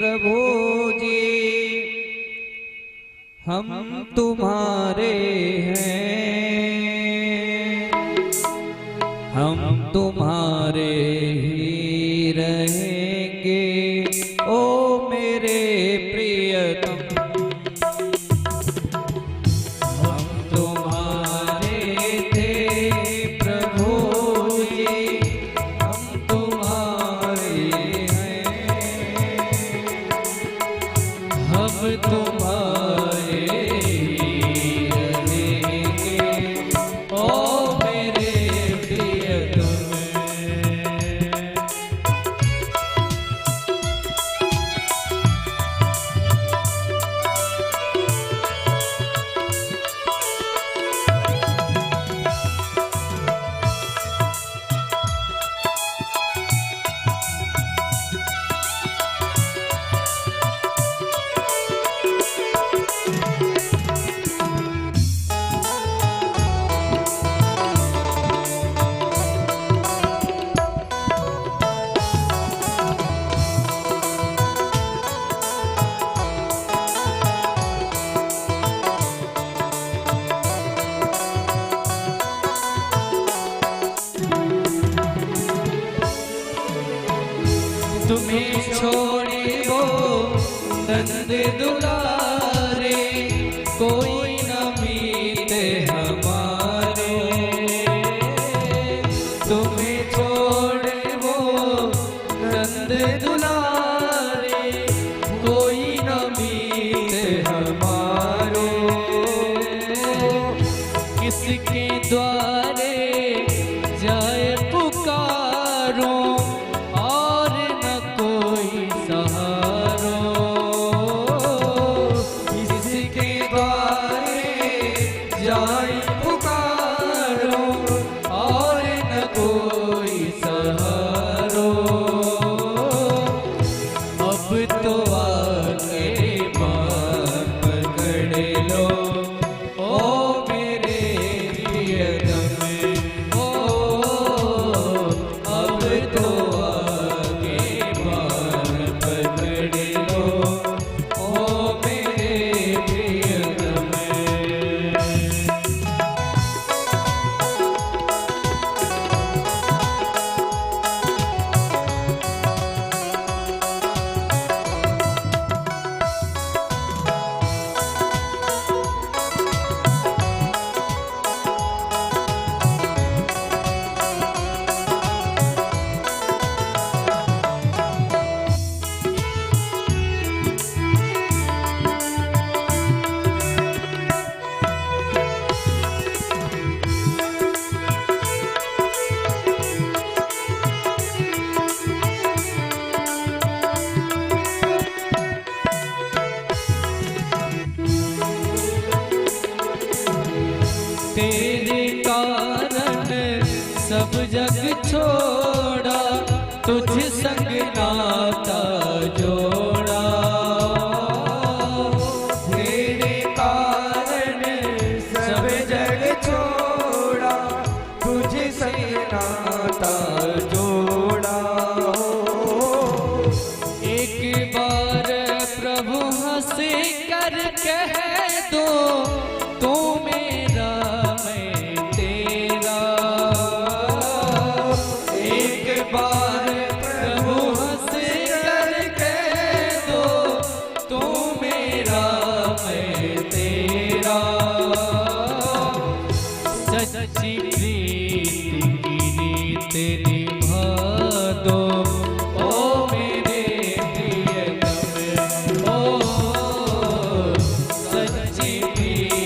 प्रभु जी हम तुम्हारे हैं, हम तुम्हारे ही रहेंगे ओ मेरे प्रियतम। हम तुम्हारे थे प्रभु जी हम तुम्हारे हैं, हम तुम्हारे तुम्हें छोड़े वो नंद दुलारे कोई न मीते हमारे। तुम्हें छोड़े वो नंद दुलारे कोई न मीते हमारे। किसके द्वारे जाए पुकारो जाए पुकारो और न कोई सहारो। अब तो आके बात पकड़ लो ओ मेरे प्रियतम। ओ अब तो आके बात पकड़ लो ओ मेरे प्रियतम। तेरे कारण सब जग छोड़ा तुझ संग नाता जोड़ा। तेरे कारण सब जग छोड़ा तुझ संग नाता जोड़ा। एक बार प्रभु हंस कर कह दो तू मेरा मैं तेरा। एक बार प्रभु हंस कर कह दो तू मेरा मैं तेरा। सच्ची प्रीति की रीत निभा दो ओ मेरे प्रियतम। ओ सच्ची प्रीति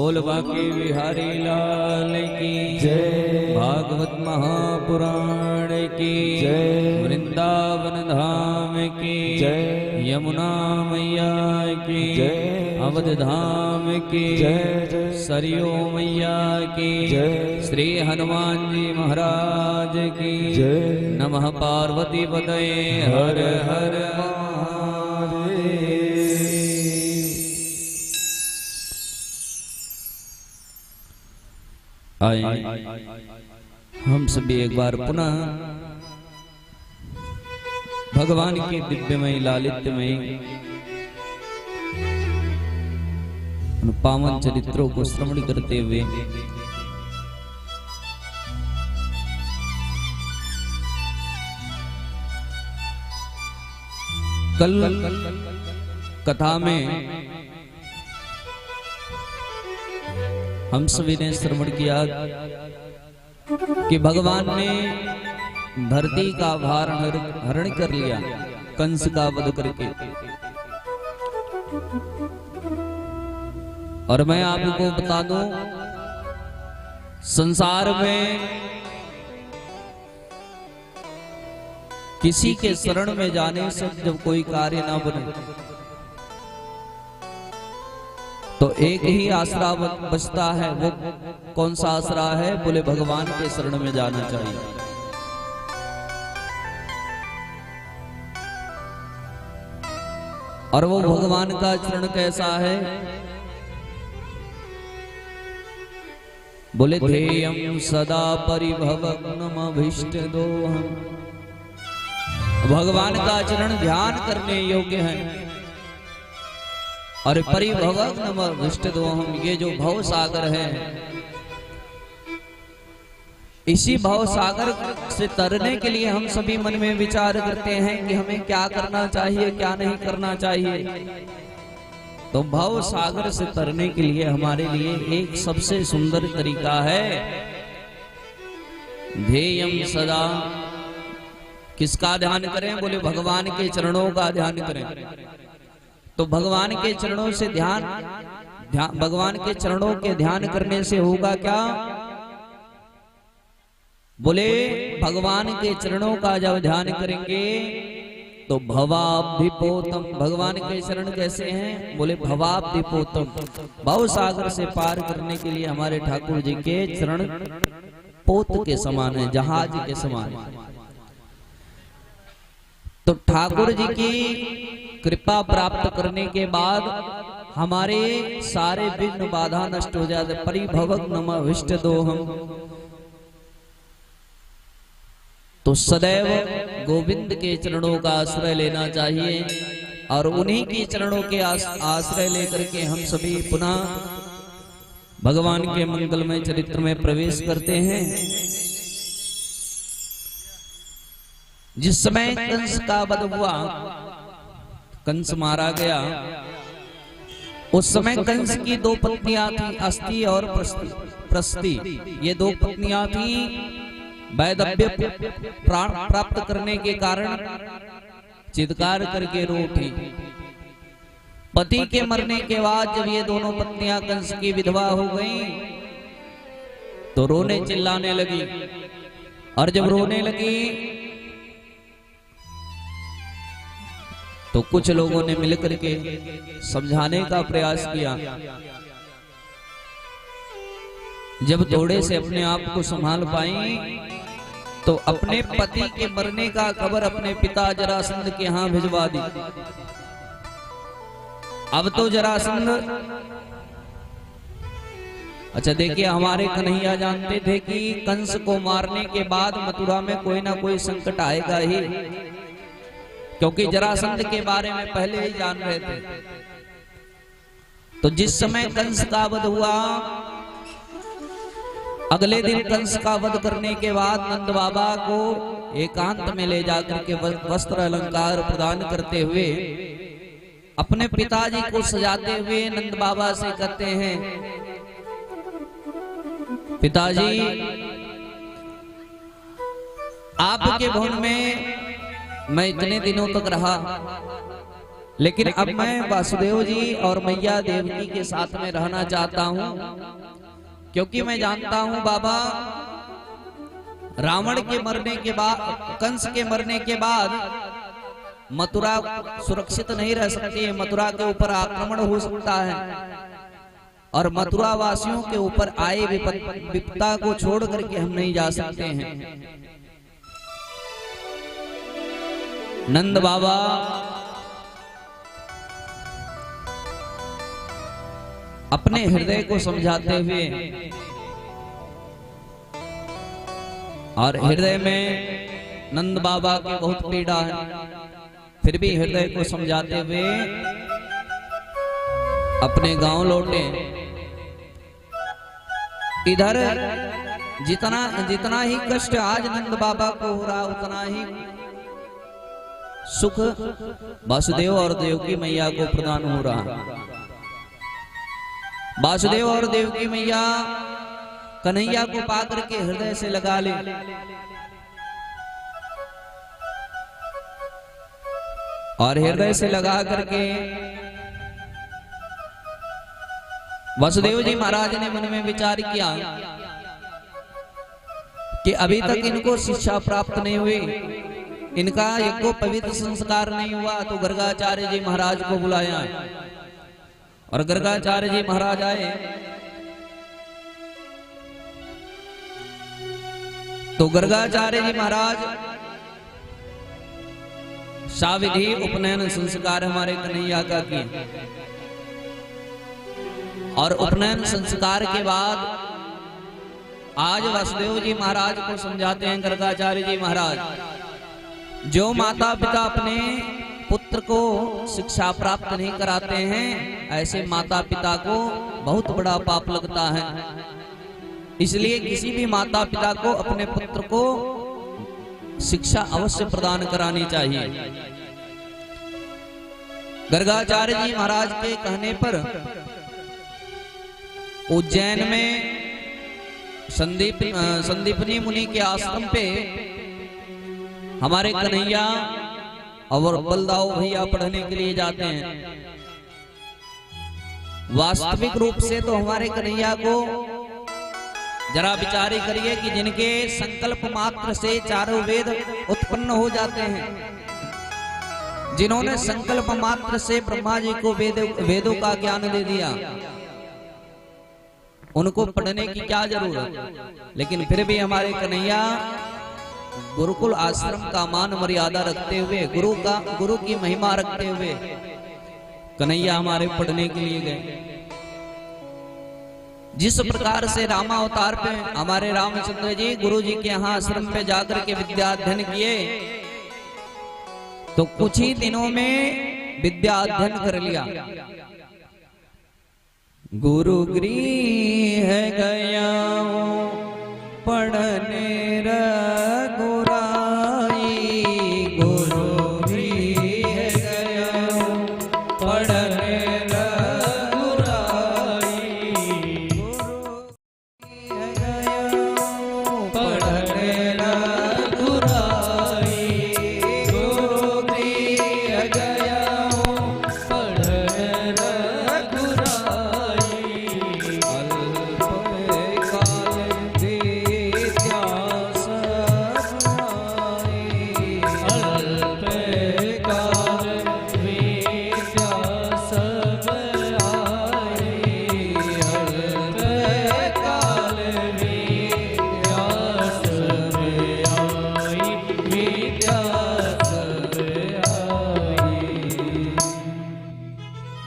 बोल बाकी बिहारी लाल की जय। भागवत महापुराण की जय। वृंदावन धाम की जय। यमुना मैया की जय। अवध धाम की जय जय। सरयू मैया की जय। श्री हनुमान जी महाराज की जय। नमः पार्वती पतये हर हर महादेव। आए हम सभी एक बार पुनः भगवान के दिव्यमय लालित्यमय उन पावन चरित्रों को श्रवण करते हुए कल कथा में हम सभी ने श्रवण किया कि भगवान ने धरती का भार हरण कर लिया कंस का वध करके। और मैं आपको बता दूं, संसार में किसी के शरण में जाने से जब कोई कार्य ना बने तो एक ही आसरा बचता है। वो कौन सा आसरा है? बोले भगवान के शरण में जाना चाहिए। और वो भगवान का चरण कैसा है? बोले ध्येयं सदा परिभवग्नमभीष्टदोहम्। भगवान का चरण ध्यान करने योग्य है। और परिभवग्नमभीष्टदोहम्, ये जो भव सागर है, इसी भव सागर से तरने के लिए हम सभी मन में विचार करते हैं कि हमें क्या करना चाहिए, क्या नहीं करना चाहिए। तो भव सागर से तरने के लिए हमारे लिए एक सबसे सुंदर तरीका है, ध्येयं सदा। किसका ध्यान करें? बोले भगवान के चरणों का ध्यान करें। तो भगवान के चरणों से भगवान के चरणों के ध्यान करने से होगा क्या? बोले भगवान के चरणों का जब ध्यान करेंगे तो भवाब्धिपोतम। भगवान के चरण कैसे हैं? बोले भवाब्धिपोतम, भव सागर से पार करने के लिए हमारे ठाकुर जी के चरण पोत के समान है, जहाज के समान। तो ठाकुर जी की कृपा प्राप्त करने के बाद हमारे सारे विघ्न बाधा नष्ट हो जाते। परिभवग्नमभीष्टदोहम्। तो सदैव गोविंद के चरणों का आश्रय लेना चाहिए। और उन्हीं के चरणों के आश्रय लेकर के हम सभी पुनः भगवान के मंगलमय चरित्र में प्रवेश करते हैं। जिस समय कंस का वध हुआ, कंस मारा गया, उस समय कंस की दो पत्नियां थी, अस्ति और प्रस्ति। ये दो पत्नियां थी। वैदव्य प्राण प्राप्त करने के कारण चित्कार करके रो उठी। पति के मरने के बाद जब ये दोनों पत्नियां कंस की विधवा हो गईं, तो रोने चिल्लाने लगी। और जब रोने लगी तो कुछ लोगों ने मिलकर के समझाने का प्रयास किया। जब थोड़े से अपने आप को संभाल पाई तो अपने पति के मरने का खबर अपने पिता जरासंध के यहाँ भिजवा दी। अब तो जरासंध, अच्छा देखिए, हमारे कन्हैया जानते थे कि कंस को मारने के बाद मथुरा में कोई ना कोई संकट आएगा ही, क्योंकि जरासंध के बारे में पहले ही जान रहे थे। तो जिस समय कंस का वध हुआ, अगले दिन कंस का वध करने के बाद नंद बाबा को एकांत में ले जाकर के वस्त्र अलंकार प्रदान करते हुए अपने पिताजी को सजाते हुए नंद बाबा से कहते हैं, पिताजी आपके भवन में मैं इतने दिनों तक रहा, लेकिन अब मैं वासुदेव जी और मैया देवकी के साथ में रहना चाहता हूं, क्योंकि मैं जानता हूं बाबा रावण के मरने के बाद, कंस के मरने के बाद मथुरा सुरक्षित नहीं रह सकती है। मथुरा के ऊपर आक्रमण हो सकता है और मथुरा वासियों के ऊपर आए विपत्ता को छोड़ करके हम नहीं जा सकते हैं। नंद बाबा अपने हृदय को समझाते हुए और हृदय में नंद बाबा की बहुत पीड़ा है, फिर भी हृदय को समझाते हुए अपने गांव लौटे। इधर जितना ही कष्ट आज नंद बाबा को हो रहा, उतना ही सुख वासुदेव और देवकी मैया को प्रदान हो रहा। वासुदेव और देवकी मैया कन्हैया को पाकर के हृदय से लगा ले, और हृदय से लगा करके वासुदेव जी महाराज ने मन में विचार किया कि अभी तक इनको शिक्षा प्राप्त नहीं हुई, इनका यज्ञो पवित्र संस्कार नहीं हुआ, तो गर्गाचार्य जी महाराज को बुलाया। और गर्गाचार्य जी महाराज आए तो गर्गाचार्य जी महाराज साविधि उपनयन संस्कार हमारे कन्हैया का किए, और उपनयन संस्कार के बाद आज वासुदेव जी महाराज को समझाते हैं गर्गाचार्य जी महाराज, जो माता पिता अपने पुत्र को शिक्षा प्राप्त नहीं कराते हैं, ऐसे माता पिता को बहुत बड़ा पाप लगता है। इसलिए किसी भी माता पिता को अपने पुत्र को शिक्षा अवश्य प्रदान करानी चाहिए। गर्गाचार्य जी महाराज के कहने पर उज्जैन में संदीपनी मुनि के आश्रम पे हमारे कन्हैया और बलदाऊ भैया पढ़ने के लिए जाते हैं। वास्तविक रूप से तो हमारे कन्हैया को जरा विचार करिए कि जिनके संकल्प मात्र से चारों वेद उत्पन्न हो जाते हैं, जिन्होंने संकल्प मात्र से ब्रह्मा जी को वेदों का ज्ञान दे दिया, उनको पढ़ने की क्या जरूरत। लेकिन फिर भी हमारे कन्हैया गुरुकुल आश्रम का मान मर्यादा रखते हुए, गुरु की महिमा रखते हुए कन्हैया हमारे पढ़ने के लिए गए। जिस प्रकार से रामावतार पे हमारे रामचंद्र जी गुरु जी के यहाँ आश्रम पे जाकर के विद्या अध्ययन किए, तो कुछ ही दिनों में विद्या अध्ययन कर लिया। गुरु गृह गया पढ़ने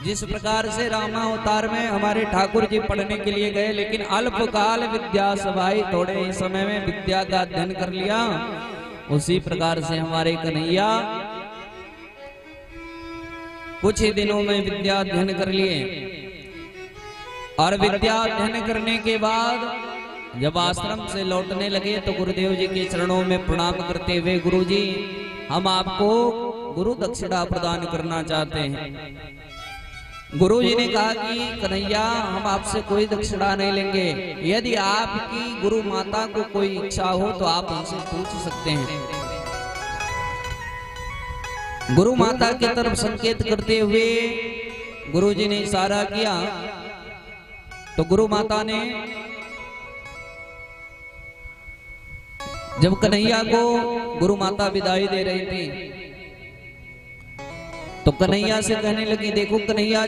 जिस प्रकार से रामावतार में हमारे ठाकुर जी पढ़ने के लिए गए, लेकिन अल्पकाल विद्या सभाई, थोड़े ही समय में विद्या का अध्ययन कर लिया, उसी प्रकार से हमारे कन्हैया कुछ ही दिनों में विद्या अध्ययन कर लिए। और विद्या अध्ययन करने के बाद जब आश्रम से लौटने लगे तो गुरुदेव जी के चरणों में प्रणाम करते हुए, गुरु जी हम आपको गुरु दक्षिणा प्रदान करना चाहते हैं। गुरु जी ने कहा कि कन्हैया हम आपसे कोई दक्षिणा नहीं लेंगे, यदि आपकी गुरु माता को कोई इच्छा हो तो आप उनसे पूछ सकते हैं। गुरु माता की तरफ संकेत करते हुए गुरुजी ने इशारा किया तो गुरु माता ने जब कन्हैया को गुरु माता विदाई दे रही थी तो कन्हैया से कहने लगी, देखो कन्हैया,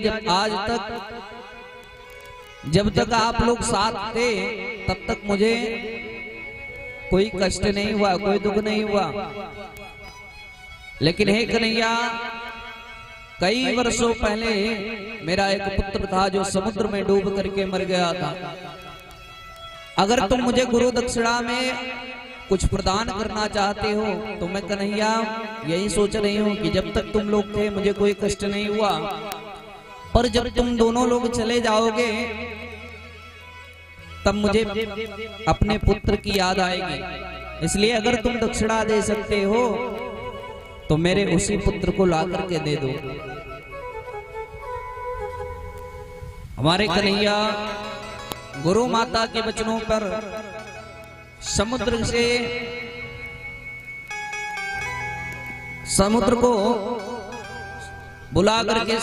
जब तक आप लोग साथ थे तब तक मुझे कोई कष्ट नहीं हुआ, कोई दुख नहीं हुआ। लेकिन हे कन्हैया, कई वर्षों पहले मेरा एक पुत्र था जो समुद्र में डूब करके मर गया था। अगर तुम मुझे गुरु दक्षिणा में कुछ प्रदान करना चाहते हो तो मैं कन्हैया यही सोच रही हूँ कि जब तक तुम लोग थे मुझे कोई कष्ट नहीं हुआ, पर जब तुम दोनों लोग चले जाओगे तब मुझे अपने पुत्र की याद आएगी। इसलिए अगर तुम दक्षिणा दे सकते हो तो मेरे उसी पुत्र को ला करके दे दो। हमारे कन्हैया गुरु माता के वचनों पर समुद्र को बुला करके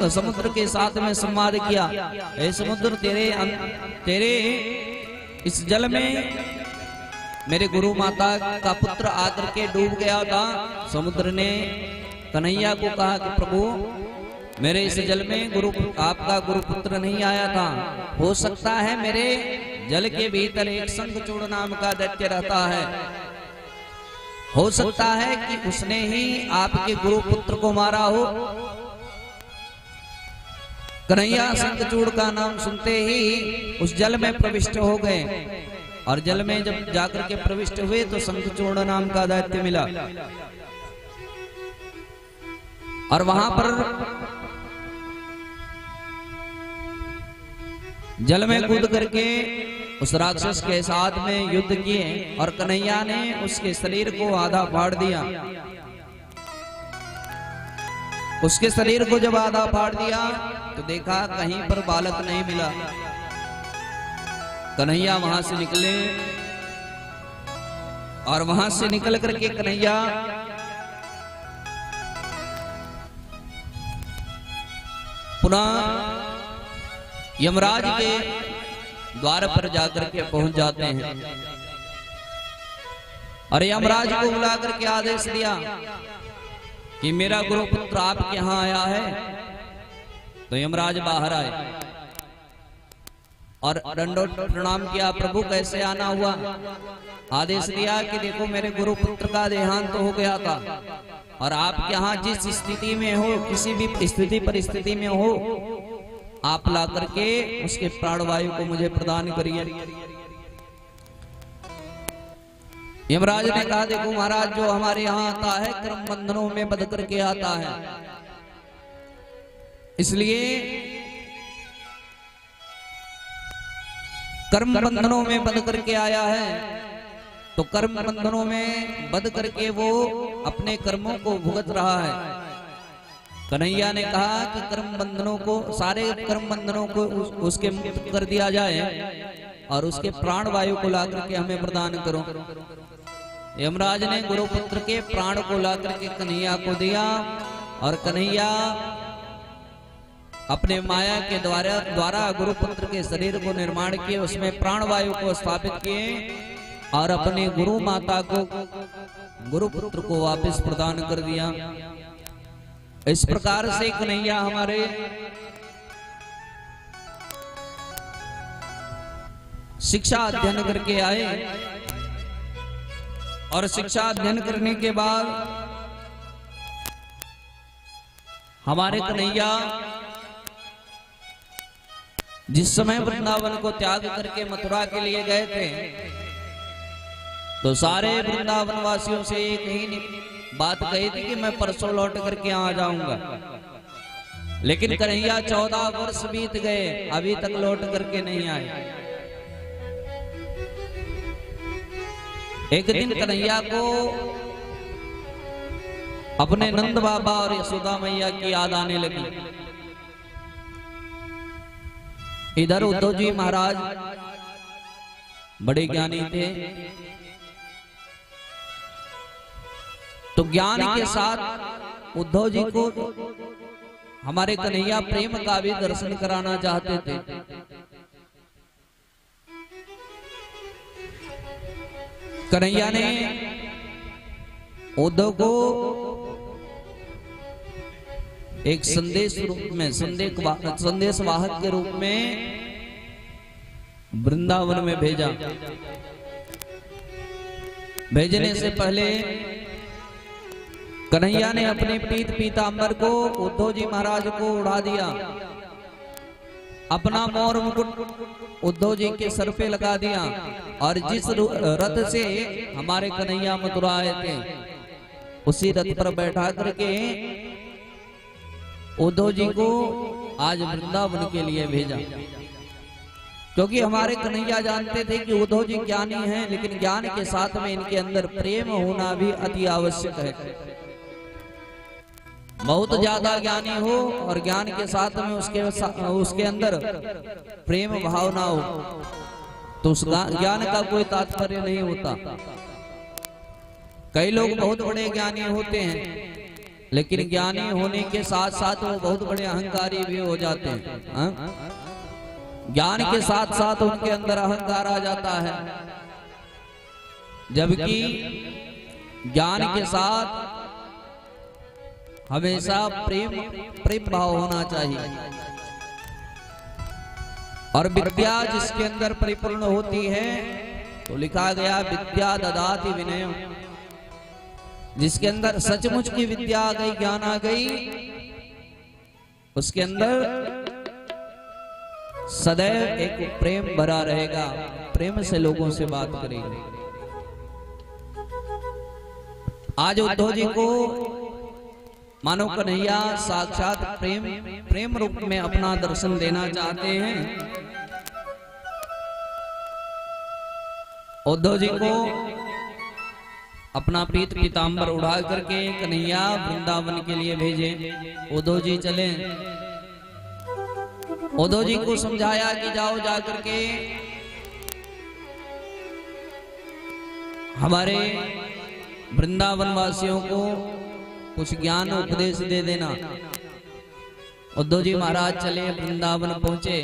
समुद्र के साथ में संवाद किया, हे समुद्र, तेरे इस जल में मेरे गुरु माता का पुत्र आकर के डूब गया था। समुद्र ने कन्हैया को कहा कि प्रभु, मेरे इस जल में आपका गुरु पुत्र नहीं आया था, हो सकता है मेरे जल के भीतर एक शंखचूड़ नाम का दैत्य रहता है, हो सकता है कि उसने ही आपके गुरु पुत्र को मारा हो। कन्हैया शंखचूड़ का नाम सुनते ही उस जल में प्रविष्ट हो गए और जल में जब जाकर के प्रविष्ट हुए तो शंखचूड़ नाम का दैत्य मिला और वहां पर जल में कूद करके उस राक्षस के साथ में युद्ध किए और कन्हैया ने उसके शरीर को आधा फाड़ दिया। उसके शरीर को जब आधा फाड़ दिया तो देखा कहीं पर बालक नहीं मिला। कन्हैया वहां से निकले और वहां से निकल करके कन्हैया पुनः यमराज के द्वार पर जाकर के पहुंच जाते हैं और यमराज को बुला करके आदेश दिया कि मेरा गुरु पुत्र आपके यहां आया है। तो यमराज बाहर आए और दंडोत प्रणाम किया, प्रभु कैसे आना हुआ? आदेश दिया कि देखो मेरे गुरु पुत्र का देहांत हो गया था और आप यहाँ जिस स्थिति में हो, किसी भी स्थिति परिस्थिति में हो, आप ला करके उसके प्राणवायु को मुझे प्रदान करिए। यमराज ने कहा, देखो महाराज, जो हमारे यहाँ आता है कर्म बंधनों में बंध करके आता है, इसलिए कर्म बंधनों में बंध करके आया है तो कर्म बंधनों में बंध करके वो अपने कर्मों को भुगत रहा है। कन्हैया ने कहा कि कर्म बंधनों को, सारे कर्म बंधनों को उसके मुक्त कर दिया जाए और उसके प्राण वायु को ला करके हमें प्रदान करो। यमराज ने गुरु पुत्र के प्राण को ला करके कन्हैया को दिया और कन्हैया अपने माया के द्वारा गुरु पुत्र के शरीर को निर्माण किए, उसमें प्राण वायु को स्थापित किए और अपने गुरु माता को, गुरु पुत्र को वापस प्रदान कर दिया। इस प्रकार से कन्हैया हमारे शिक्षा अध्ययन करके आए और शिक्षा अध्ययन करने के बाद हमारे कन्हैया जिस समय वृंदावन को त्याग करके मथुरा के लिए गए थे तो सारे वृंदावन वासियों से एक ही बात कही थी कि मैं परसों लौट करके आ जाऊंगा। लेकिन कन्हैया 14 वर्ष बीत गए, अभी तक लौट करके नहीं आए। एक दिन कन्हैया को अपने नंद बाबा और यशोदा मैया की याद आने लगी। इधर उद्धव जी महाराज बड़े ज्ञानी थे, तो ज्ञान के साथ उद्धव जी को हमारे कन्हैया प्रेम का भी दर्शन कराना चाहते थे। कन्हैया ने उद्धव को एक संदेश रूप में संदेश वाहक के रूप में वृंदावन में भेजा। भेजने से पहले कन्हैया ने अपने पीत पीतांबर को उद्धव जी महाराज को उड़ा दिया। अपना मोर मुकुट उद्धव जी के सर पे लगा दिया और जिस रथ से हमारे कन्हैया मथुरा आए थे उसी रथ पर बैठा करके उद्धव जी को आज वृंदावन के लिए भेजा। क्योंकि हमारे कन्हैया जानते थे कि उद्धव जी ज्ञानी हैं, लेकिन ज्ञान के साथ में इनके अंदर प्रेम होना भी अति आवश्यक है। बहुत ज्यादा ज्ञानी हो और ज्ञान के साथ में उसके अंदर प्रेम भावना हो तो उस ज्ञान का कोई तात्पर्य नहीं होता। कई लोग बहुत बड़े ज्ञानी होते हैं, लेकिन ज्ञानी होने के साथ साथ वो बहुत बड़े अहंकारी भी हो जाते हैं। ज्ञान के साथ साथ उनके अंदर अहंकार आ जाता है, जबकि ज्ञान के साथ हमेशा प्रेम भाव होना चाहिए। और विद्या जिसके अंदर परिपूर्ण होती है तो लिखा गया विद्या ददाति विनय। जिसके अंदर सचमुच की विद्या आ गई, ज्ञान आ गई, उसके अंदर सदैव एक प्रेम भरा रहेगा, प्रेम से लोगों से बात करेंगे। आज उद्धव जी को मानो कन्हैया साक्षात प्रेम रूप में अपना दर्शन देना चाहते हैं। उद्धव जी को अपना पीत पीतांबर उड़ा करके कन्हैया वृंदावन के लिए भेजे। उद्धव जी चले। उद्धव जी को समझाया कि जाओ जाकर के हमारे वृंदावन वासियों को कुछ ज्ञान उपदेश दे देना। उद्धव जी महाराज चले, वृंदावन पहुंचे।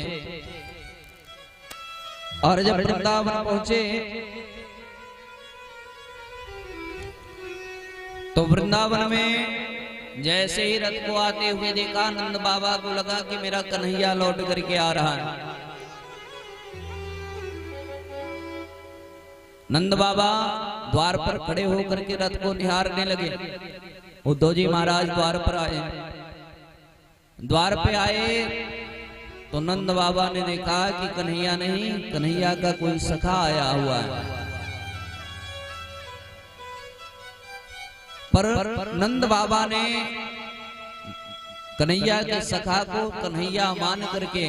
और जब वृंदावन पहुंचे तो वृंदावन में जैसे ही रथ को आते हुए देखा, नंद बाबा को लगा कि मेरा कन्हैया लौट करके आ रहा है। नंद बाबा द्वार पर खड़े होकर के रथ को निहारने लगे। उद्धव जी महाराज द्वार पर आए। द्वार पे आए तो नंद बाबा ने देखा कि कन्हैया नहीं, कन्हैया का कोई सखा आया हुआ है। पर नंद बाबा ने कन्हैया के सखा को कन्हैया मान करके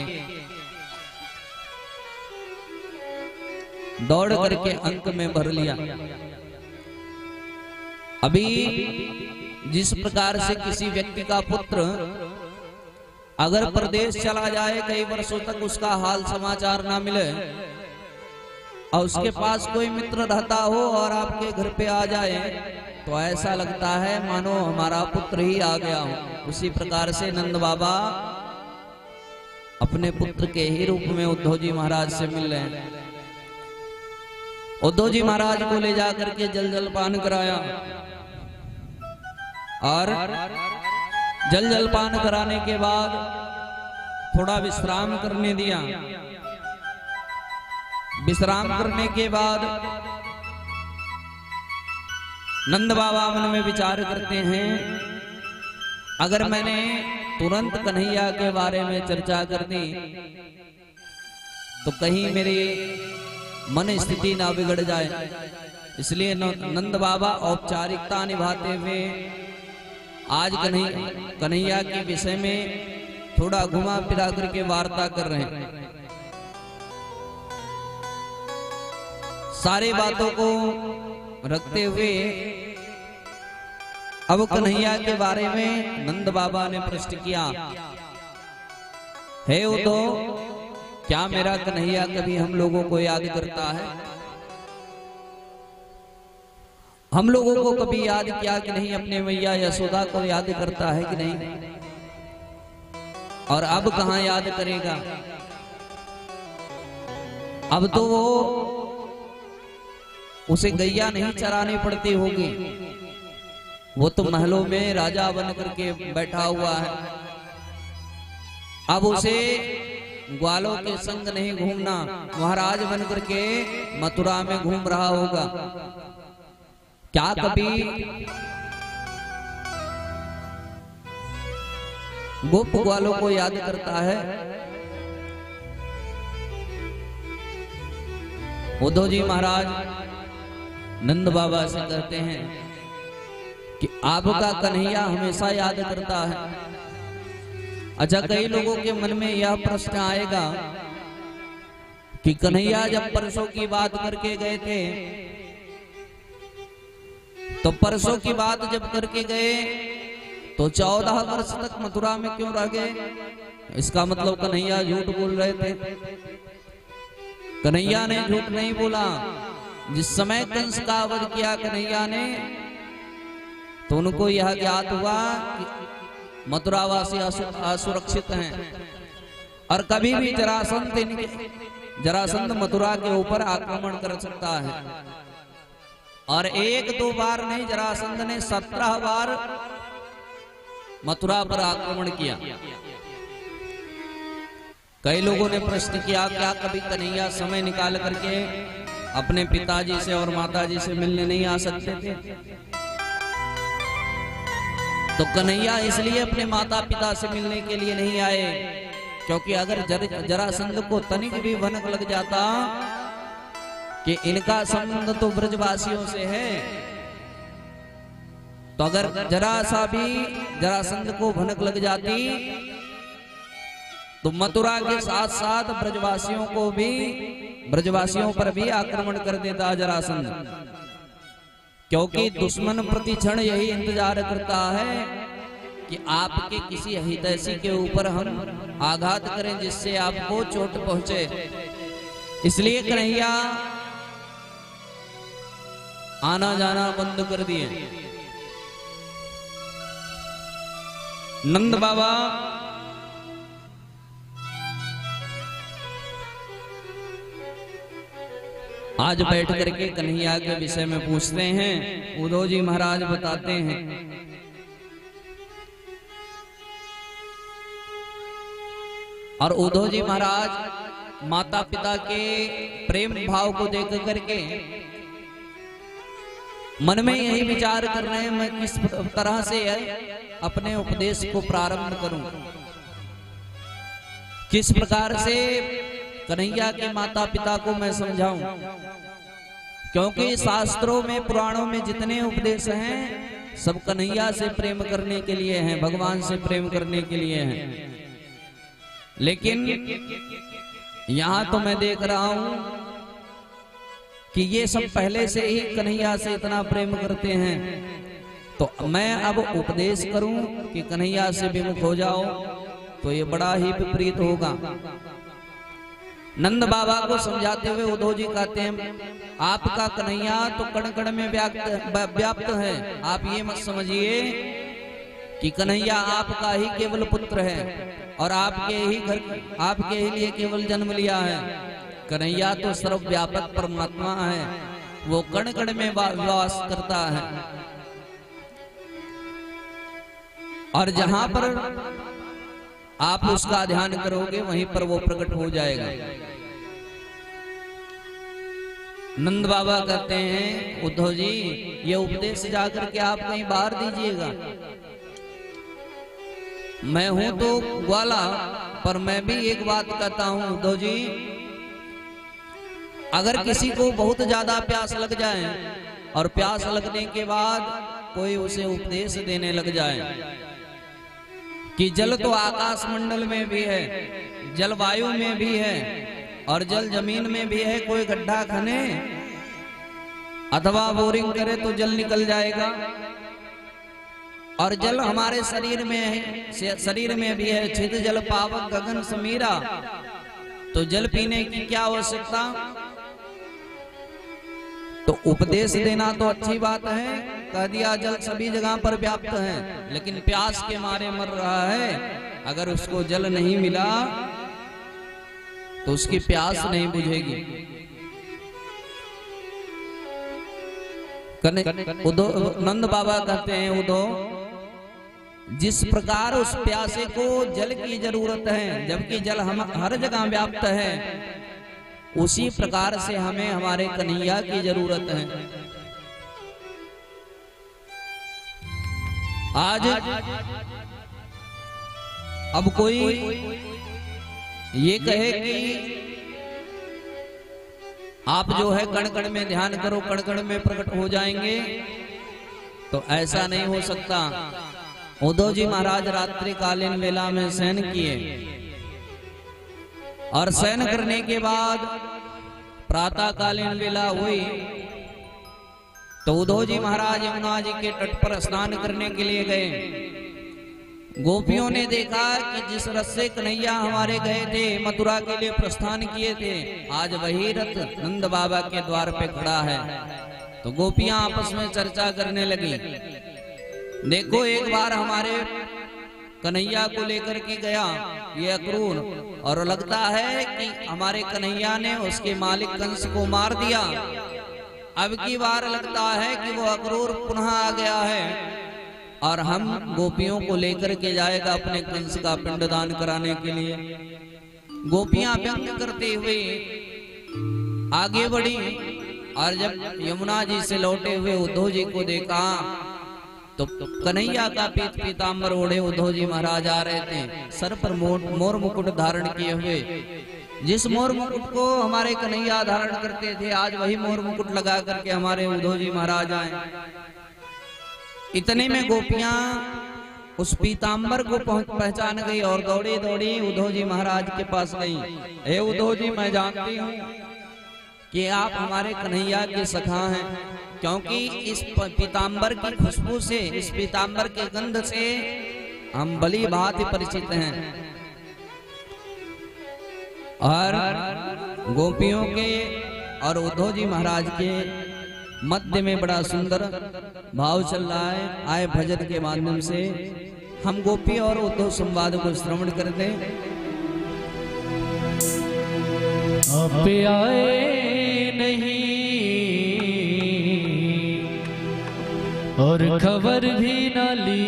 दौड़ करके अंक में भर लिया। अभी जिस प्रकार से किसी व्यक्ति का पुत्र अगर प्रदेश चला जाए, कई वर्षों तक उसका हाल समाचार ना मिले और उसके पास कोई मित्र रहता हो और आपके घर पे आ जाए तो ऐसा लगता है मानो हमारा पुत्र ही आ गया हो। उसी प्रकार से नंद बाबा अपने पुत्र के ही रूप में उद्धव जी महाराज से मिल रहे हैं। उद्धव जी महाराज को ले जाकर के जलपान कराया और जलपान कराने के बाद थोड़ा विश्राम करने दिया। विश्राम करने के बाद नंद बाबा मन में विचार करते हैं, अगर मैंने तुरंत कन्हैया के बारे में चर्चा कर दी तो कहीं मेरी मन स्थिति ना बिगड़ जाए। इसलिए नंद बाबा औपचारिकता निभाते हुए आज कन्हैया के विषय में थोड़ा घुमा फिरा करके वार्ता कर रहे हैं। सारी बातों को रखते हुए अब कन्हैया के बारे में नंद बाबा ने प्रश्न किया, हे उद्धव, क्या मेरा कन्हैया कभी हम लोगों को याद करता है? हम लोगों को कभी याद किया कि नहीं, अपने मैया यशोदा को याद करता है कि नहीं? और अब कहां याद करेगा? अब तो वो उसे गैया नहीं चरानी पड़ती होगी, वो तो महलों में राजा बन करके बैठा हुआ है। अब उसे ग्वालों के संग नहीं घूमना, महाराज बन करके मथुरा में घूम रहा होगा। क्या कभी गोप ग्वालों को याद करता है? उद्धव जी महाराज नंद बाबा से कहते हैं कि आपका कन्हैया हमेशा याद करता है। अच्छा, कई लोगों के मन में यह प्रश्न आएगा कि कन्हैया जब परसों की बात करके गए थे, तो परसों की बात जब करके गए तो 14 वर्ष तक मथुरा में क्यों रह गए? इसका मतलब कन्हैया झूठ बोल रहे थे। कन्हैया ने झूठ नहीं बोला। जिस समय कंस का वध किया कन्हैया ने, तो उनको यह ज्ञात हुआ कि मथुरावासी असुरक्षित हैं और कभी भी जरासंध मथुरा के ऊपर आक्रमण कर सकता है। और 1-2 बार नहीं, जरासंध ने 17 बार मथुरा पर आक्रमण किया। कई लोगों ने प्रश्न किया, क्या कभी कन्हैया समय निकाल करके अपने पिताजी से और माताजी से मिलने नहीं आ सकते थे? तो कन्हैया इसलिए अपने माता पिता से मिलने के लिए नहीं आए क्योंकि अगर जरासंध को तनिक भी भनक लग जाता कि इनका संबंध तो ब्रजवासियों से है, तो अगर जरा सा भी जरासंध को भनक लग जाती तो मथुरा के साथ साथ ब्रजवासियों पर भी आक्रमण कर देता जरासंध। क्योंकि दुश्मन प्रति क्षण यही इंतजार करता है कि आपके किसी हितैषी के ऊपर हम आघात करें जिससे आपको चोट पहुंचे। इसलिए कन्हैया आना जाना बंद कर दिए। नंद बाबा आज बैठ करके कन्हैया के विषय में पूछते हैं। उद्धव जी महाराज बताते हैं, और उद्धव जी महाराज माता पिता के प्रेम भाव को देख करके मन में यही विचार कर रहे हैं, मैं किस तरह से अपने उपदेश को प्रारंभ करूं, किस प्रकार से कन्हैया के माता पिता को मैं समझाऊं। क्योंकि शास्त्रों में पुराणों में जितने उपदेश हैं सब कन्हैया से प्रेम करने के लिए हैं, भगवान से प्रेम करने के लिए हैं। लेकिन यहां तो मैं देख रहा हूं कि ये सब पहले से ही कन्हैया से इतना प्रेम करते हैं, तो मैं अब उपदेश करूं कि कन्हैया से विमुख हो जाओ तो ये बड़ा ही विपरीत होगा। नंद बाबा को समझाते हुए उद्धव जी कहते हैं, आपका कन्हैया तो कण कण में व्याप्त है। आप ये मत समझिए कि कन्हैया आपका ही केवल पुत्र है और आपके ही लिए केवल जन्म लिया है। कन्हैया तो सर्वव्यापक परमात्मा है, वो कण कण में वास करता है और जहां पर आप उसका ध्यान करोगे वहीं पर वो प्रकट हो जाएगा। नंद बाबा कहते हैं, उद्धव जी ये उपदेश जाकर के आप कहीं बाहर दीजिएगा। मैं हूं तो ग्वाला, पर मैं भी एक बात कहता हूं उद्धव जी, अगर किसी को बहुत ज्यादा प्यास लग जाए और प्यास लगने के बाद कोई उसे उपदेश देने लग जाए कि जल तो आकाश मंडल में भी है, जलवायु में भी है और जल जमीन में भी है, कोई गड्ढा खने अथवा बोरिंग करे तो जल निकल जाएगा। और जल हमारे शरीर में है, शरीर में भी है, छिद जल पावक गगन समीरा, तो जल पीने की क्या आवश्यकता। तो उपदेश देना तो अच्छी बात है, कह दिया जल सभी जगह पर व्याप्त है, लेकिन प्यास के मारे मर रहा है, अगर उसको जल नहीं मिला तो उसकी प्यास नहीं बुझेगी। नंद बाबा कहते हैं उदो, जिस प्रकार उस प्यासे को जल की जरूरत है, जबकि जल हम हर जगह व्याप्त है, उसी प्रकार से हमें हमारे कन्हैया की जरूरत है। आज अब कोई ये कहे कि आप जो है कण कण में ध्यान करो, कण कण में प्रकट हो जाएंगे, तो ऐसा नहीं हो सकता। उद्धव जी महाराज रात्रि कालीन वेला में शयन किए और शयन करने के बाद प्रातः कालीन वेला हुई तो उद्धव जी महाराज यमुना जी के तट पर स्नान करने के लिए गए। गोपियों ने देखा कि जिस रथ से कन्हैया हमारे गए थे, मथुरा के लिए प्रस्थान किए थे, आज वही रथ नंद बाबा के द्वार पे खड़ा है। तो गोपियां आपस में चर्चा करने लगी, देखो एक बार हमारे कन्हैया को लेकर के गया ये अक्रूर, और लगता है कि हमारे कन्हैया ने उसके मालिक कंस को मार दिया। अब की बार लगता है कि वो अक्रूर पुनः आ गया है और हम गोपियों को लेकर के जाएगा अपने कंस का पिंडदान कराने के लिए। गोपियां व्यंग करते हुए आगे बढ़ी और जब यमुना जी से लौटे हुए उद्धव जी को देखा तो कन्हैया का पीतांबर ओढ़े उद्धव जी महाराज आ रहे थे, सर पर मोर मुकुट धारण किए हुए। जिस मोर मुकुट को हमारे कन्हैया धारण करते थे, आज वही मोर मुकुट लगा करके हमारे उद्धव जी महाराज आए। इतने में गोपियां उस पीतांबर को पहचान गई और दौड़ी दौड़ी उद्धव जी महाराज के पास गई। हे उद्धव जी, मैं जानती हूँ कि आप हमारे कन्हैया के सखा हैं, क्योंकि इस पीतांबर की खुशबू से, इस पीतांबर के गंध से हम भली भांति परिचित हैं। और गोपियों के और उद्धव जी महाराज के मध्य में बड़ा सुंदर भाव चल रहा है। आए भजन के माध्यम से हम गोपी और उद्धव संवाद को श्रवण कर दें। आप आए नहीं और खबर भी न ली,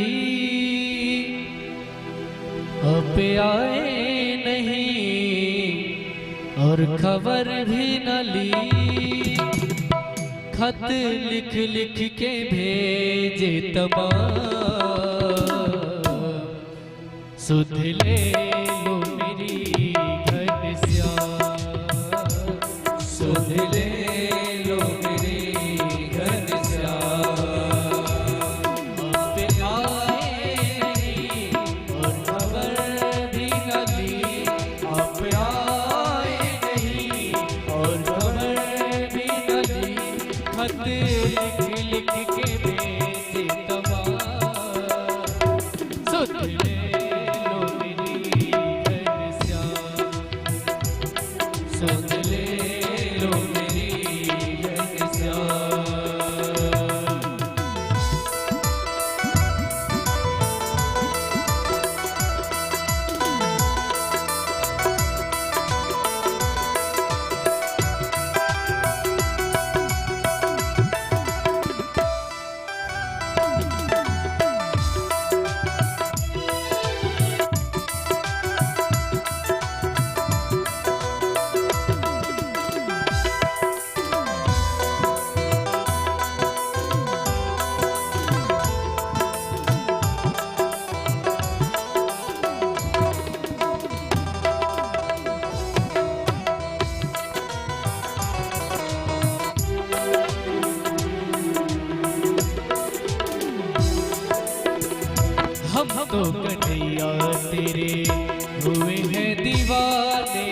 आप आए नहीं और खबर भी न ली। खत लिख लिख के भेजे तमाम, सुध ले लो मेरी घनश्याम, सुध ले लो मेरी घनश्याम। आप आए नहीं और खबर भी न ली, आप आए नहीं और खबर भी न ली। खत लिख लिख के भेजे तमाम, सुध ले लो मेरी घनश्याम, सुध ले लो मेरी घनश्याम। हम तो कन्हैया तेरे हुए हैं दीवाने,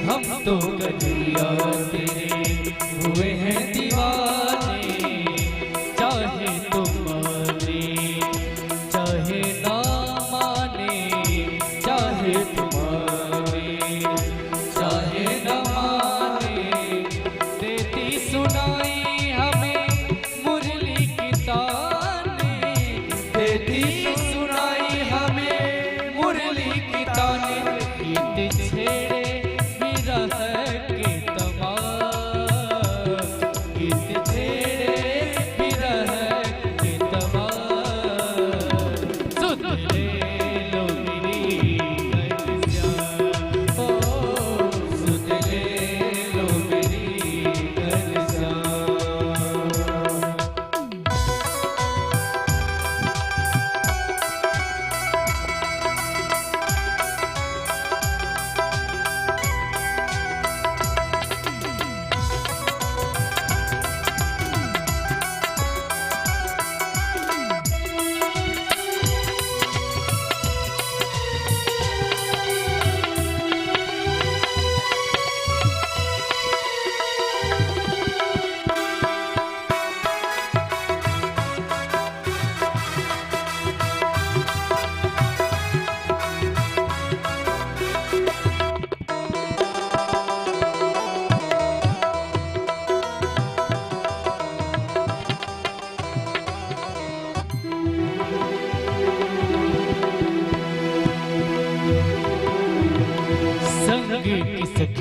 हम तो कन्हैया तेरे हुए हैं दीवाने। चाहे तुम माने चाहे ना माने, चाहे तुम माने चाहे ना माने, देती सुनाई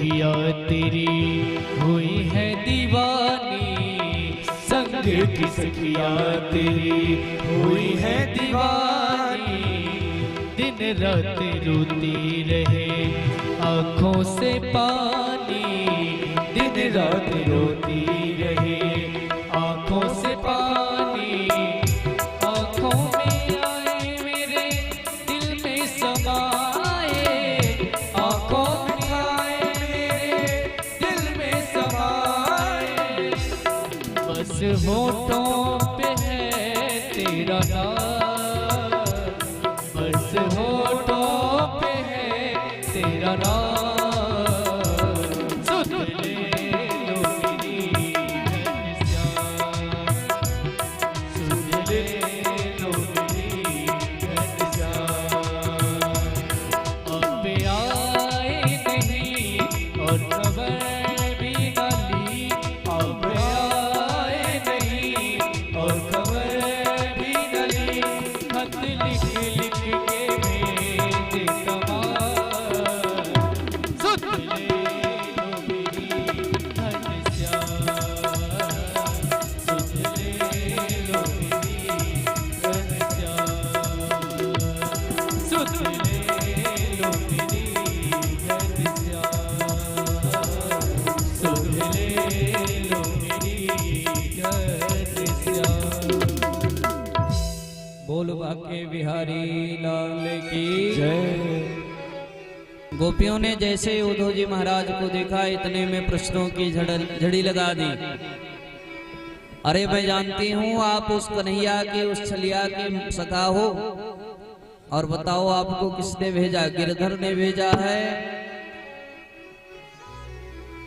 सखिया तेरी हुई है दीवानी, संग की सखिया तेरी हुई है दीवानी। दिन रात रोती रहे आँखों से पानी, दिन रात रोती रहे आँखों से पानी। आँखों में आए मेरे दिल में समाए, आँखों में आए मेरे दिल में समाए। बस होठों पे है तेरा नाम, बस होठों पे है तेरा नाम। सुन ले लो मेरी घनश्याम, सुन ले लो मेरी घनश्याम। अब आए नहीं और खबर भी न ली, अब आए नहीं और खबर भी न ली। खत लिख लिख के भेज कमाल, सुन ले लो मेरी घनश्याम, सुन ले लो मेरी घनश्याम, सुन ले लो मेरी घनश्याम, सुन ले लो मेरी घनश्याम। बोल बाके बिहारी लाल की गोपियों ने जैसे उद्धव जी महाराज को देखा, इतने में प्रश्नों की झड़ी लगा दी। अरे मैं जानती हूँ आप उस कन्हैया के, उस छलिया के सखा हो, और बताओ आपको किसने भेजा? गिरधर ने भेजा है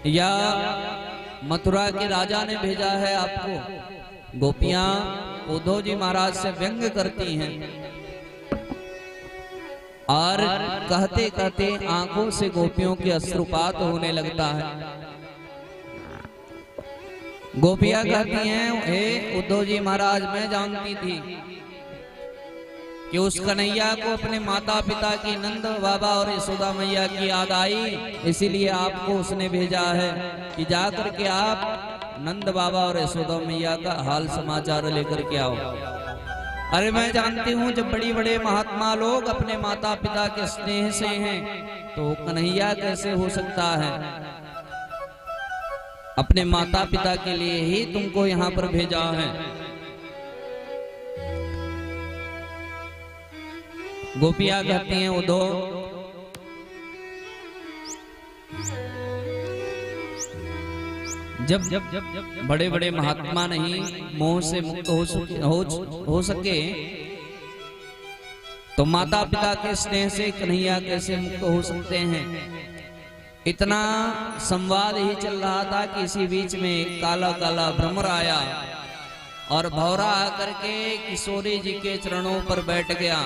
या मथुरा के राजा ने भेजा है आपको? गोपियां उद्धव जी महाराज से व्यंग करती हैं और कहते कहते आंखों से गोपियों के अश्रुपात होने लगता है। गोपियां कहती हैं, हे उद्धव जी महाराज, मैं जानती थी कि उस कन्हैया को अपने माता पिता की, नंद बाबा और यशोदा मैया की याद आई, इसीलिए आपको उसने भेजा है कि जाकर के आप नंद बाबा और यशोदा मैया का हाल समाचार लेकर के आओ। अरे मैं जानती हूँ जब बड़ी बड़े महात्मा लोग अपने माता पिता के स्नेह से हैं, तो कन्हैया कैसे हो सकता है? अपने माता पिता के लिए ही तुमको यहाँ पर भेजा है। गोपियां कहती हैं, उद्धव जब बड़े बड़े महात्मा नहीं मोह से मुक्त हो सके, तो माता पिता के स्नेह से कन्हैया कैसे मुक्त हो सकते हैं? इतना संवाद ही चल रहा था कि इसी बीच में काला काला भ्रमर आया और भौरा आकर के किशोरी जी के चरणों पर बैठ गया।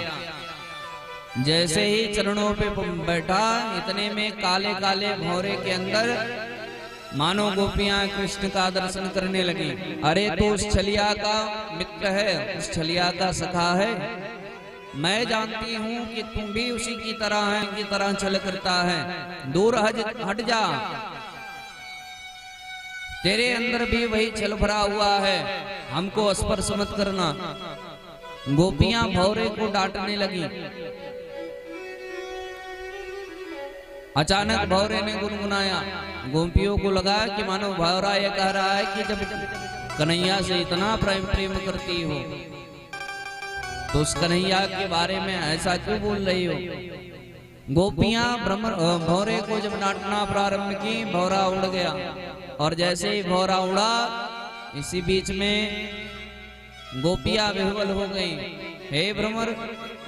जैसे ही चरणों पे बैठा, इतने में काले काले भौरे के अंदर मानो गोपियां कृष्ण का दर्शन करने लगी। अरे तो उस छलिया का मित्र है, उस छलिया का सखा है। मैं जानती हूँ कि तुम भी उसी की तरह है, की तरह छल करता है। दूर हट जा, तेरे अंदर भी वही छल भरा हुआ है, हमको स्पर्श मत करना। गोपियां भौरे को डांटने लगी। अचानक भौरे ने गुनगुनाया। गोपियों को लगा कि मानो भौरा ये कह रहा है कि जब कन्हैया से इतना प्रेम करती हो, तो उस कन्हैया के बारे में ऐसा क्यों बोल रही हो? गोपियां भौरे को जब डांटना प्रारंभ की, भौरा उड़ गया। और जैसे ही भौरा उड़ा, इसी बीच में गोपियां विह्वल हो गई। हे भ्रमर,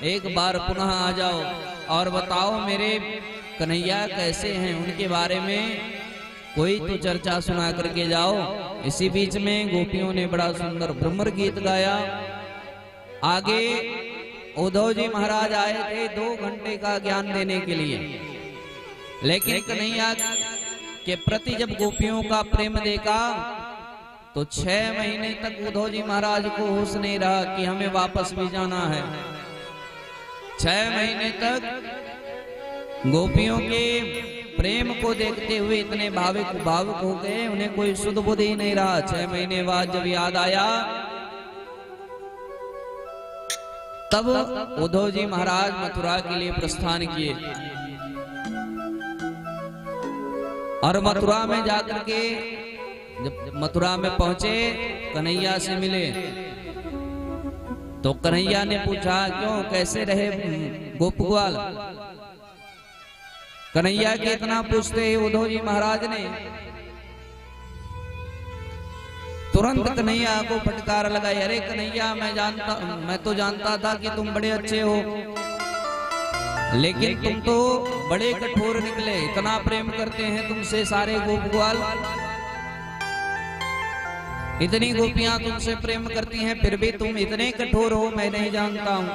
एक बार पुनः आ जाओ और बताओ मेरे कन्हैया कैसे हैं, उनके बारे में कोई तो चर्चा सुना करके जाओ। इसी बीच में गोपियों ने बड़ा सुंदर भ्रमर गीत गाया। आगे उद्धव जी महाराज आए थे 2 घंटे का ज्ञान देने के लिए, लेकिन कन्हैया के प्रति जब गोपियों का प्रेम देखा, तो 6 महीने तक उद्धव जी महाराज को होश नहीं रहा कि हमें वापस भी जाना है। 6 महीने तक गोपियों के प्रेम को देखते हुए इतने भावुक हो गए, उन्हें कोई सुध बुध ही नहीं रहा। 6 महीने बाद जब याद आया, तब उद्धव जी महाराज मथुरा के लिए प्रस्थान किए और मथुरा में जाकर के जब मथुरा में पहुंचे, कन्हैया से मिले। तो कन्हैया ने पूछा, क्यों, कैसे रहे गोप ग्वाल? कन्हैया के इतना पूछते ही उद्धव जी महाराज ने तुरंत कन्हैया को फटकार लगाई। अरे कन्हैया, मैं तो जानता था कि तुम बड़े अच्छे हो, लेकिन तुम तो बड़े कठोर निकले। इतना प्रेम करते हैं तुमसे सारे गोप ग्वाल, इतनी गोपियां तुमसे प्रेम करती हैं, फिर भी तुम इतने कठोर हो। मैं नहीं जानता हूं,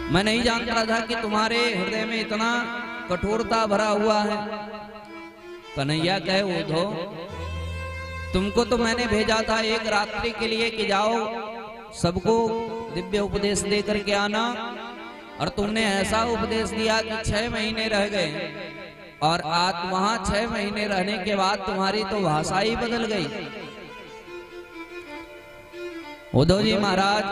मैं नहीं जानता था कि तुम्हारे हृदय में इतना कठोरता भरा हुआ है। कन्हैया कहे, उद्धव, तुमको तो मैंने भेजा था एक रात्रि के लिए कि जाओ सबको दिव्य उपदेश दे करके आना, और तुमने ऐसा उपदेश दिया कि 6 महीने रह गए, और आज वहां 6 महीने रहने के बाद तुम्हारी तो भाषा ही बदल गई। उद्धव जी महाराज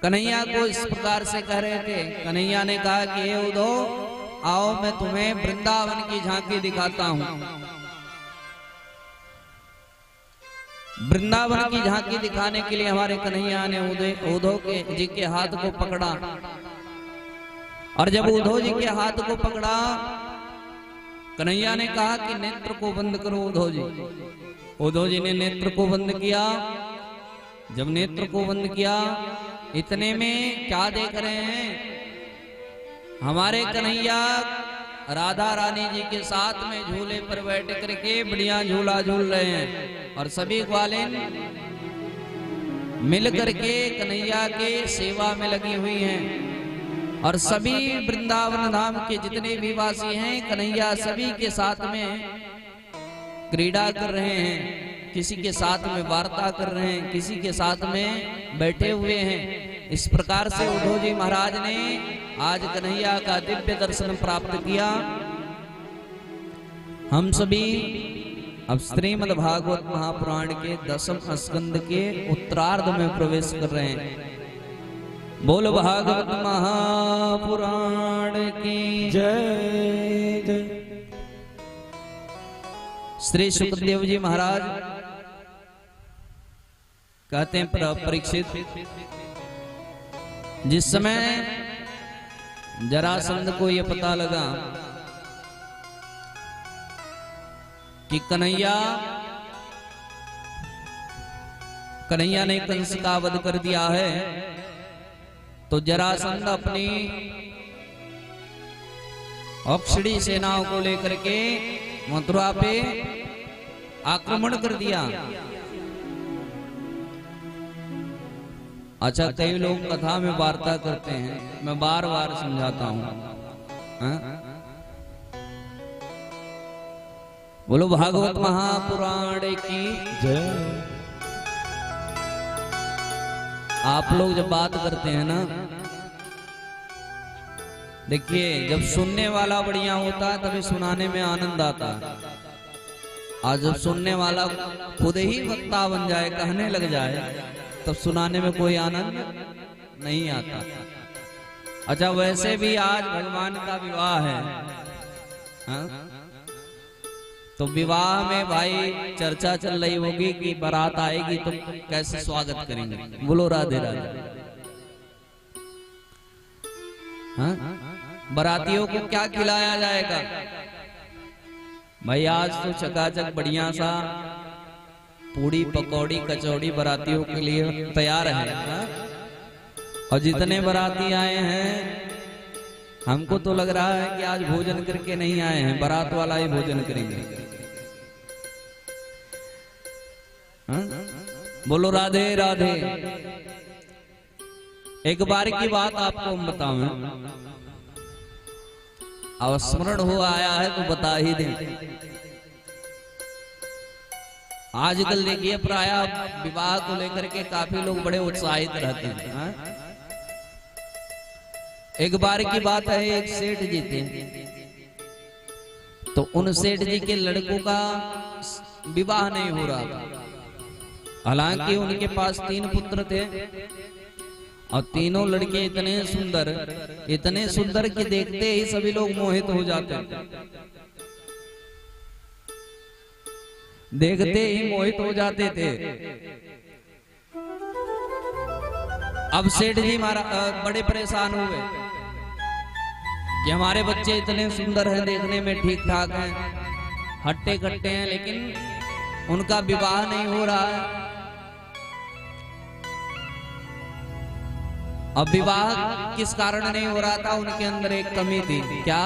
कन्हैया को इस प्रकार से कह रहे थे। कन्हैया ने कहा कि हे उद्धव, आओ मैं तुम्हें वृंदावन की झांकी दिखाता हूं। वृंदावन की झांकी दिखाने के लिए हमारे कन्हैया ने उद्धव जी के हाथ को पकड़ा, और जब उद्धव जी के हाथ को पकड़ा, कन्हैया ने कहा कि नेत्र को बंद करो उद्धव जी। उद्धव जी ने नेत्र को बंद किया। जब नेत्र को बंद किया, इतने में क्या देख रहे हैं, हमारे कन्हैया राधा रानी जी के साथ में झूले पर बैठ करके बढ़िया झूला झूल रहे हैं, और सभी ग्वालें मिल करके कन्हैया के सेवा में लगी हुई हैं, और सभी वृंदावन धाम के जितने भी वासी हैं, कन्हैया सभी के साथ में क्रीड़ा कर रहे हैं, किसी के साथ में वार्ता कर रहे हैं, किसी के साथ में बैठे हुए हैं। इस प्रकार से उद्धव जी महाराज ने आज कन्हैया का दिव्य दर्शन प्राप्त किया। हम सभी अब श्रीमद् भागवत महापुराण के 10वें स्कंद के उत्तरार्ध में प्रवेश कर रहे हैं। बोल भागवत महापुराण की जय। श्री सुखदेव जी महाराज कहते हैं, परीक्षित, जिस समय जरासंध को यह पता लगा कि कन्हैया ने कंस का वध कर दिया है, तो जरासंध अपनी औक्षणी सेनाओं को लेकर के मथुरा पे आक्रमण कर दिया। अच्छा, कई लोग कथा में वार्ता करते हैं, मैं बार बार समझाता हूं। बोलो भागवत महापुराण की जय। आप लोग जब बात करते हैं ना, देखिए, जब सुनने वाला बढ़िया होता है तभी सुनाने में आनंद आता है। आज जब सुनने वाला खुद ही वक्ता बन जाए, कहने लग जाए, तब सुनाने में कोई आनंद नहीं आता। अच्छा, वैसे भी आज भगवान का विवाह है, हाँ? तो विवाह में भाई चर्चा चल रही होगी कि बारात आएगी तो कैसे स्वागत करेंगे। बोलो राधे राधे। हाँ? बारातियों को क्या खिलाया जाएगा? भाई आज तो चकाचक बढ़िया सा पूड़ी पकौड़ी कचौड़ी बारातियों के लिए तैयार है, हाँ? और जितने बाराती आए हैं, हमको तो लग रहा है कि आज भोजन करके नहीं आए हैं, बारात वाला ही भोजन करेंगे। हाँ? बोलो राधे राधे। एक बार की बात आपको बताऊं, अब स्मरण हो आया है तो बता ही दें। आजकल देखिए प्राय विवाह को लेकर के काफी लोग बड़े उत्साहित रहते हैं, हाँ? एक बार की बात है, एक सेठ जी थे, तो उन सेठ जी के लड़कों का विवाह नहीं हो रहा था। हालांकि उनके पास 3 पुत्र थे और तीनों लड़के इतने सुंदर कि देखते ही सभी लोग मोहित हो जाते, देखते ही मोहित हो जाते थे। अब सेठ जी बड़े परेशान हुए कि हमारे बच्चे इतने सुंदर हैं, देखने में ठीक ठाक हैं, हट्टे कट्टे हैं, लेकिन उनका विवाह नहीं हो रहा है। अब विवाह किस कारण नहीं हो रहा था? उनके अंदर एक कमी थी। क्या?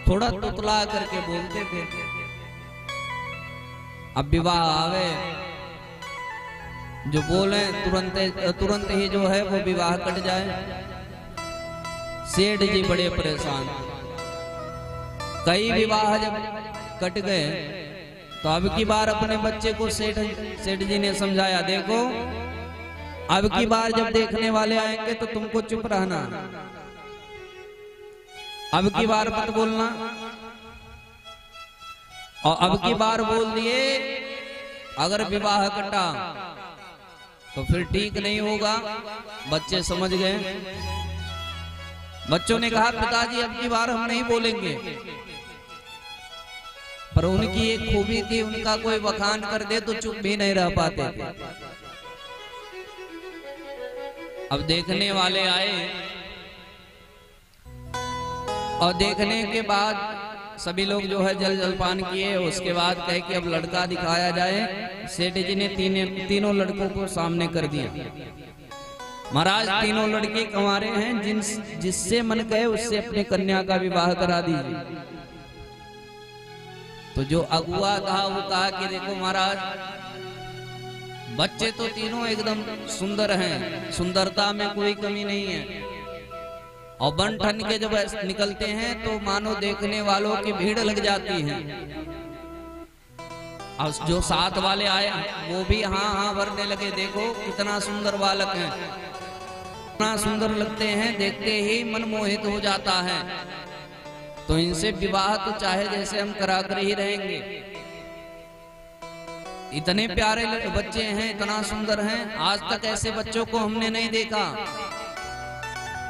थोड़ा तुतला करके बोलते थे। अब विवाह आवे, जो बोले तुरंत ही जो है वो विवाह कट जाए। सेठ जी बड़े परेशान। कई विवाह जब कट गए तो अब की बार अपने बच्चे को सेठ जी ने समझाया, देखो अब की बार जब देखने वाले आएंगे तो तुमको चुप रहना, अब की बार मत बोलना, और अब की बार बोल दिए अगर विवाह कटा तो फिर ठीक नहीं होगा। बच्चे समझ गए। बच्चों ने कहा, पिताजी अब की बार हम नहीं बोलेंगे। पर उनकी एक खूबी थी, उनका कोई बखान कर दे तो चुप भी नहीं रह पाते थे। अब देखने वाले आए और देखने के बाद सभी लोग जो है जलपान किए। उसके बाद कहे कि अब लड़का दिखाया जाए। सेठ जी ने तीनों लड़कों को सामने कर दिया। महाराज, तीनों लड़के कंवारे हैं, जिससे मन कहे उससे अपने कन्या का विवाह करा दीजिए। तो जो अगुआ था वो कहा कि देखो महाराज, बच्चे तो तीनों एकदम सुंदर हैं, सुंदरता में कोई कमी नहीं है, और बन ठन के जब निकलते हैं तो मानो देखने वालों की भीड़ लग जाती है। और जो साथ वाले आए वो भी हाँ हाँ भरने लगे, देखो कितना सुंदर बालक है, कितना सुंदर लगते हैं, देखते ही मन मोहित हो जाता है, तो इनसे विवाह तो चाहे जैसे हम करा कर ही रहेंगे। इतने प्यारे बच्चे हैं, इतना सुंदर हैं, आज तक ऐसे बच्चों को हमने नहीं देखा।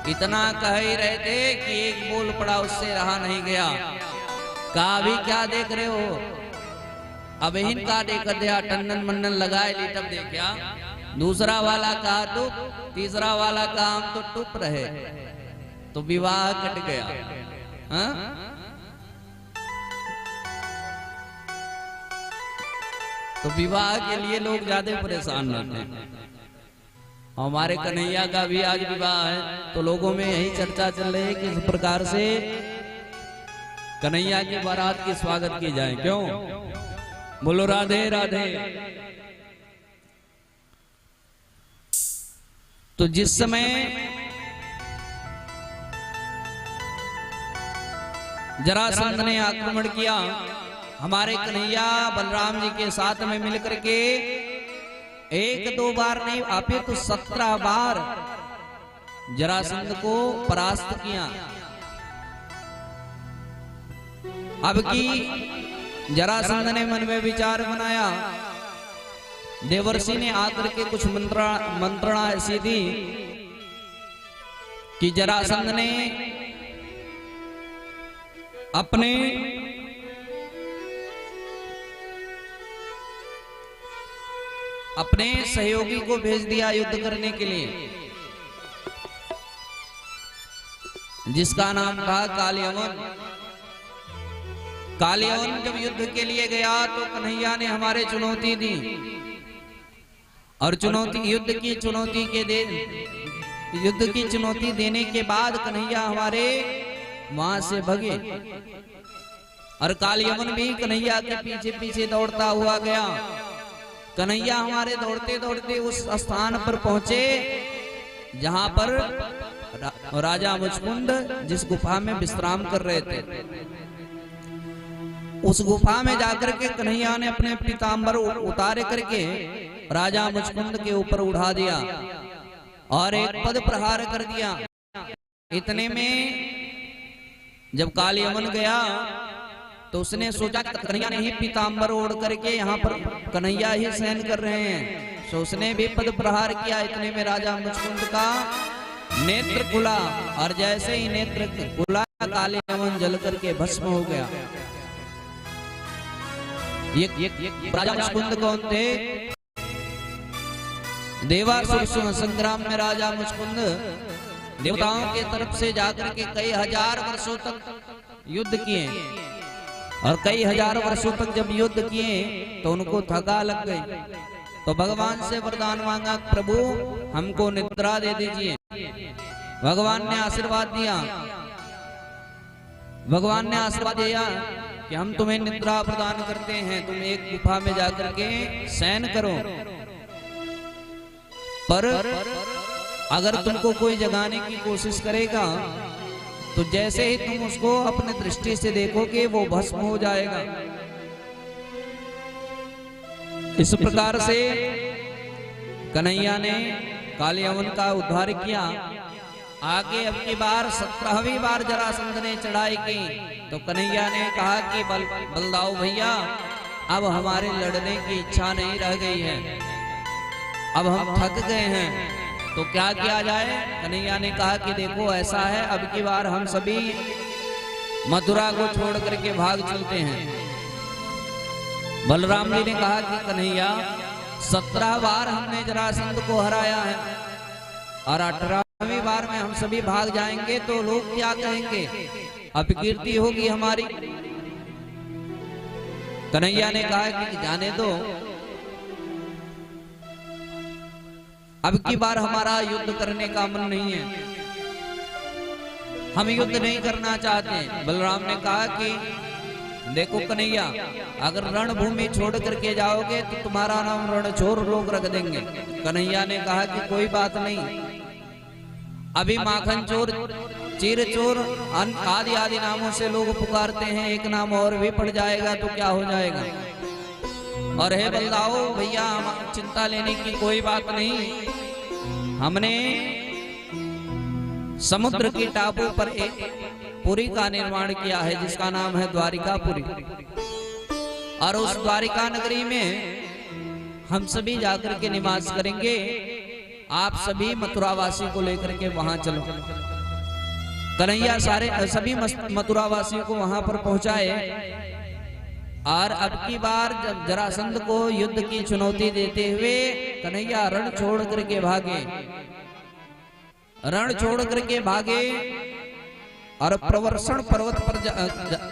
इतना कह ही रहे थे कि एक बोल पड़ा, उससे रहा नहीं गया। कहा भी क्या देख रहे हो? अब इनका देख दिया, टन्नन मन्नन लगाए ली, तब देखा। दूसरा वाला कहा टुप, तीसरा वाला कहा हम तो टुप रहे, तो विवाह कट गया। हाँ? तो विवाह के लिए लोग ज्यादा परेशान रहते हैं। हमारे कन्हैया का भी आज विवाह है, तो लोगों में यही चर्चा चल रही है कि इस प्रकार से कन्हैया की बारात की स्वागत की जाए। क्यों? बोलो राधे राधे। तो जिस समय जरासंध ने आक्रमण किया, हमारे कन्हैया बलराम जी के साथ में मिलकर के 1-2 बार नहीं, आपे तो 17 बार जरासंध को परास्त किया। अब की जरासंध ने मन में विचार बनाया, देवर्षि ने आकर के कुछ मंत्रणा ऐसी दी कि जरासंध ने अपने सहयोगी को भेज दिया युद्ध करने के लिए, जिसका नाम था कालियवन। कालियवन जब युद्ध के लिए गया तो कन्हैया ने हमारे चुनौती दी, और युद्ध की चुनौती देने के बाद कन्हैया हमारे वहां से भगे, और कालियवन भी कन्हैया के पीछे पीछे दौड़ता हुआ गया। कन्हैया हमारे दौड़ते दौड़ते उस स्थान पर पहुंचे जहां पर राजा मुचकुंद जिस गुफा में विश्राम कर रहे थे। उस गुफा में जाकर के कन्हैया ने अपने पीतांबर उतारे करके राजा मुचकुंद के ऊपर उठा दिया और एक पद प्रहार कर दिया। इतने में जब कालियवन गया तो उसने सोचा कन्हैया ने ही पीताम्बर ओढ़ करके यहाँ पर कन्हैया ही शयन कर रहे हैं, तो उसने भी पद प्रहार किया। इतने में राजा मुचकुंद का नेत्र खुला और जैसे ही नेत्र खुला कालियवन जल करके भस्म हो गया। ये राजा मुचकुंद कौन थे? देवासुर संग्राम में राजा मुचकुंद देवताओं के तरफ से जाकर के कई हजार वर्षों तक युद्ध किए, और कई हजार वर्षों तक जब युद्ध किए तो उनको थका लग गई, तो भगवान से वरदान मांगा, प्रभु हमको निद्रा दे दीजिए। भगवान ने आशीर्वाद दिया, भगवान ने आशीर्वाद दिया कि हम तुम्हें निद्रा प्रदान करते हैं, तुम एक गुफा में जाकर के शयन करो, पर अगर तुमको कोई जगाने की कोशिश करेगा तो जैसे ही तुम उसको अपने दृष्टि से देखोगे वो भस्म हो जाएगा। इस प्रकार से कन्हैया ने कालियवन का उद्धार किया। आगे अब की बार 17वीं बार जरासंध ने चढ़ाई की तो कन्हैया ने कहा कि बलदाऊ भैया अब हमारे लड़ने की इच्छा नहीं रह गई है, अब हम थक गए हैं, तो क्या किया जाए? कन्हैया ने कहा कि देखो ऐसा है, अब की बार हम सभी मथुरा को छोड़ करके भाग चलते हैं। बलराम जी ने कहा कि कन्हैया 17 बार हमने जरासंध को हराया है और 18वीं बार में हम सभी भाग जाएंगे तो लोग क्या कहेंगे, अपकीर्ति होगी हमारी। कन्हैया ने कहा कि जाने दो, अब की बार हमारा युद्ध करने का मन नहीं है, हम युद्ध नहीं करना चाहते। बलराम ने कहा कि देखो कन्हैया, अगर रणभूमि छोड़ करके जाओगे तो तुम्हारा नाम रणछोर लोग रख देंगे। कन्हैया ने कहा कि कोई बात नहीं, अभी माखन चोर, चीर चोर आदि आदि नामों से लोग पुकारते हैं, एक नाम और भी पड़ जाएगा तो क्या हो जाएगा। और हे बलदाऊ भैया, चिंता लेने की कोई बात नहीं, हमने समुद्र की टापू पर एक पुरी का निर्माण किया है जिसका नाम है द्वारिकापुरी, और उस द्वारिका नगरी में हम सभी जाकर के निवास करेंगे, आप सभी मथुरावासी को लेकर के वहां चलो। कन्हैया सभी मथुरावासियों को वहां पर पहुंचाए, और अब की बार जब जरासंध को युद्ध की चुनौती देते हुए कन्हैया रण छोड़ करके भागे, रण छोड़ करके भागे और प्रवर्षण पर्वत पर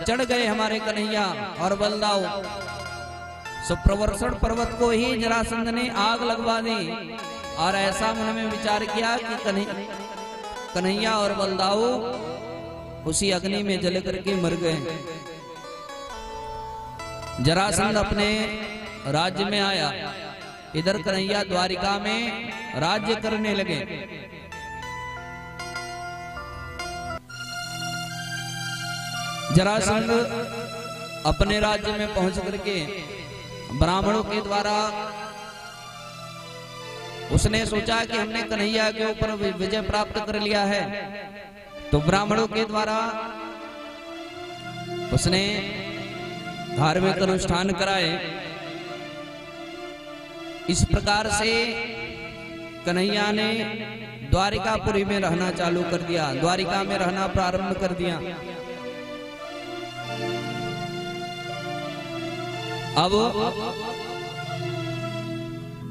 चढ़ गए हमारे कन्हैया और बलदाऊ। सो प्रवर्षण पर्वत को ही जरासंध ने आग लगवा दी, और ऐसा मन में विचार किया कि कन्हैया और बलदाऊ उसी अग्नि में जल करके मर गए। जरासंध अपने राज्य में आया, इधर कन्हैया द्वारिका में राज्य करने लगे। जरासंध अपने राज्य में पहुंच करके ब्राह्मणों के द्वारा उसने सोचा कि हमने कन्हैया के ऊपर विजय प्राप्त कर लिया है, तो ब्राह्मणों के द्वारा उसने धार्मिक अनुष्ठान कराए। इस प्रकार से कन्हैया ने द्वारिकापुरी में रहना चालू कर दिया, द्वारिका में रहना प्रारंभ कर दिया। अब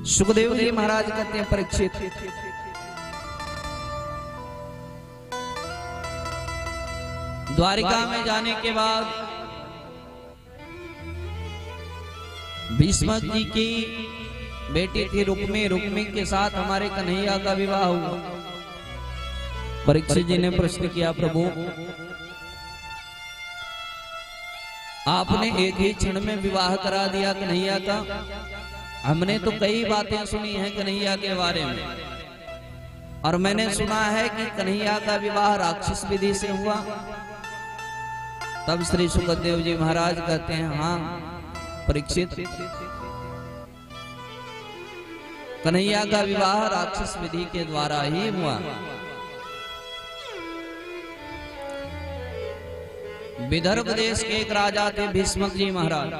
सुखदेव जी महाराज कहते हैं, परीक्षित द्वारिका में जाने के बाद भीष्म जी की बेटी थी रुक्मी, रुक्मी के साथ हमारे कन्हैया का विवाह हुआ। परीक्षित जी ने प्रश्न किया, प्रभु आपने एक ही क्षण में विवाह करा दिया कन्हैया का, हमने तो कई बातें सुनी हैं कन्हैया के बारे में, और मैंने सुना है कि कन्हैया का विवाह राक्षस विधि से हुआ। तब श्री सुखदेव जी महाराज कहते हैं, हाँ परीक्षित, कन्हैया का विवाह राक्षस विधि के द्वारा ही हुआ। विदर्भ देश के एक राजा थे भीष्मक जी महाराज,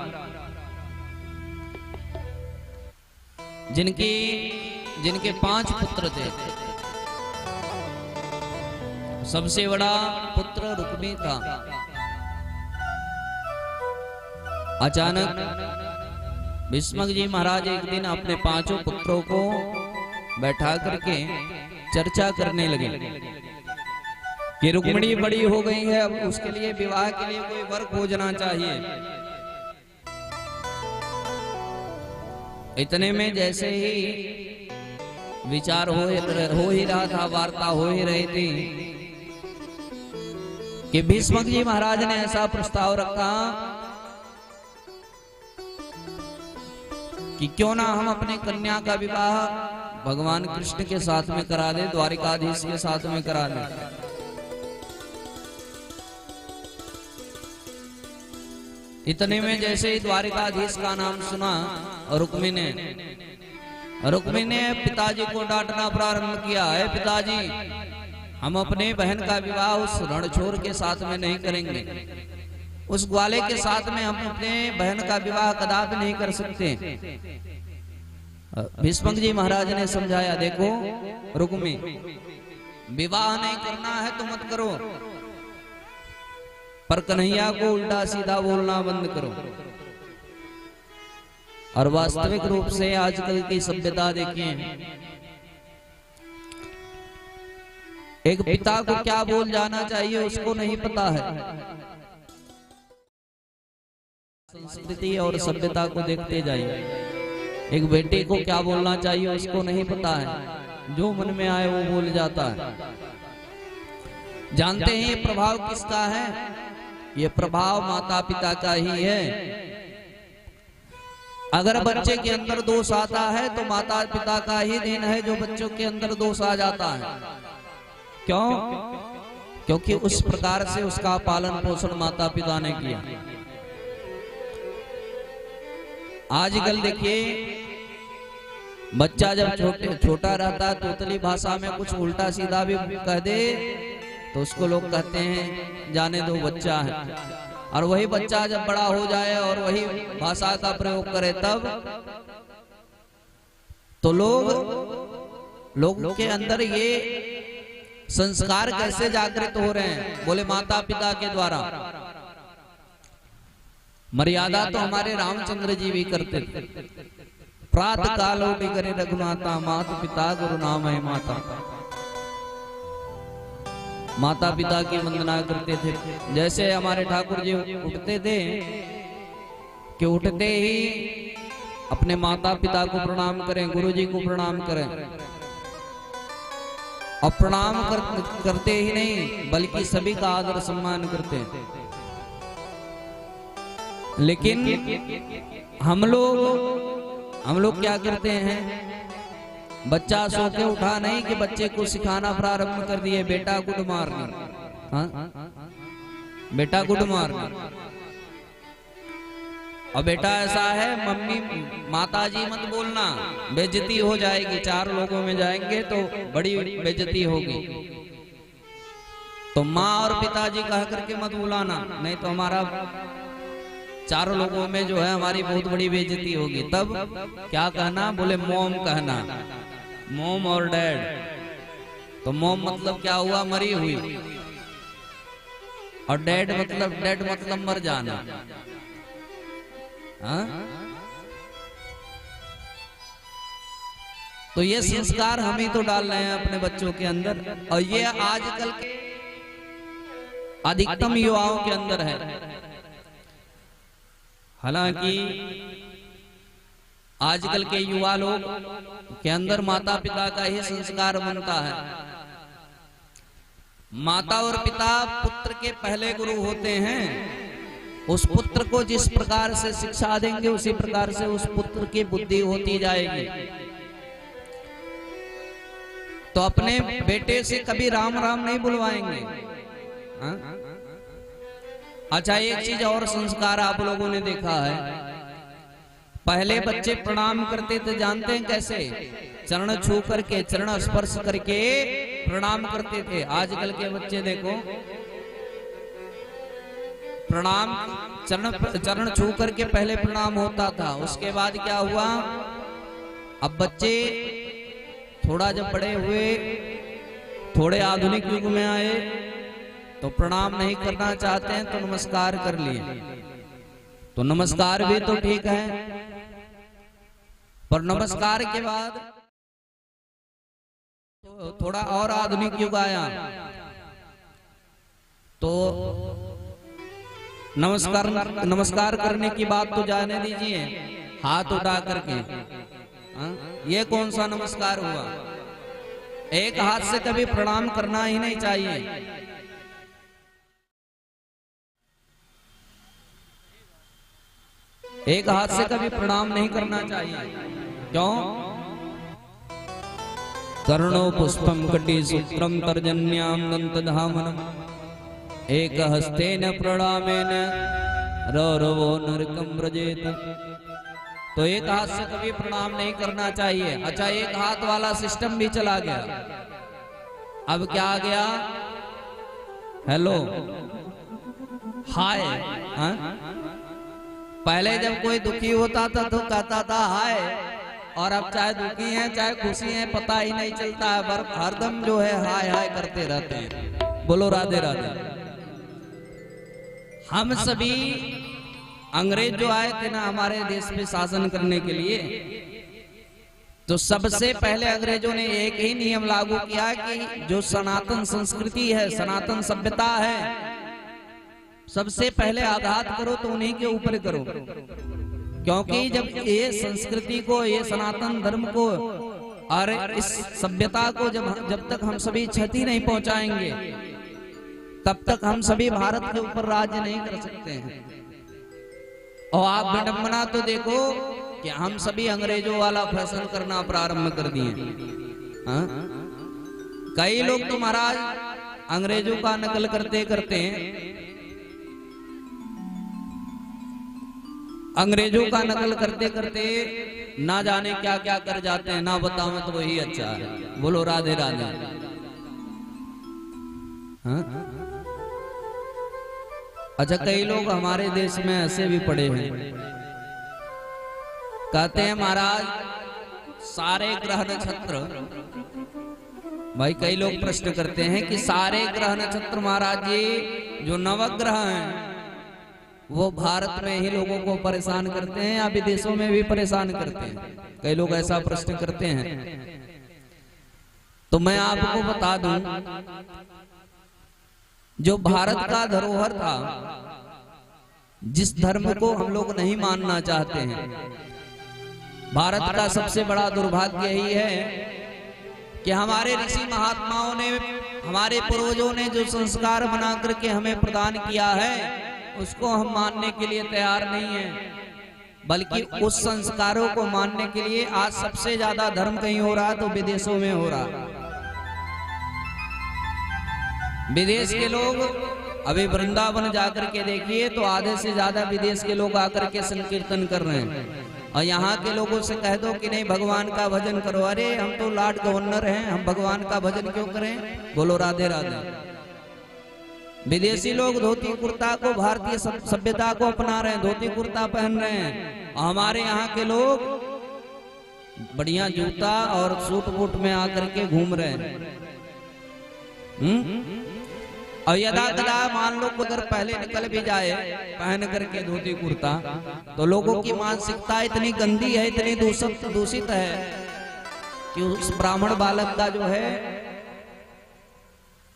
जिनके 5 पुत्र थे। सबसे बड़ा पुत्र रुक्मी था। अचानक भीष्मक जी महाराज एक दिन अपने 5 पुत्रों को बैठा करके चर्चा करने लगे कि रुक्मिणी बड़ी हो गई है, अब उसके लिए विवाह के लिए कोई वर खोजना चाहिए। इतने में जैसे ही विचार हो ही रहा था, वार्ता हो ही रही थी कि भीष्मक जी महाराज ने ऐसा प्रस्ताव रखा कि क्यों ना हम अपने कन्या का विवाह भगवान कृष्ण के साथ में करा दे, द्वारिकाधीश के साथ में करा दे। इतने में जैसे ही द्वारिकाधीश का नाम सुना, रुक्मी ने पिताजी को डांटना प्रारंभ किया। है पिताजी, हम अपने बहन का विवाह उस रणछोड़ के साथ में नहीं करेंगे, उस ग्वाले के साथ में हम अपने बहन का विवाह कदापि नहीं कर सकते। भीष्मक जी महाराज ने समझाया, देखो रुक्मी, विवाह नहीं करना है तो मत करो, पर कन्हैया को उल्टा सीधा बोलना बंद करो। और वास्तविक रूप से आजकल की सभ्यता देखिए, एक पिता को क्या बोल जाना चाहिए उसको नहीं पता है। संस्कृति और सभ्यता को देखते जाइए, एक बेटे को क्या बोलना चाहिए उसको नहीं पता है, जो मन में आए वो बोल जाता है। जानते हैं ये प्रभाव किसका है? ये प्रभाव माता पिता का ही है। अगर बच्चे के अंदर दोष आता है तो माता पिता का ही देन है जो बच्चों के अंदर दोष आ जाता है। क्यों? क्योंकि उस प्रकार से उसका पालन पोषण माता पिता ने किया। आजकल देखिए, बच्चा जब छोटा रहता है, तोतली भाषा में कुछ उल्टा सीधा भी कह दे तो उसको लोग कहते हैं जाने दो, बच्चा है। और वही बच्चा जब बड़ा हो जाए और वही भाषा का प्रयोग करे तब तो लोगों के अंदर ये संस्कार कैसे जागृत हो रहे हैं? बोले माता पिता के द्वारा। मर्यादा तो हमारे रामचंद्र जी भी करते थे। प्रातः काल उठी करे रघुनाथा, माता पिता गुरु नाम है माता। माता पिता की वंदना करते थे। जैसे हमारे ठाकुर जी उठते थे कि उठते ही अपने माता पिता को प्रणाम करें, गुरु जी को प्रणाम करें। और प्रणाम करते ही नहीं बल्कि सभी का आदर सम्मान करते हैं। लेकिन हम लोग क्या करते हैं? बच्चा सो के उठा नहीं कि बच्चे को सिखाना प्रारंभ कर दिए, बेटा गुड मॉर्निंग, बेटा गुड मॉर्निंग। और बेटा ऐसा है, मम्मी माताजी मत बोलना, बेइज्जती हो जाएगी, 4 लोगों में जाएंगे तो बड़ी बेइज्जती होगी। तो माँ और पिताजी कह करके मत बुलाना, नहीं तो हमारा 4 लोगों में जो है हमारी बहुत बड़ी बेइज्जती होगी। तब क्या कहना? बोले मॉम कहना, मॉम और डैड। तो मॉम मतलब क्या हुआ? मरी हुई। और डैड मतलब मर जाना। हाँ? तो ये संस्कार हम ही तो डाल रहे हैं अपने बच्चों के अंदर, और ये आजकल के अधिकतम युवाओं के अंदर है। हालांकि आजकल के युवा लोग के अंदर माता पिता का ही संस्कार बनता है। माता और पिता पुत्र के पहले गुरु होते हैं। उस पुत्र को जिस प्रकार से शिक्षा देंगे उसी प्रकार से उस पुत्र की बुद्धि होती जाएगी। तो अपने बेटे से कभी राम राम नहीं बुलवाएंगे। हाँ? अच्छा, एक चीज और संस्कार आप लोगों ने देखा है, पहले बच्चे प्रणाम करते थे, जानते हैं कैसे? चरण छू करके, चरण स्पर्श करके प्रणाम करते थे। आजकल के बच्चे देखो प्रणाम चरण छू करके पहले प्रणाम होता था। उसके बाद क्या हुआ, अब बच्चे थोड़ा जब बड़े हुए, थोड़े आधुनिक युग में आए, तो प्रणाम नहीं करना चाहते हैं तो नमस्कार कर लिए। तो नमस्कार भी तो ठीक है, पर नमस्कार के बाद तो थोड़ा और आधुनिक युग आया, तो नमस्कार करने की बात तो जाने दीजिए, हाथ उठा करके, ये कौन सा नमस्कार हुआ? एक हाथ से कभी प्रणाम करना ही नहीं चाहिए। एक हाथ से कभी प्रणाम नहीं करना चाहिए। क्यों? कर्णो पुष्पम कटी सूत्रम तर्जन्याम दंतधामनम एक हस्तेन प्रणामेन रौरवो नरकम व्रजेत। तो एक हाथ से कभी प्रणाम नहीं करना चाहिए। अच्छा, एक हाथ वाला सिस्टम भी चला गया। अब क्या आ गया? हेलो, हाय। पहले जब कोई दुखी होता था तो कहता था हाय, और अब चाहे दुखी हैं चाहे खुशी हैं पता ही नहीं चलता है, हरदम जो है हाय हाय करते रहते हैं। बोलो राधे राधे। हम सभी अंग्रेज जो आए थे ना हमारे देश पे शासन करने के लिए, तो सबसे पहले अंग्रेजों ने एक ही नियम लागू किया कि जो सनातन संस्कृति है, सनातन सभ्यता है, सबसे पहले आघात करो तो उन्हीं के ऊपर करो। क्योंकि जब ये संस्कृति को, ये सनातन धर्म को और इस सभ्यता को जब तक हम सभी क्षति नहीं पहुंचाएंगे, तब तक हम सभी भारत के ऊपर राज्य नहीं कर सकते हैं। और आप विडंबना तो देखो कि हम सभी अंग्रेजों वाला फैशन करना प्रारंभ कर दिए। कई लोग तो महाराज अंग्रेजों का नकल करते करते अंग्रेजों का नकल करते करते ना जाने क्या क्या कर जाते हैं, ना बताओ तो वही अच्छा है। बोलो राधे राधे। अच्छा, कई लोग हमारे देश में ऐसे भी पड़े हैं, कहते हैं महाराज सारे ग्रह नक्षत्र, भाई कई लोग प्रश्न करते हैं कि सारे ग्रह नक्षत्र महाराज जी जो नवग्रह हैं वो भारत में ही लोगों को परेशान करते हैं या विदेशों में भी परेशान करते हैं? कई लोग ऐसा प्रश्न करते हैं। तो मैं आपको बता दूं, जो भारत का धरोहर था, जिस धर्म को हम लोग नहीं मानना चाहते हैं, भारत का सबसे बड़ा दुर्भाग्य यही है कि हमारे ऋषि महात्माओं ने, हमारे पूर्वजों ने जो संस्कार बना करके हमें प्रदान किया है, उसको हम मानने के लिए तैयार नहीं है। बल्कि उस संस्कारों को मानने के लिए आज सबसे ज्यादा धर्म कहीं हो रहा तो विदेशों में हो रहा। विदेश के लोग अभी वृंदावन जाकर के देखिए तो आधे से ज्यादा विदेश के लोग आकर के संकीर्तन कर रहे हैं। और यहाँ के लोगों से कह दो कि नहीं भगवान का भजन करो, अरे हम तो लॉर्ड गवर्नर हैं, हम भगवान का भजन क्यों करें? बोलो राधे राधे। विदेशी लोग धोती कुर्ता को, भारतीय सभ्यता को अपना रहे हैं, धोती कुर्ता पहन रहे हैं। और हमारे यहाँ के लोग बढ़िया जूता और सूट बूट में आकर के घूम रहे हैं। और यदा कदा मान लो अगर पहले निकल भी जाए पहन करके धोती कुर्ता, तो लोगों की मानसिकता इतनी गंदी है, इतनी दूषित है कि उस ब्राह्मण बालक का जो है,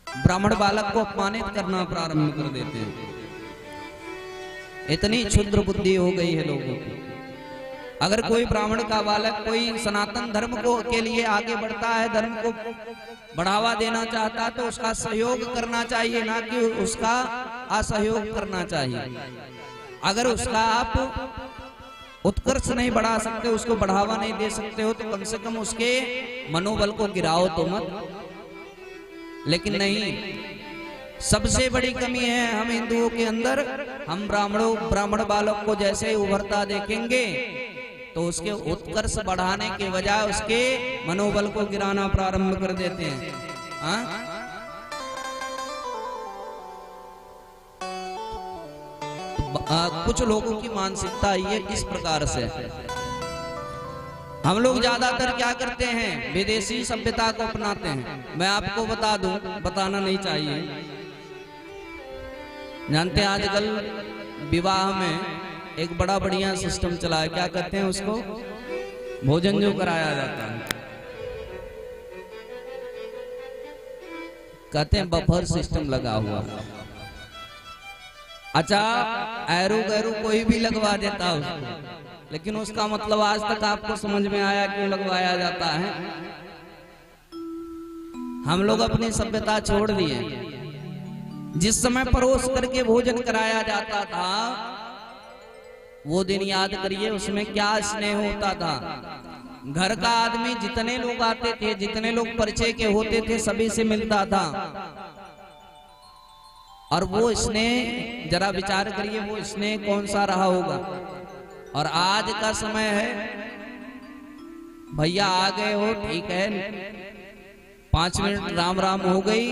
ब्राह्मण बालक को अपमानित करना प्रारंभ कर देते हैं। इतनी क्षुद्र बुद्धि हो गई है लोगों की। अगर कोई ब्राह्मण का बालक कोई सनातन धर्म को के लिए आगे बढ़ता है, धर्म को बढ़ावा देना चाहता, तो उसका सहयोग करना चाहिए, ना कि उसका असहयोग करना चाहिए। अगर उसका आप उत्कर्ष नहीं बढ़ा सकते, उसको बढ़ावा नहीं दे सकते हो, तो कम से कम उसके मनोबल को गिराओ तो मत। लेकिन नहीं, सबसे बड़ी कमी है हम हिंदुओं के अंदर। हम ब्राह्मण बालक को जैसे ही उभरता देखेंगे तो उसके उत्कर्ष बढ़ाने के बजाय उसके मनोबल को गिराना प्रारंभ कर देते हैं। कुछ लोगों की मानसिकता ये इस प्रकार से, हम लोग ज्यादातर क्या करते हैं, विदेशी सभ्यता को अपनाते हैं। मैं आपको बता दूं, बताना नहीं चाहिए, जानते हैं आजकल विवाह में एक बड़ा बढ़िया सिस्टम चला है, क्या कहते हैं उसको, भोजन जो कराया जाता है, कहते हैं बफर सिस्टम लगा हुआ। अच्छा, एरो गैरो कोई भी लगवा देता है उसको, लेकिन उसका मतलब आज तक आपको समझ में आया क्यों लगवाया जाता है? हम लोग अपनी सभ्यता छोड़ दिए। जिस समय परोस करके भोजन कराया जाता था, वो दिन याद करिए, उसमें क्या स्नेह होता था। घर का आदमी जितने लोग आते थे, जितने लोग परिचय के होते थे, सभी से मिलता था। और वो स्नेह, जरा विचार करिए, वो स्नेह कौन सा रहा होगा। और आज का समय है, भैया आ गए हो, ठीक है, 5 मिनट राम राम हो गई,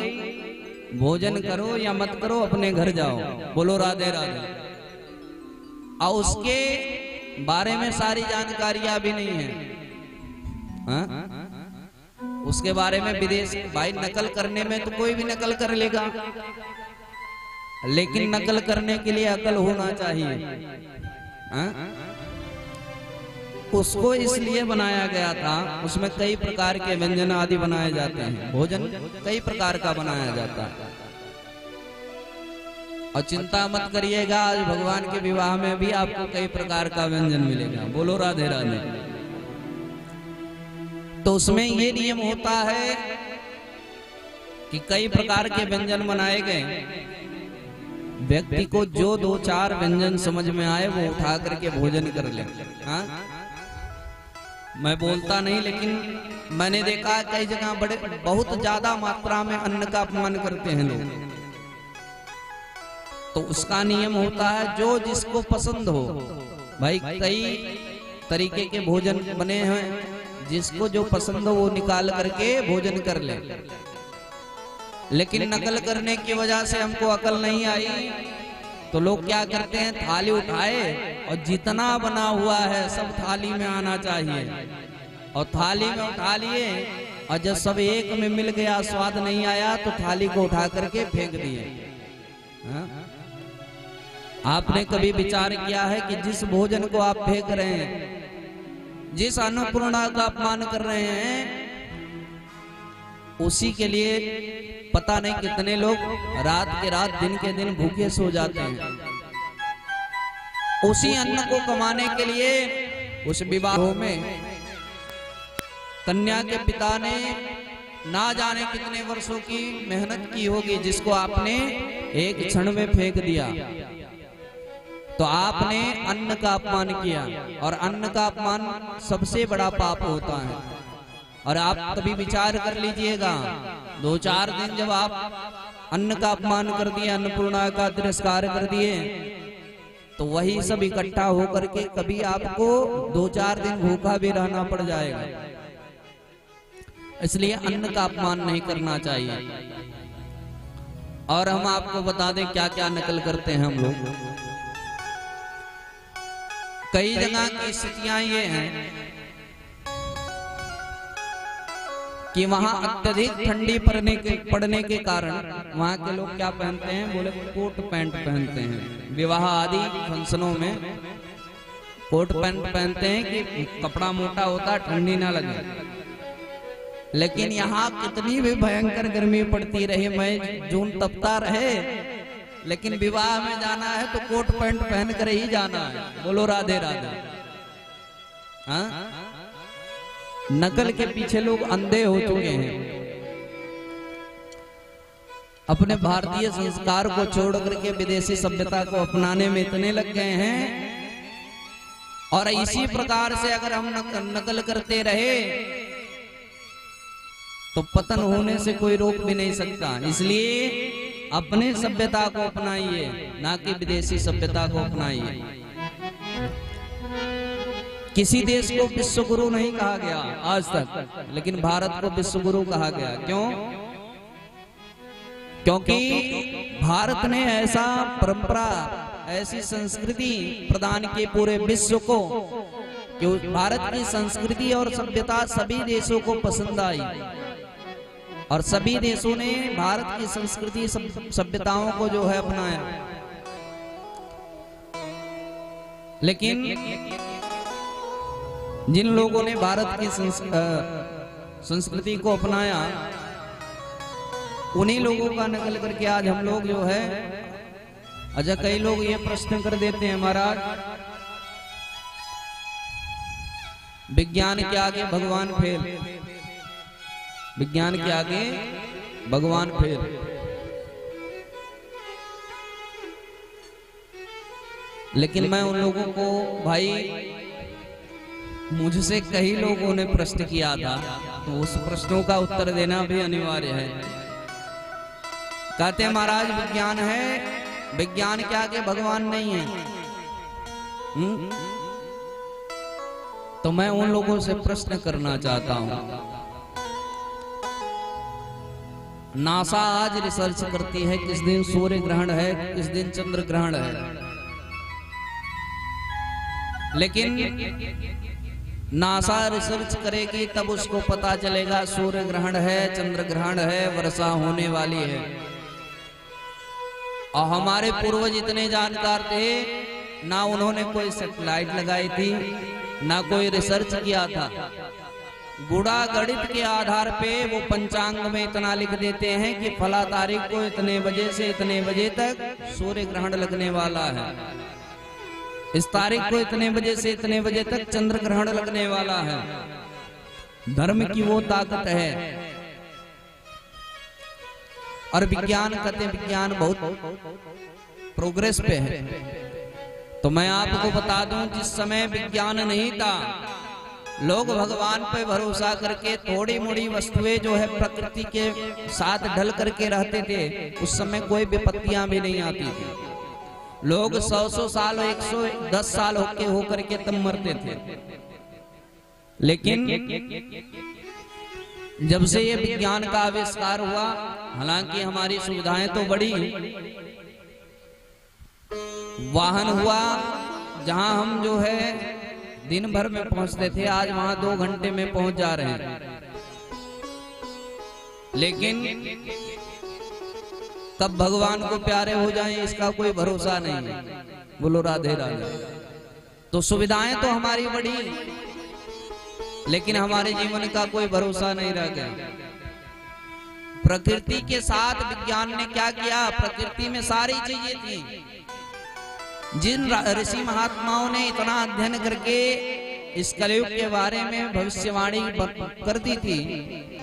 भोजन करो या मत करो, अपने घर जाओ, बोलो राधे राधे। और उसके बारे में सारी जानकारियां भी नहीं है। उसके बारे में विदेश, भाई नकल करने में तो कोई भी नकल कर लेगा, लेकिन नकल करने के लिए अकल होना चाहिए। उसको इसलिए बनाया गया था, उसमें कई प्रकार के व्यंजन आदि बनाए जाते हैं, भोजन कई प्रकार का बनाया जाता है। और चिंता मत करिएगा, आज भगवान के विवाह में भी आपको कई प्रकार का व्यंजन मिलेगा, बोलो राधे राधे। तो उसमें ये नियम होता है कि कई प्रकार के व्यंजन बनाए गए, व्यक्ति को जो 2-4 व्यंजन समझ में आए वो उठा करके भोजन कर ले। हाँ, मैं बोलता नहीं, लेकिन मैंने देखा है कई जगह बड़े बहुत ज्यादा मात्रा में अन्न का अपमान करते हैं लोग। तो उसका नियम होता है, जो जिसको पसंद हो, भाई कई तरीके के भोजन बने हैं, जिसको जो पसंद हो वो निकाल करके भोजन कर ले। लेकिन नकल करने की वजह से हमको अकल नहीं आई, तो लोग क्या करते हैं, थाली उठाए और जितना बना हुआ है सब थाली में आना चाहिए, और थाली में उठा लिए, और जब सब एक में मिल गया, स्वाद नहीं आया, तो थाली को उठा करके फेंक दिए। आपने कभी विचार किया है कि जिस भोजन को आप फेंक रहे हैं, जिस अन्नपूर्णा का अपमान कर रहे हैं, उसी के लिए पता नहीं कितने लोग रात के रात, दिन के दिन भूखे सो जाते हैं। उसी अन्न को कमाने के लिए उस विवाहों में कन्या के पिता ने ना जाने कितने वर्षों की मेहनत की होगी, जिसको आपने एक क्षण में फेंक दिया। तो आपने अन्न का अपमान किया, और अन्न का अपमान सबसे बड़ा पाप होता है। और आप कभी विचार कर लीजिएगा, 2-4 दिन जब आप अन्न का अपमान कर दिए, अन्नपूर्णा का तिरस्कार कर दिए, तो वही सब इकट्ठा होकर के कभी आपको 2-4 दिन भूखा भी रहना पड़ जाएगा। इसलिए अन्न का अपमान नहीं करना चाहिए। और हम आपको बता दें क्या क्या नकल करते हैं हम लोग। कई जगह की स्थितियां ये हैं कि वहां अत्यधिक ठंडी पड़ने के कारण वहां के लोग क्या पहनते हैं, बोले कोट पैंट पहनते हैं। विवाह आदि फंक्शनों में कोट पैंट पहनते हैं कि कपड़ा मोटा होता, ठंडी ना लगे। लेकिन यहाँ कितनी भी भयंकर गर्मी पड़ती रहे, मई जून तपता रहे, लेकिन विवाह में जाना है तो कोट पैंट पहन कर ही जाना है, बोलो राधे राधे। हाँ, नकल के पीछे लोग अंधे हो चुके हैं। अपने भारतीय संस्कार को छोड़ करके विदेशी सभ्यता को अपनाने में इतने लग गए हैं। और इसी प्रकार से अगर हम नकल करते रहे तो पतन होने से कोई रोक भी नहीं सकता। इसलिए अपने सभ्यता को अपनाइए, ना कि विदेशी सभ्यता को अपनाइए। किसी देश को विश्व गुरु नहीं कहा गया आज तक, लेकिन भारत को विश्व गुरु कहा गया। क्यों? क्योंकि भारत ने ऐसा परंपरा ऐसी संस्कृति प्रदान की पूरे विश्व को कि भारत की संस्कृति और सभ्यता सभी देशों को पसंद आई और सभी देशों ने भारत की संस्कृति सभ्यताओं को जो है अपनाया। लेकिन जिन लोगों ने भारत की संस्कृति को अपनाया उन्हीं लोगों का नकल करके आज हम लोग जो है, अच्छा कई लोग ये प्रश्न कर देते हैं महाराज, विज्ञान के आगे भगवान फेल, विज्ञान के आगे भगवान फेल। लेकिन मैं उन लोगों को, भाई मुझसे कई लोगों ने प्रश्न किया था तो उस प्रश्नों का उत्तर देना भी अनिवार्य है। कहते हैं महाराज विज्ञान है, विज्ञान के आगे भगवान नहीं है। तो मैं उन लोगों से प्रश्न करना चाहता हूं, नासा आज रिसर्च करती है किस दिन सूर्य ग्रहण है, किस दिन चंद्र ग्रहण है, लेकिन नासा रिसर्च करेगी तब उसको पता चलेगा सूर्य ग्रहण है, चंद्र ग्रहण है, वर्षा होने वाली है। और हमारे पूर्वज इतने जानकार थे, ना उन्होंने कोई सैटेलाइट लगाई थी, ना कोई रिसर्च किया था। गुड़ा गणित के आधार पे वो पंचांग में इतना लिख देते हैं कि फला तारीख को इतने बजे से इतने बजे तक सूर्य ग्रहण लगने वाला है, इस तारीख को इतने बजे से इतने बजे तक चंद्र ग्रहण लगने वाला है। धर्म की वो ताकत है। और विज्ञान कहते हैं विज्ञान बहुत प्रोग्रेस पे है। तो मैं आपको बता दूं, जिस समय विज्ञान नहीं था, लोग भगवान पे भरोसा करके थोड़ी मोड़ी वस्तुएं जो है प्रकृति के साथ ढल करके रहते थे, उस समय कोई विपत्तियां भी नहीं आती थी। लोग 100 साल 110 साल होकर के तब मरते थे। लेकिन जब से ये विज्ञान का आविष्कार हुआ, हालांकि हमारी सुविधाएं तो बढ़ी, वाहन हुआ, जहां हम जो है दिन भर में पहुंचते थे, आज वहां 2 घंटे में पहुंच जा रहे हैं। लेकिन कब भगवान को प्यारे हो जाएं इसका कोई भरोसा नहीं है। बोलो राधे राधे। तो सुविधाएं तो हमारी बढ़ी, लेकिन हमारे जीवन का कोई भरोसा नहीं रह गया। प्रकृति के साथ विज्ञान ने क्या किया, प्रकृति में सारी चीजें थी। जिन ऋषि महात्माओं ने इतना अध्ययन करके इस कलयुग के बारे में भविष्यवाणी कर दी थी,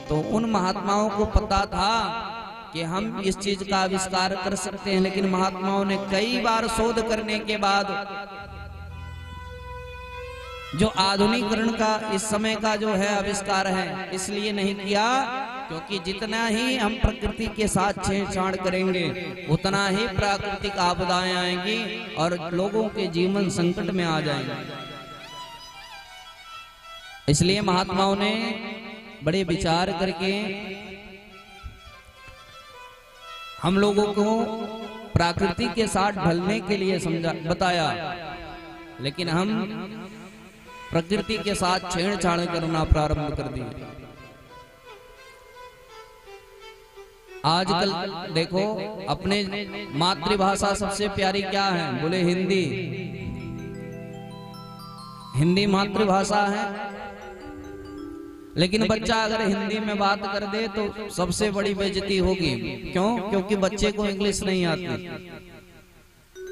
तो उन महात्माओं को पता था कि हम इस चीज का आविष्कार कर सकते हैं। लेकिन महात्माओं ने कई बार शोध करने के बाद जो आधुनिकीकरण का इस समय का जो है आविष्कार है, इसलिए नहीं किया क्योंकि जितना ही हम प्रकृति के साथ छेड़छाड़ करेंगे उतना ही प्राकृतिक आपदाएं आएंगी और लोगों के जीवन संकट में आ जाएंगे। इसलिए महात्माओं ने बड़े विचार करके हम लोगों को प्रकृति के साथ ढलने के लिए बताया, लेकिन हम प्रकृति के साथ छेड़छाड़ करना प्रारंभ कर दिए। आजकल देखो, अपने मातृभाषा सबसे प्यारी क्या है, बोले हिंदी। हिंदी मातृभाषा है, लेकिन बच्चा अगर हिंदी में बात कर दे तो सबसे बड़ी बेइज्जती होगी। क्यों? क्योंकि बच्चे को इंग्लिश नहीं आती।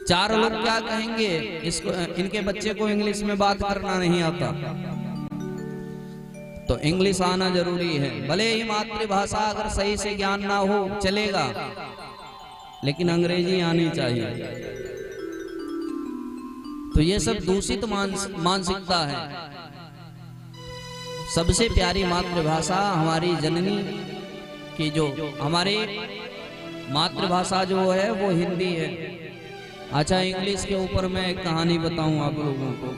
4 लोग क्या कहेंगे, इसको इनके बच्चे को इंग्लिश में बात करना नहीं आता। तो इंग्लिश आना जरूरी है। भले ही मातृभाषा अगर सही से ज्ञान ना हो चलेगा, लेकिन अंग्रेजी आनी चाहिए। तो ये सब दूषित मानसिकता है। सबसे प्यारी मातृभाषा हमारी जननी की, जो हमारी मातृभाषा जो है वो हिंदी है। अच्छा, इंग्लिश के ऊपर मैं एक कहानी बताऊं आप लोगों को।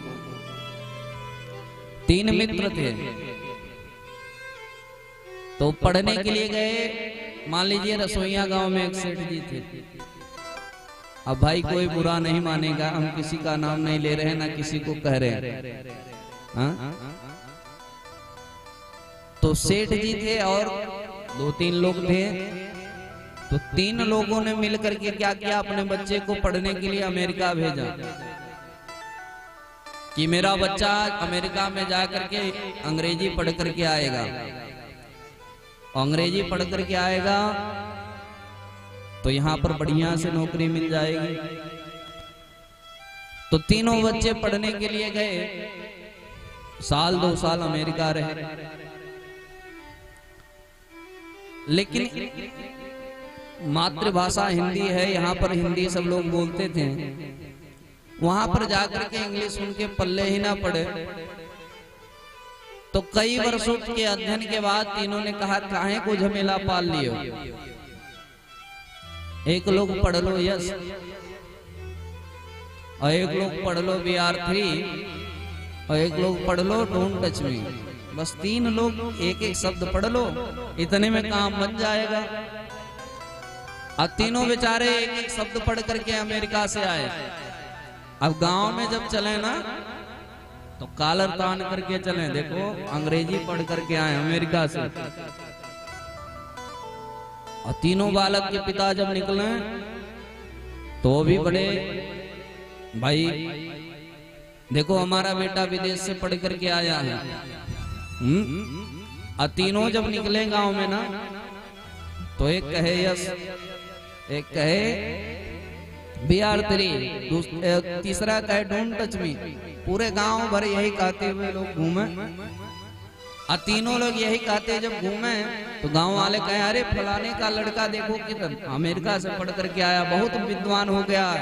3 मित्र थे, तो पढ़ने के लिए गए। मान लीजिए रसोईया गांव में एक सेठ जी थे। अब भाई कोई बुरा नहीं मानेगा, हम किसी का नाम नहीं ले रहे हैं ना किसी को कह रहे हैं। हाँ? तो सेठ जी थे और 2-3 लोग थे। तो 3 लोगों ने मिलकर के क्या किया, अपने बच्चे को पढ़ने के लिए अमेरिका भेजा कि मेरा बच्चा अमेरिका में जाकर के अंग्रेजी पढ़ करके आएगा, अंग्रेजी पढ़ करके आएगा तो यहाँ पर बढ़िया से नौकरी मिल जाएगी। तो तीनों बच्चे पढ़ने के लिए गए, 1-2 साल अमेरिका रहे। लेकिन मातृभाषा हिंदी है, यहाँ पर हिंदी सब लोग बोलते थे। वहां पर जाकर के इंग्लिश उनके पल्ले ही ना पड़े। तो कई वर्षों के अध्ययन के बाद तीनों ने कहा काहे को झमेला पाल लियो, एक लोग पढ़ लो यस और एक लोग पढ़ लो VR3 और एक लोग पढ़ लो डोंट टच मी। बस 3 लोग एक शब्द पढ़ लो, इतने में काम बन जाएगा। और तीनों बेचारे एक शब्द पढ़ करके अमेरिका से आए। अब गांव में जब चले ना तो कॉलर तान करके चले, देखो अंग्रेजी पढ़ करके आए अमेरिका से। और तीनों बालक के पिता जब निकले तो भी बड़े भाई देखो हमारा बेटा विदेश से पढ़ करके आया है। और तीनों जब निकले गांव में ना तो एक कहे यस, एक कहे VR3, तीसरा कहे डोंट टच मी। पूरे गांव भर यही कहते हुए लोग घूमे। और तीनों लोग यही कहते जब घूमे तो गांव वाले कहे अरे फलाने का लड़का देखो किधर अमेरिका से पढ़ करके आया, बहुत विद्वान हो गया।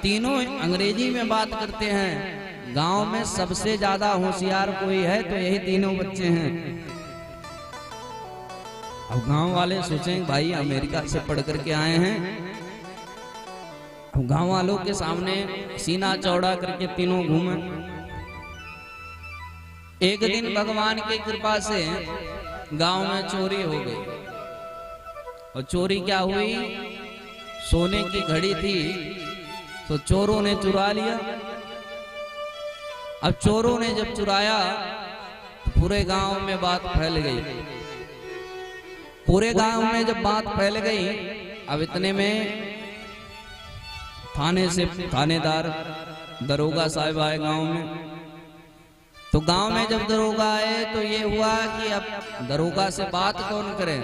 तीनों अंग्रेजी में बात करते हैं। गांव में सबसे ज्यादा होशियार कोई है तो यही तीनों बच्चे हैं। अब गांव वाले सोचें भाई अमेरिका से पढ़ करके आए हैं। गांव वालों के सामने सीना चौड़ा करके तीनों घूमे। एक दिन भगवान की कृपा से गांव में चोरी हो गई। और चोरी क्या हुई, सोने की घड़ी थी तो चोरों ने चुरा लिया। अब चोरों ने जब चुराया तो पूरे गांव में बात फैल गई। पूरे गांव में जब बात फैल गई, अब इतने में थाने से थानेदार दरोगा साहब आए गांव में। तो गांव में जब दरोगा आए तो ये हुआ कि अब दरोगा से बात कौन करे,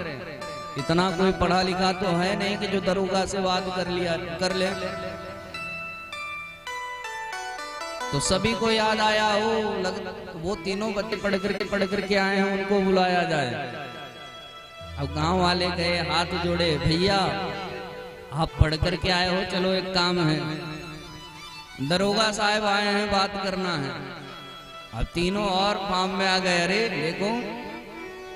इतना कोई पढ़ा लिखा तो है नहीं कि जो दरोगा से बात कर ले। तो सभी को याद आया वो तीनों बच्चे पढ़ करके आए हैं, उनको बुलाया जाए। अब गांव वाले गए, हाथ जोड़े, भैया आप पढ़ करके आए हो, चलो एक काम है, दरोगा साहब आए हैं, बात करना है। अब तीनों और फार्म में आ गए, अरे देखो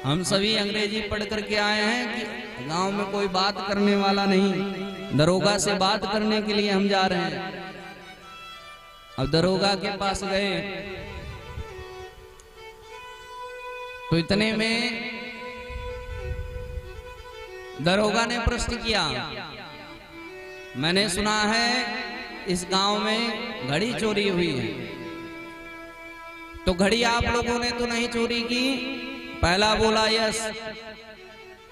हम सभी अंग्रेजी पढ़ करके आए हैं कि गांव में कोई बात करने वाला नहीं, दरोगा से बात करने के लिए हम जा रहे हैं। अब दरोगा के पास गए तो इतने में दरोगा ने प्रश्न किया, मैंने सुना है इस गांव में घड़ी चोरी हुई है, तो घड़ी आप लोगों ने तो नहीं चोरी की? पहला बोला यस।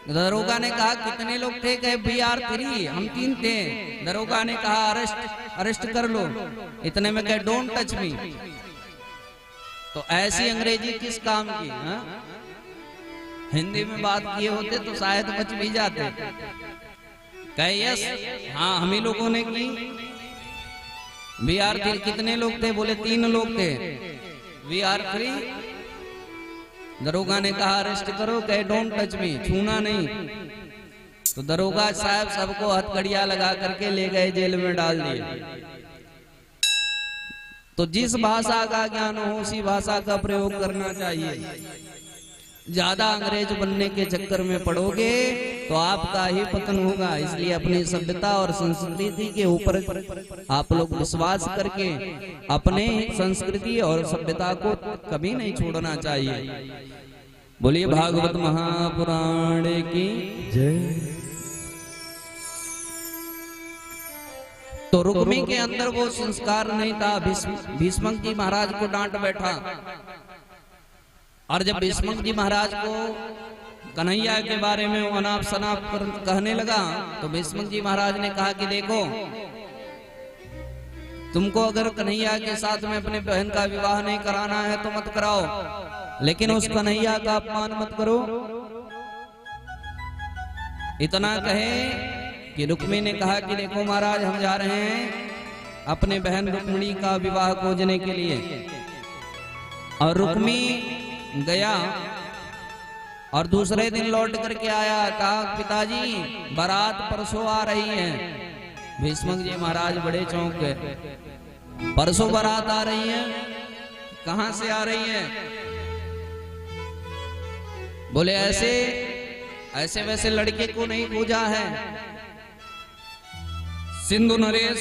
दरोगा ने कहा कितने लोग थे? कहे VR3, हम 3 थे। दरोगा ने कहा अरेस्ट कर लो। इतने में कहे डोंट टच मी। तो ऐसी अंग्रेजी किस काम की? हिंदी में बात किए होते तो शायद बच भी जाते। कहे यस, हाँ हम ही लोगों ने की। VR3 कितने लोग थे? बोले 3 लोग थे। VR3 दरोगा ने कहा अरेस्ट करो। कहे डोंट टच मी, छूना नहीं। तो दरोगा साहब सबको हथकड़ियां लगा करके ले गए, जेल में डाल दिए। तो जिस भाषा का ज्ञान हो उसी भाषा का प्रयोग करना चाहिए। ज्यादा अंग्रेज बनने के चक्कर में पड़ोगे तो आपका ही पतन होगा। इसलिए अपनी सभ्यता और संस्कृति के ऊपर आप लोग विश्वास करके अपने संस्कृति और सभ्यता को कभी नहीं छोड़ना चाहिए। बोलिए भागवत महापुराण की जय। तो रुक्मी के अंदर वो संस्कार नहीं था। भीष्मक जी महाराज को डांट बैठा, और जब भीष्मक जी महाराज को कन्हैया के बारे में अनाप शनाप कहने लगा, तो भीष्मक जी महाराज ने कहा कि देखो, तुमको अगर कन्हैया के साथ में अपने बहन का विवाह नहीं कराना है तो मत कराओ, लेकिन उस कन्हैया का अपमान मत करो। इतना कहे कि रुक्मी ने कहा कि देखो महाराज, हम जा रहे हैं अपने बहन रुक्मिणी का विवाह खोजने के लिए। और रुक्मी गया और दूसरे दिन लौट करके आया, कहा पिताजी बारात परसों आ रही है। भीष्मक जी महाराज बड़े चौंक गए, परसों बारात आ रही है, कहां से आ रही है? बोले ऐसे वैसे लड़के को नहीं खोजा है, सिंधु नरेश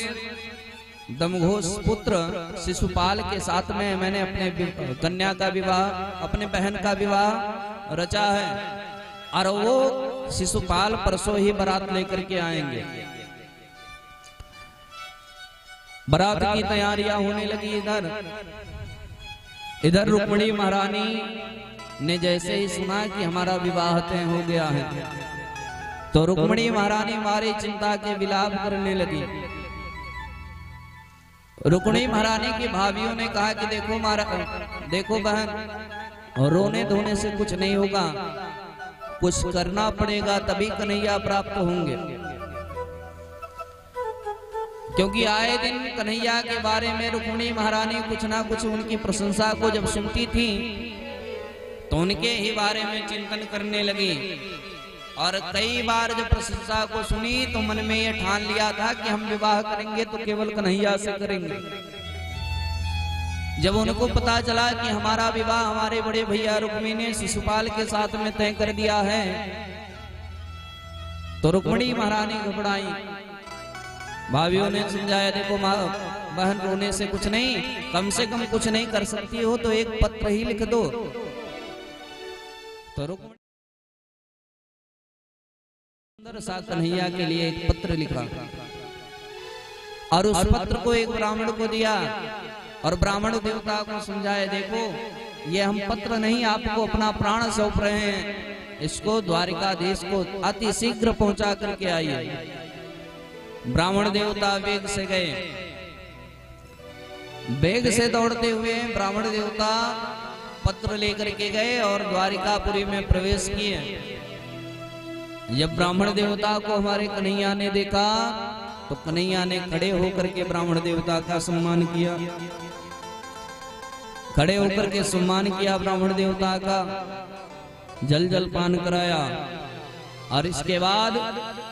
दमघोष पुत्र शिशुपाल के साथ में मैंने अपने कन्या का विवाह, अपने बहन का विवाह रचा है, और वो शिशुपाल परसों ही बारात लेकर के आएंगे। बारात की तैयारियां होने लगी। इधर रुक्मिणी महारानी ने जैसे ही सुना कि हमारा विवाह तय हो गया है, तो रुक्मिणी महारानी मारी चिंता के विलाप करने लगी। रुक्मिणी महारानी की भाभियों ने कहा कि देखो बहन, रोने धोने से कुछ नहीं होगा, कुछ करना पड़ेगा, तभी कन्हैया प्राप्त होंगे। क्योंकि आए दिन कन्हैया के बारे में रुक्मिणी महारानी कुछ ना कुछ उनकी प्रशंसा को जब सुनती थी, तो उनके ही बारे में चिंतन करने लगी। और कई बार जब प्रशंसा को सुनी तो मन में ये ठान लिया था कि हम विवाह करेंगे तो केवल कन्हैया से करेंगे। जब उनको पता चला कि हमारा विवाह हमारे बड़े भैया रुक्मी ने शिशुपाल के साथ में तय कर दिया है, तो रुक्मिणी महारानी घबराई। भाभियों ने समझाया, देखो बहन, रोने से कुछ नहीं, कम से कम कुछ नहीं कर सकती हो तो एक पत्र ही लिख दो। तो रुक्मिणी सुंदर सा कन्हैया के लिए एक पत्र लिखा, और उस पत्र को एक ब्राह्मण को दिया, और ब्राह्मण देवता को समझाया, देखो ये हम पत्र नहीं, आपको अपना प्राण सौंप रहे हैं, इसको द्वारिकाधीश को अति शीघ्र पहुंचा करके आइए। ब्राह्मण देवता वेग से गए, वेग से दौड़ते हुए ब्राह्मण देवता पत्र लेकर के गए और द्वारिकापुरी में प्रवेश किए। जब ब्राह्मण देवता को हमारे कन्हैया ने देखा, तो कन्हैया ने खड़े होकर के ब्राह्मण देवता का सम्मान किया, खड़े होकर के सम्मान किया ब्राह्मण देवता का, जल पान कराया। और इसके बाद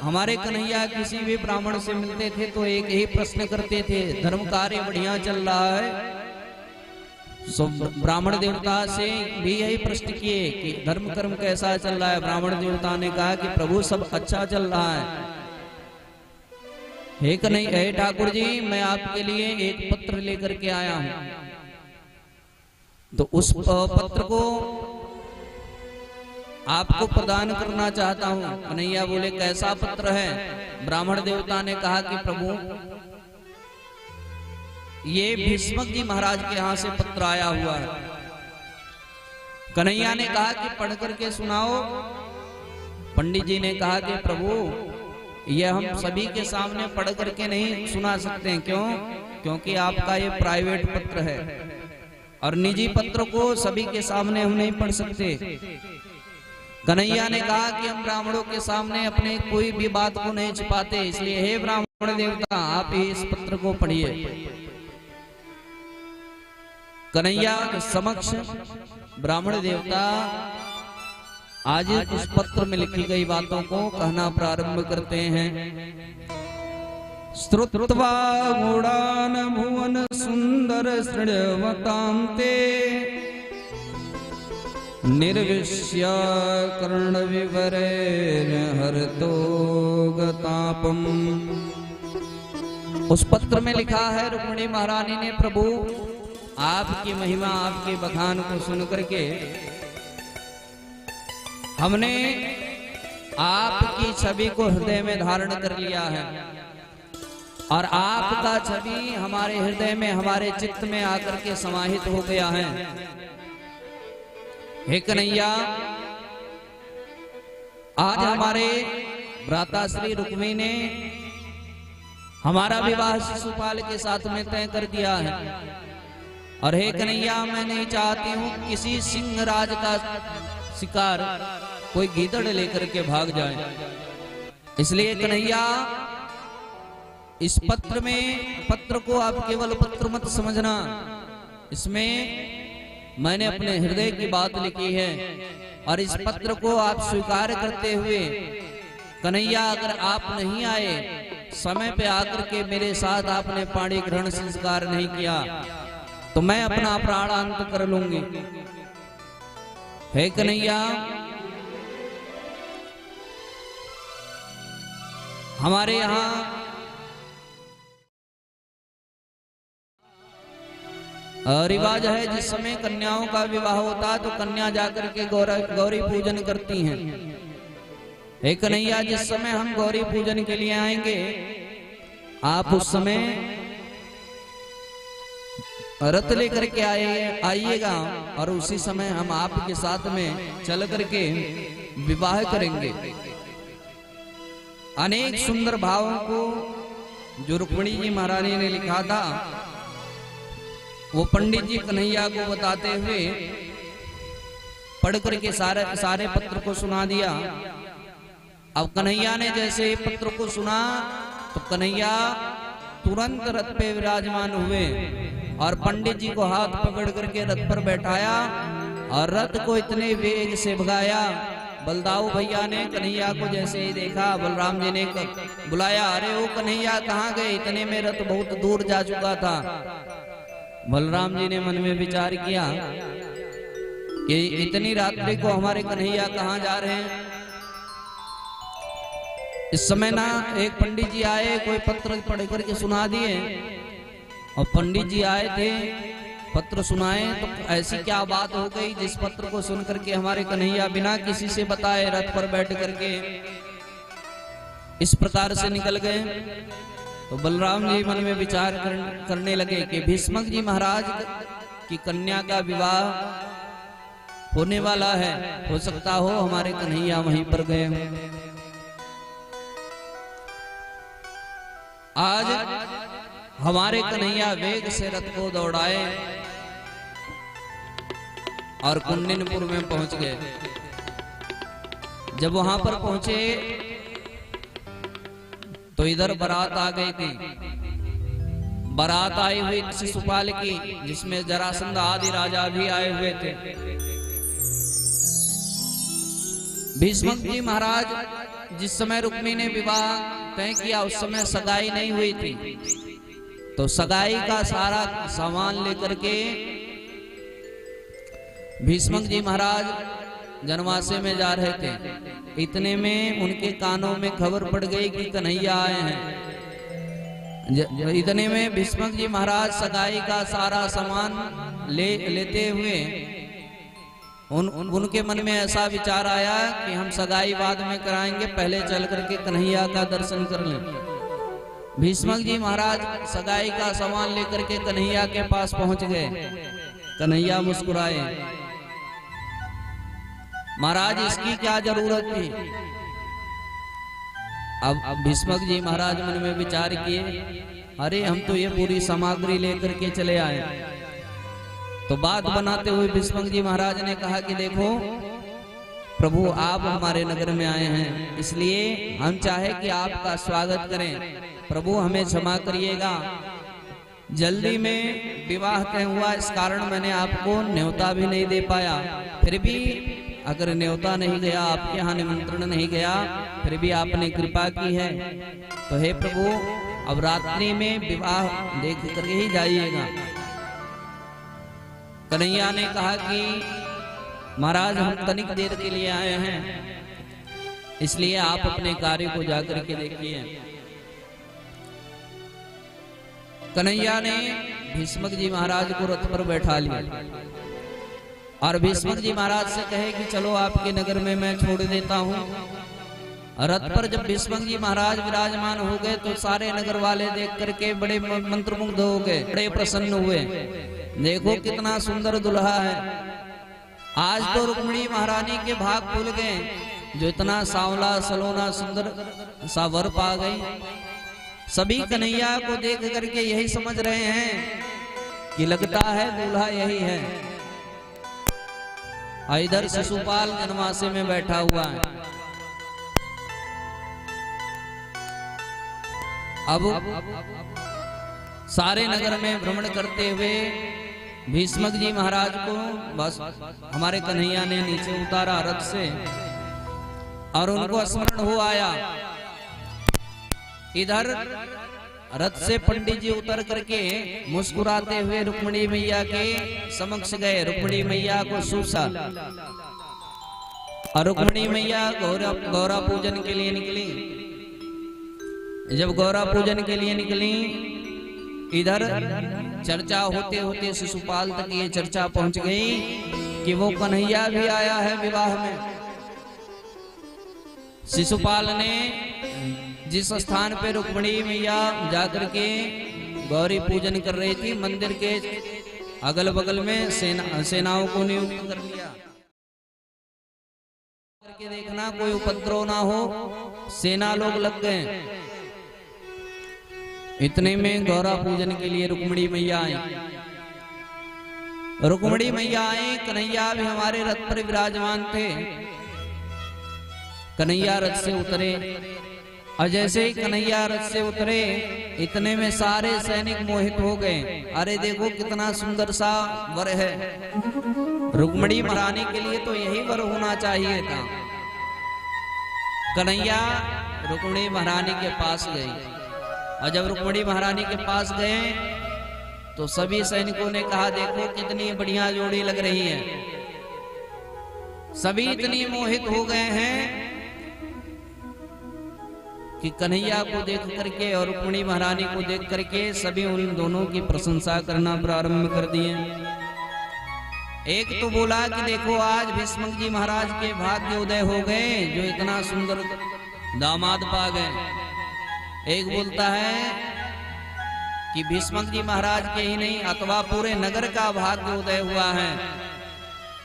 हमारे कन्हैया किसी भी ब्राह्मण से मिलते थे तो एक ही प्रश्न करते थे, धर्म कार्य बढ़िया चल रहा है? सो ब्राह्मण देवता से भी यही प्रश्न किए कि धर्म कर्म कैसा चल रहा है? ब्राह्मण देवता ने कहा कि प्रभु सब अच्छा चल रहा है। हे ठाकुर जी, मैं आपके लिए एक पत्र लेकर के आया हूं। तो उस पत्र को आपको प्रदान करना चाहता हूं। कन्हैया बोले, कैसा पत्र है? ब्राह्मण देवता ने कहा कि प्रभु, ये भीष्मक जी महाराज के यहाँ से पत्र आया हुआ है। कन्हैया ने कहा कि पढ़ करके सुनाओ। पंडित जी ने कहा कि प्रभु, ये हम सभी के सामने पढ़ करके नहीं सुना सकते हैं। क्यों? क्योंकि आपका ये प्राइवेट पत्र है, और निजी पत्र को सभी के सामने हम नहीं पढ़ सकते। कन्हैया ने कहा कि हम ब्राह्मणों के सामने अपने कोई भी बात को नहीं छिपाते, इसलिए हे ब्राह्मण देवता, आप ही इस पत्र को पढ़िए। कन्हैया के समक्ष ब्राह्मण देवता आज उस पत्र में लिखी गई बातों को कहना प्रारंभ करते हैं। श्रुत्वा मूढ़ान भुवन सुंदर श्रृण्वतां ते, निर्विश्य कर्ण विवरेण हरतो गतापम। उस पत्र में लिखा है, रुक्मिणी महारानी ने प्रभु आपकी महिमा, आपके बखान को सुन करके हमने आपकी छवि को हृदय में धारण कर लिया है। और आपका छवि हमारे हृदय में, हमारे चित्त में आकर के समाहित हो गया है। हे कन्हैया, आज हमारे भ्राता श्री रुक्मी ने हमारा विवाह शिशुपाल के साथ में तय कर दिया है। और हे कन्हैया, मैं नहीं चाहती हूं किसी सिंह राज का शिकार कोई गीदड़ लेकर के भाग जाए। इसलिए कन्हैया, इस पत्र को आप केवल पत्र मत समझना, इसमें मैंने अपने हृदय की बात लिखी है। और इस पत्र को आप स्वीकार करते हुए कन्हैया, अगर आप नहीं आए समय पे आकर के मेरे साथ आपने पाणी ग्रहण संस्कार नहीं किया तो मैं अपना प्राणांत कर लूंगी। हे कन्हैया, हमारे यहाँ रिवाज है, जिस समय कन्याओं का विवाह होता है तो कन्या जाकर के गौरी पूजन करती हैं। हे कन्हैया, जिस समय हम गौरी पूजन के लिए आएंगे आप उस समय रथ लेकर के आइएगा और उसी समय हम आपके साथ में चल करके विवाह करेंगे। अनेक सुंदर भावों को जो रुक्मिणी जी महारानी ने लिखा था वो पंडित जी कन्हैया को बताते हुए पढ़ करके सारे पत्र को सुना दिया। अब कन्हैया ने जैसे पत्र को सुना तो कन्हैया तुरंत रथ पे विराजमान हुए और पंडित जी को हाथ पकड़ करके रथ पर बैठाया और रथ को इतने वेग से भगाया। बलदाऊ भैया ने कन्हैया को जैसे ही देखा, बलराम जी ने बुलाया, अरे वो कन्हैया कहाँ गए, इतने में रथ बहुत दूर जा चुका था। बलराम जी ने मन में विचार किया कि इतनी रात्रि को हमारे कन्हैया कहाँ जा रहे हैं। इस समय ना एक पंडित जी आए, कोई पत्र पढ़ करके सुना दिए और पंडित जी आए थे, पत्र सुनाए तो ऐसी क्या बात हो गई जिस पत्र को सुन करके हमारे कन्हैया बिना किसी से बताए रथ पर बैठ करके इस प्रकार से निकल गए। तो बलराम जी मन में विचार करने लगे कि भीष्मक जी महाराज की कन्या का विवाह होने वाला है, हो सकता हो हमारे कन्हैया वहीं पर गए हों। आज हमारे कन्हैया वेग से रथ को दौड़ाए और कुंडिनपुर में पहुंच गए। जब वहां पर पहुंचे तो इधर बारात आ गई थी। बारात आई हुई शिशुपाल की, जिसमें जरासंध आदि राजा भी आए हुए थे। भीष्मक जी महाराज जिस समय रुक्मी ने विवाह तय किया उस समय सगाई नहीं हुई थी, तो सगाई का सारा सामान लेकर के भीष्मक जी महाराज जनवासे में जा रहे थे। इतने में उनके कानों में खबर पड़ गई कि कन्हैया आए हैं। इतने में भीष्मक जी महाराज सगाई का सारा सामान लेते हुए उनके मन में ऐसा विचार आया कि हम सगाई बाद में कराएंगे, पहले चल करके कन्हैया का दर्शन कर लें। भीष्मक जी महाराज सगाई का सामान लेकर के कन्हैया के पास पहुंच गए। कन्हैया मुस्कुराए, महाराज इसकी क्या जरूरत थी। अब भीष्मक जी महाराज मन में विचार किए, अरे हम तो ये पूरी सामग्री लेकर के चले आए। तो बात बनाते हुए भीष्मक जी महाराज ने कहा कि देखो प्रभु, आप हमारे नगर में आए हैं, इसलिए हम चाहे कि आपका स्वागत करें। प्रभु हमें क्षमा करिएगा, जल्दी में विवाह तय हुआ, इस कारण मैंने आपको न्योता भी नहीं दे पाया। फिर भी अगर न्योता नहीं गया, आपके यहाँ निमंत्रण नहीं गया, फिर भी आपने कृपा की है, तो हे प्रभु अब रात्रि में विवाह देख कर ही जाइएगा। कन्हैया ने कहा कि महाराज हम तनिक देर के लिए आए हैं, इसलिए आप अपने कार्य को जाकर के देखिए। कन्हैया ने भीष्मक जी महाराज को रथ पर बैठा लिया और भीष्मक जी महाराज से कहे कि चलो आपके नगर में मैं छोड़ देता हूँ, रथ पर जब भीष्म जी महाराज विराजमान हो गए तो सारे नगर वाले देख करके बड़े मंत्रमुग्ध हो गए, बड़े प्रसन्न हुए। देखो कितना सुंदर दुल्हा है। आज तो रुक्मिणी महारानी के भाग खुल गए, जो इतना सांवला सलोना सुंदर सा वर पा गई। सभी कन्हैया को देख करके यही समझ रहे हैं कि लगता है दूल्हा यही है। इधर शिशुपाल जनमासे में बैठा हुआ है। अब सारे नगर में भ्रमण करते हुए भीष्मक जी महाराज को बस हमारे कन्हैया ने नीचे उतारा रथ से और उनको स्मरण हो आया। इधर रथ से पंडित जी उतर करके मुस्कुराते हुए रुक्मिणी मैया के समक्ष गए। रुक्मिणी मैया को सूसा और रुक्मिणी मैया गौरा पूजन के लिए निकली। जब गौरा पूजन के लिए निकली, इधर चर्चा होते होते शिशुपाल तक ये चर्चा पहुंच गई कि वो कन्हैया भी आया है विवाह में। शिशुपाल ने जिस स्थान पे रुक्मिणी मैया जाकर के गौरी पूजन कर रही थी, मंदिर के अगल बगल में सेनाओं को नियुक्त कर लिया। करके देखना कोई उपद्रव ना हो, सेना लोग लग गए। इतने में गौरा पूजन के लिए रुक्मिणी मैया आई। रुक्मिणी मैया आई, कन्हैया भी हमारे रथ पर विराजमान थे। कन्हैया रथ से उतरे और जैसे ही कन्हैया रथ से उतरे, इतने में सारे सैनिक मोहित हो गए। अरे देखो कितना सुंदर सा वर है। रुक्मिणी महारानी के लिए तो यही वर होना चाहिए था। कन्हैया रुक्मिणी महारानी के पास गई और जब रुक्मिणी महारानी के पास गए तो सभी सैनिकों ने कहा देखो कितनी बढ़िया जोड़ी लग रही है। सभी इतनी मोहित हो गए हैं कि कन्हैया को देख करके और रुक्मिणी महारानी को देख करके सभी उन दोनों की प्रशंसा करना प्रारंभ कर दिए। एक तो बोला कि देखो आज भीष्म जी महाराज के भाग्य उदय हो गए, जो इतना सुंदर दामाद पा गए। एक बोलता है कि भीष्म जी महाराज के ही नहीं अथवा पूरे नगर का भाग्य उदय हुआ है,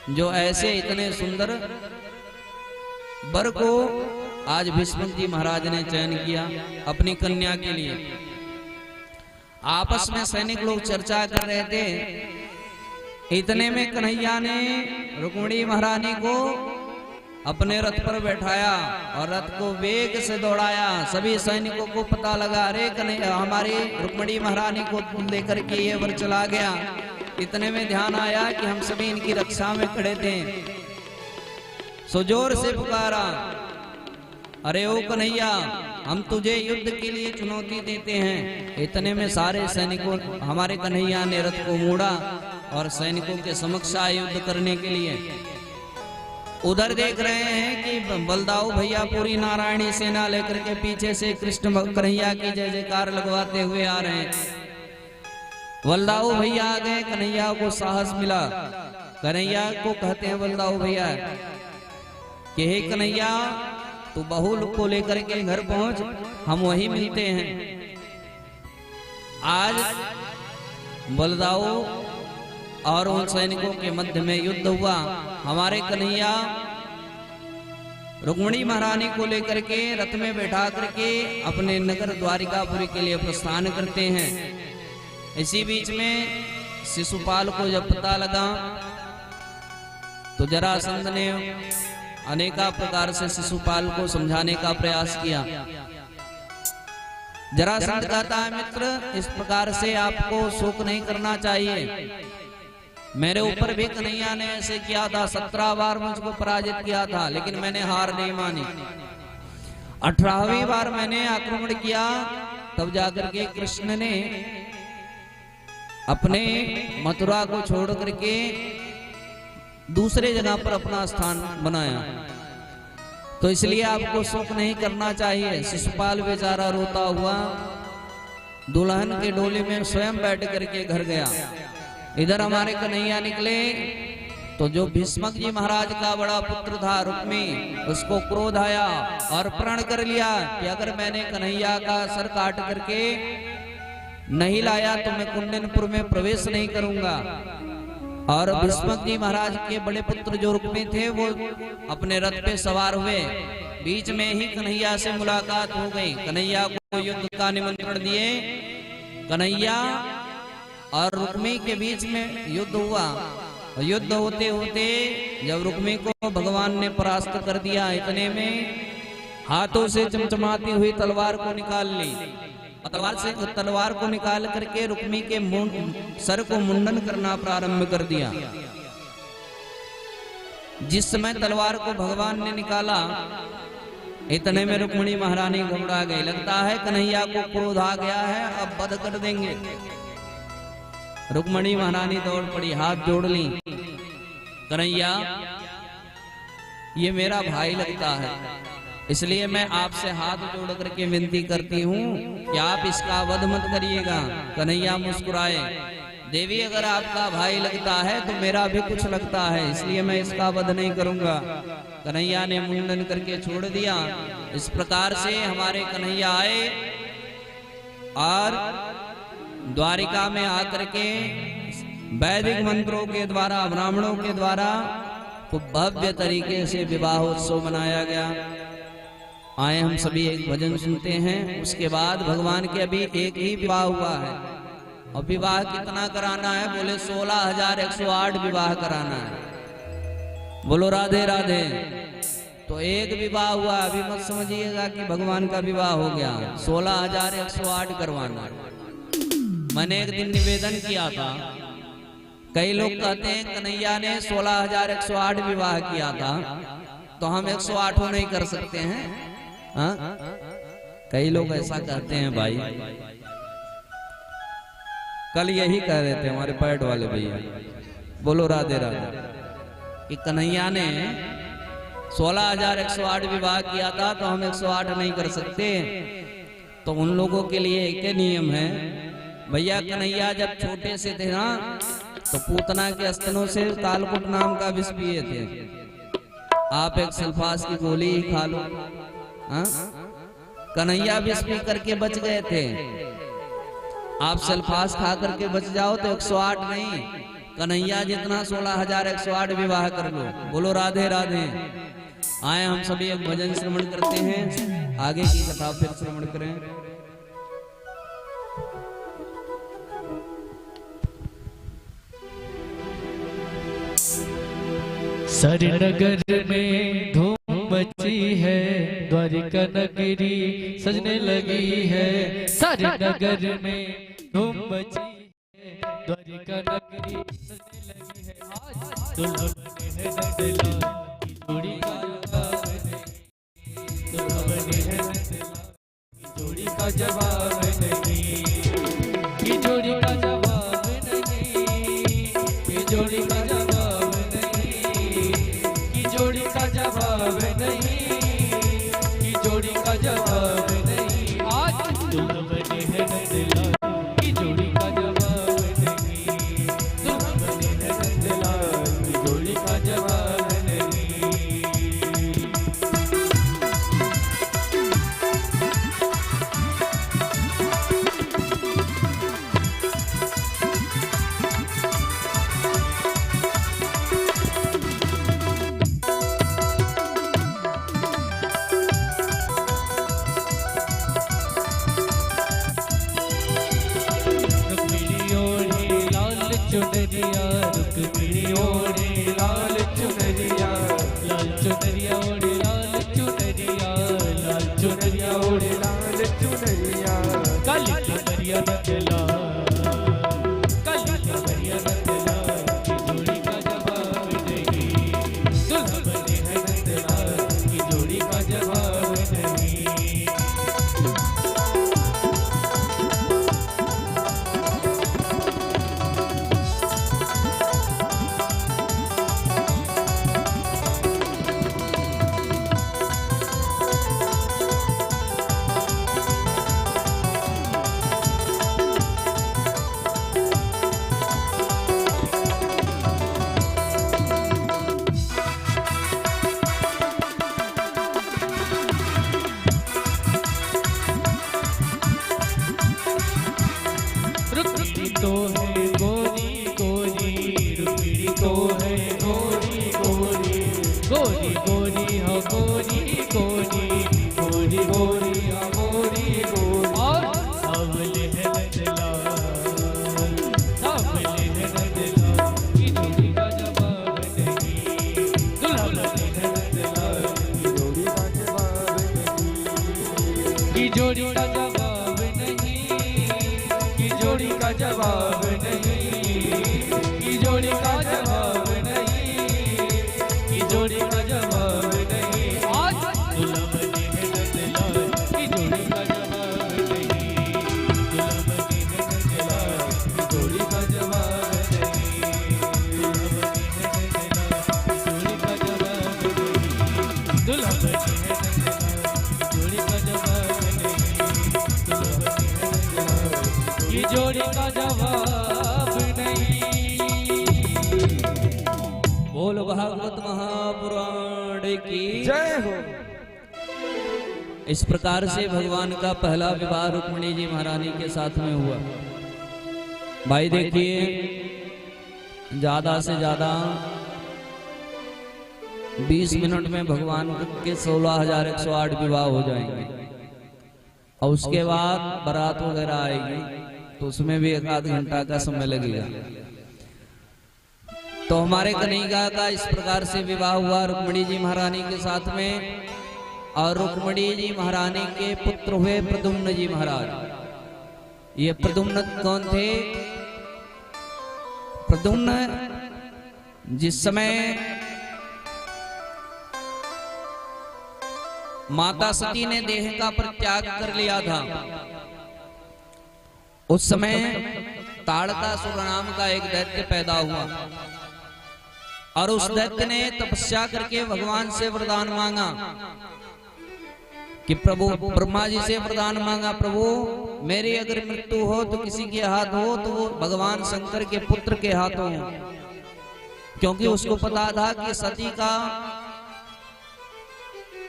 जो ऐसे इतने सुंदर वर को आज भीष्म जी महाराज ने चयन किया अपनी कन्या के लिए। आपस में सैनिक लोग चर्चा कर रहे थे। इतने में कन्हैया ने रुक्मिणी महारानी को अपने रथ पर बैठाया और रथ को वेग से दौड़ाया। सभी सैनिकों को पता लगा, अरे कन्हैया हमारी रुक्मिणी महारानी को लेकर के ये वर चला गया। इतने में ध्यान आया कि हम सभी इनकी रक्षा में खड़े थे। सो जोर से पुकारा, अरे ओ कन्हैया हम तुझे युद्ध के लिए चुनौती देते हैं। इतने में सारे सैनिकों हमारे कन्हैया ने रथ को मोड़ा और सैनिकों के समक्ष आए युद्ध करने के लिए। उधर देख रहे हैं कि बलदाऊ भैया पूरी नारायणी सेना लेकर के पीछे से कृष्ण कन्हैया की जय जयकार लगवाते हुए आ रहे हैं। बलदाऊ भैया आ गए, कन्हैया को साहस मिला। कन्हैया को कहते हैं बलदाऊ भैया कि हे कन्हैया तू बहू को लेकर के घर पहुंच, हम वहीं मिलते हैं। आज बलदाऊ और उन सैनिकों के मध्य में युद्ध हुआ। हमारे कन्हैया रुक्मिणी महारानी को लेकर के रथ में बैठा करके अपने नगर द्वारिकापुरी के लिए प्रस्थान करते हैं। इसी बीच में शिशुपाल को जब पता लगा तो जरासंध ने अनेका प्रकार से शिशुपाल को समझाने का प्रयास किया। जरासंध कहता है, मित्र इस प्रकार से आपको शोक नहीं करना चाहिए। मेरे ऊपर भी कन्हैया ने ऐसे किया था, 17 बार मुझको पराजित किया था, लेकिन मैंने हार नहीं मानी। 18वीं बार मैंने आक्रमण किया, तब जाकर के कृष्ण ने अपने मथुरा को छोड़ करके दूसरे जगह पर अपना स्थान बनाया। तो इसलिए आपको शोक नहीं करना चाहिए। शिशुपाल बेचारा रोता हुआ दुल्हन के डोली में स्वयं बैठ करके घर गया। इधर हमारे कन्हैया निकले तो जो भीष्मक जी महाराज का बड़ा पुत्र था रुक्मी, उसको क्रोध आया और प्रण कर लिया कि अगर मैंने कन्हैया का सर काट करके नहीं लाया तो मैं कुंडनपुर में प्रवेश नहीं करूंगा। और भीष्मक जी महाराज के बड़े पुत्र जो रुक्मी थे वो अपने रथ पे सवार हुए। बीच में ही कन्हैया से मुलाकात हो गई। कन्हैया को युद्ध का निमंत्रण दिए। कन्हैया और रुक्मी के बीच में युद्ध हुआ। युद्ध होते होते जब रुक्मी को भगवान ने परास्त कर दिया, इतने में हाथों से चमचमाती हुई तलवार को निकाल ली। तलवार को निकाल करके रुक्मी के सर को मुंडन करना प्रारंभ कर दिया। जिस समय तलवार को भगवान ने निकाला, इतने में रुक्मिणी महारानी घबरा गई। लगता है कन्हैया को क्रोध आ गया है, अब वध कर देंगे। रुक्मिणी महारानी दौड़ पड़ी, हाथ जोड़ ली। कन्हैया, ये मेरा भाई लगता है, इसलिए मैं आपसे हाथ जोड़ करके विनती करती हूँ कि आप इसका वध मत करिएगा। कन्हैया मुस्कुराए, देवी अगर आपका भाई लगता है तो मेरा भी कुछ लगता है, इसलिए मैं इसका वध नहीं करूंगा। कन्हैया ने मुंडन करके छोड़ दिया। इस प्रकार से हमारे कन्हैया आए और द्वारिका में आकर के वैदिक मंत्रों के द्वारा, ब्राह्मणों के द्वारा खूब भव्य तरीके से विवाहोत्सव मनाया गया। आए हम सभी एक भजन सुनते हैं, उसके बाद भगवान के अभी एक ही विवाह हुआ है। और विवाह कितना कराना है? बोले 16,108 विवाह कराना है। बोलो राधे राधे। तो एक विवाह हुआ, अभी मत समझिएगा कि भगवान का विवाह हो गया। 16,108 करवाना है। मैंने एक दिन निवेदन किया था, कई लोग कहते हैं कन्हैया ने 16,108 विवाह किया था तो हम 108 नहीं कर सकते हैं। हाँ, कई लोग ऐसा कहते हैं भाई। कल यही कह रहे थे हमारे पैड वाले भैया, बोलो राधे राधे, कि कन्हैया ने 16,108 विवाह किया था तो हम 108 नहीं कर सकते। तो उन लोगों के लिए एक नियम है, भैया कन्हैया जब छोटे से थे ना तो पूतना के स्तनों से कालकुट नाम का विष पिए थे। आप एक सल्फास की गोली ही खा लो। हाँ? कन्हैया विष पी करके बच गए थे। आप सल्फास खा करके बच जाओ तो 108 नहीं, कन्हैया जितना 16,108 विवाह कर लो। बोलो राधे राधे। आए हम सभी एक भजन श्रवण करते हैं, आगे की कथा फिर श्रवण करें। सरनगर में धूम मची है, द्वारिका नगरी सजने लगी है। सरनगर में धूम मची है, द्वारिका नगरी सजने लगी है। आज दुल्हन है नंदलाल की जोड़ी का जवाब नहीं, दुल्हन है नंदलाल की जोड़ी का जवाब नहीं, की जोड़ी का जवाब नहीं, की जोड़ी का जवाब जोड़ी का जवाब नहीं, की जोड़ी का जवाब नहीं। आज दुल्हन है नंदलाल की जोड़ी का जवाब नहीं, दुल्हन है नंदलाल की जोड़ी का जवाब नहीं। चुनरिया रुक्मिणी ओढ़े लाल चुनरिया, लाल चुनरिया ओढ़े लाल चुनरिया, लाल चुनरिया ओढ़े लाल चुनरिया। काली चुनरिया नंदलाल, काली चुनरिया नंदलाल की जोड़ी का जवाब नहीं, दुल्हन है नंदलाल की जोड़ी का जवाब नहीं। भागवत महापुराण की जय हो। इस प्रकार से भगवान का पहला विवाह रुक्मिणी जी महारानी के साथ में हुआ। भाई देखिए, ज्यादा से ज्यादा 20 मिनट में भगवान के 16,108 विवाह हो जाएंगे और उसके बाद बारात वगैरह आएगी तो उसमें भी 1 घंटा का समय लगेगा। तो हमारे कन्हैया का इस प्रकार से विवाह हुआ रुक्मिणी जी महारानी के साथ में। और रुक्मिणी जी महारानी के पुत्र हुए प्रद्युम्न जी महाराज। ये प्रद्युम्न कौन थे? प्रद्युम्न जिस समय माता सती ने देह का परित्याग कर लिया था, उस समय ताड़कासुर नाम का एक दैत्य पैदा हुआ और उस दैत्य ने तपस्या करके भगवान से वरदान मांगा कि प्रभु, ब्रह्मा जी से वरदान मांगा, प्रभु मेरी अगर मृत्यु हो तो किसी के हाथ हो तो वो भगवान शंकर के पुत्र के हाथों हो। क्योंकि उसको पता था कि